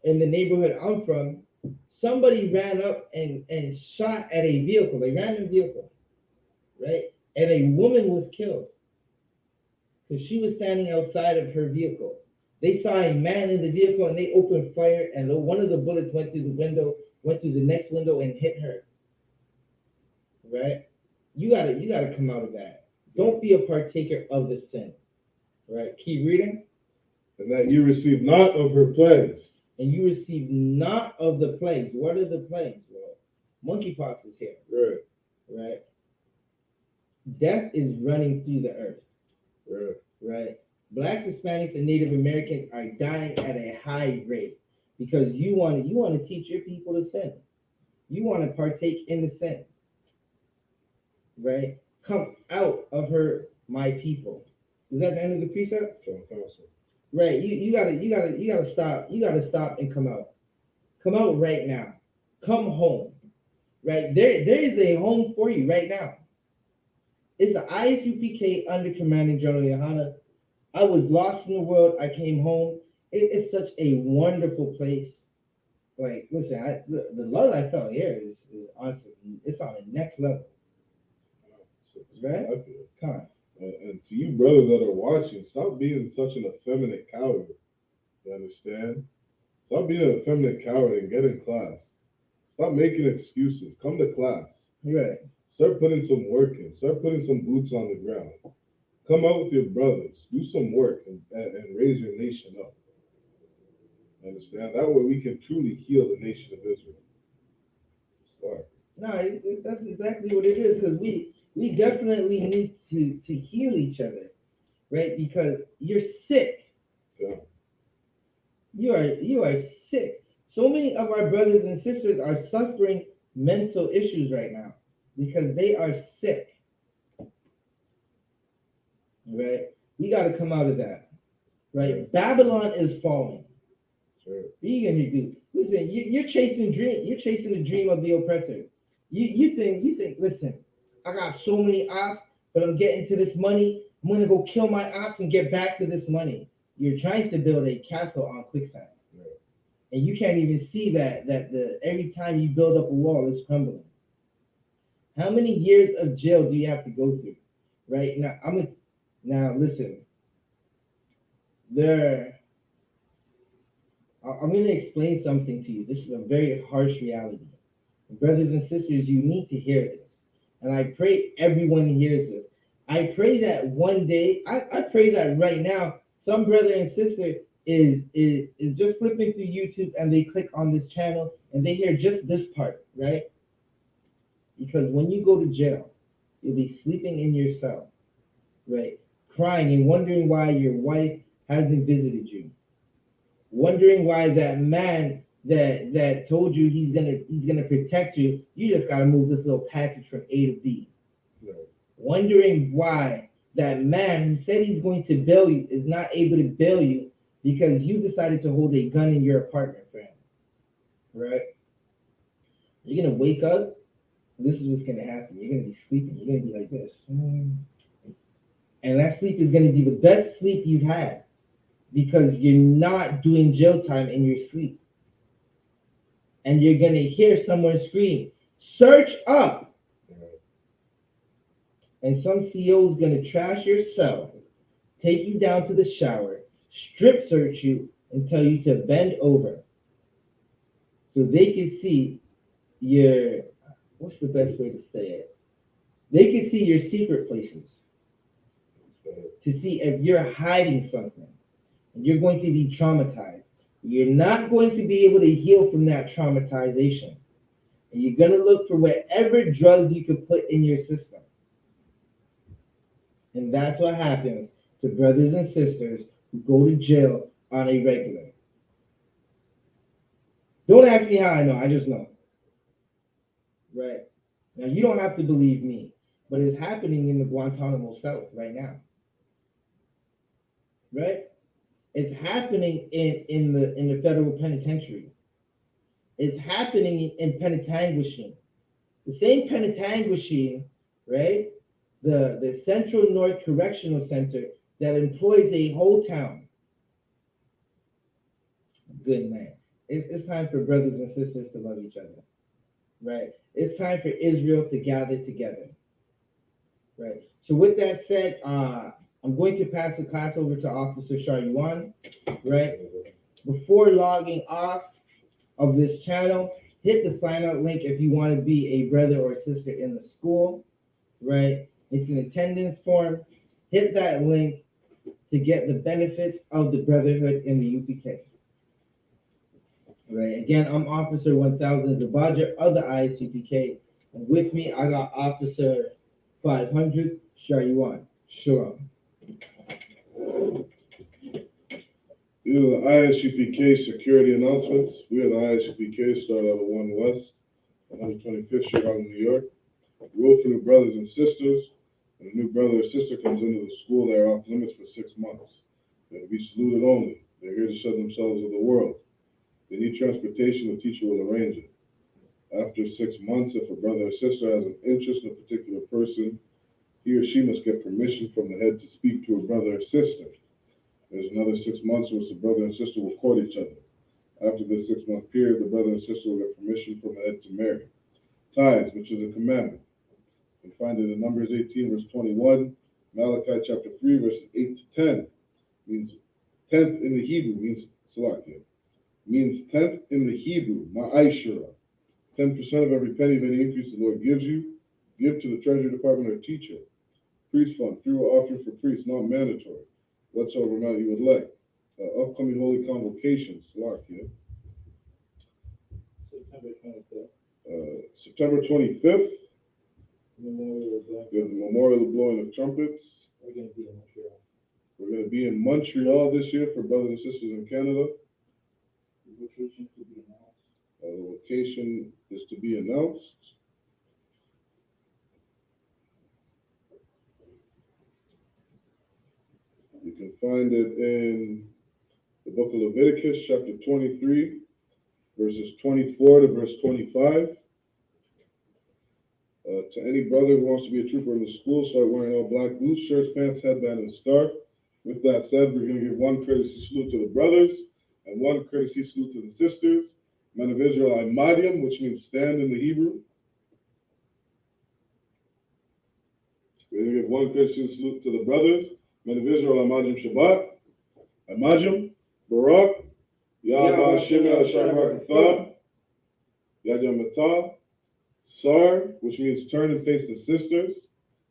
In the neighborhood I'm from, somebody ran up and shot at a vehicle, a random vehicle, right? And a woman was killed because she was standing outside of her vehicle. They saw a man in the vehicle and they opened fire, and one of the bullets went through the window, went through the next window and hit her. Right? You gotta come out of that. Don't be a partaker of the sin. Right? Keep reading.
And that you receive not of her plagues.
And you receive not of the plagues. What are the plagues? Well, monkeypox is here.
Right.
Right? Death is running through the earth.
Right.
Right? Blacks, Hispanics, and Native Americans are dying at a high rate because you want to teach your people to sin. You want to partake in the sin. Right? Come out of her, my people. Is that the end of the precept? Right. You gotta stop. You gotta stop and come out. Come out right now. Come home. Right? There is a home for you right now. It's the I.S.U.P.K under Commanding General YAHANNA. I was lost in the world. I came home. It's such a wonderful place. Like, listen, the love I felt here is honestly, it's on the next level. Right? Come on.
And to you brothers that are watching, stop being such an effeminate coward. You understand? Stop being an effeminate coward and get in class. Stop making excuses. Come to class.
Right.
Start putting some work in. Start putting some boots on the ground. Come out with your brothers. Do some work and raise your nation up. Understand? That way we can truly heal the nation of Israel. Start.
No, that's exactly what it is, because we definitely need to heal each other, right? Because you're sick.
Yeah.
You are sick. So many of our brothers and sisters are suffering mental issues right now because they are sick. Right? We got to come out of that. Right? Babylon is falling.
Sure.
What are you gonna do? Listen, you're chasing dream. You're chasing the dream of the oppressor. You think. Listen, I got so many ops, but I'm getting to this money. I'm gonna go kill my ops and get back to this money. You're trying to build a castle on quicksand, and you can't even see that every time you build up a wall, it's crumbling. How many years of jail do you have to go through? Right now, listen. I'm going to explain something to you. This is a very harsh reality. Brothers and sisters, you need to hear this. And I pray everyone hears this. I pray that one day, I pray that right now, some brother and sister is just flipping through YouTube and they click on this channel and they hear just this part, right? Because when you go to jail, you'll be sleeping in your cell, right? Crying and wondering why your wife hasn't visited you. Wondering why that man that told you he's gonna protect you, you just gotta move this little package from A to B.
Right.
Wondering why that man who said he's going to bail you is not able to bail you because you decided to hold a gun in your apartment for him. Right? You're gonna wake up, this is what's gonna happen. You're gonna be sleeping, you're gonna be like this. And that sleep is gonna be the best sleep you've had because you're not doing jail time in your sleep. And you're going to hear someone scream, "Search up!" And some CEO is going to trash your cell, take you down to the shower, strip search you, and tell you to bend over so they can see your, what's the best way to say it? They can see your secret places to see if you're hiding something. And you're going to be traumatized. You're not going to be able to heal from that traumatization. And you're going to look for whatever drugs you can put in your system. And that's what happens to brothers and sisters who go to jail on a regular. Don't ask me how I know, I just know. Right? Now, you don't have to believe me, but it's happening in the Guantanamo South right now. Right? It's happening in the federal penitentiary. It's happening in Penetanguishene. The same Penetanguishene, right? The Central North Correctional Center that employs a whole town. Good man. It's time for brothers and sisters to love each other. Right? It's time for Israel to gather together. Right? So with that said, I'm going to pass the class over to Officer Sharyuan, right? Before logging off of this channel, hit the sign up link if you want to be a brother or sister in the school, right? It's an attendance form. Hit that link to get the benefits of the brotherhood in the UPK. Right? Again, I'm Officer 1000 Zabaja of the I.S.U.P.K. And with me, I got Officer 500 Sharyuan. Shalom.
These are the I.S.U.P.K. security announcements. We are the I.S.U.P.K. started out of 1 West, 125th Chicago, New York. Rule for new brothers and sisters. When a new brother or sister comes into the school, they are off limits for 6 months. They're to be saluted only. They're here to show themselves to the world. They need transportation, the teacher will arrange it. After 6 months, if a brother or sister has an interest in a particular person, he or she must get permission from the head to speak to a brother or sister. There's another 6 months in which the brother and sister will court each other. After the 6-month period, the brother and sister will get permission from the head to marry. Tithes, which is a commandment. You can find it in Numbers 18, verse 21, Malachi chapter 3, verses 8 to 10. Means 10th in the Hebrew, means Salakia. Means 10th in the Hebrew, ma'aishara. 10% of every penny of any increase the Lord gives you, give to the treasury department or teacher. Priest fund, free will offering for priests, not mandatory. Whatsoever amount you would like. Upcoming holy convocations, Salakia. September 25th, we have the memorial blowing of trumpets.
We're going to be in Montreal.
We're going to be in Montreal this year for brothers and sisters in Canada.
The location to be announced.
The location is to be announced. You can find it in the book of Leviticus, chapter 23, verses 24 to verse 25. To any brother who wants to be a trooper in the school, start wearing all black boots, shirts, pants, headband, and scarf. With that said, we're going to give one courtesy salute to the brothers and one courtesy salute to the sisters. Men of Israel, I.M.A.D.I.M, which means stand in the Hebrew. We're going to give one courtesy salute to the brothers. Men of Israel, I.M.A.D.I.M Shabbat. I.M.A.D.I.M, Barak, Yahweh Shemel Shabbat, Yad Matah. Sar, which means turn and face the sisters.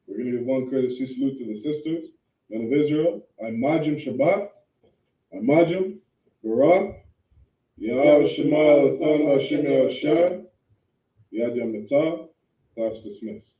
We're going to give one courtesy salute to the sisters. Men of Israel, I.M.A.D.I.M Shabbat, I.M.A.D.I.M, Barak, Yahweh Shema Lathan Hashem Yahushua, Yad Matah. Class dismissed.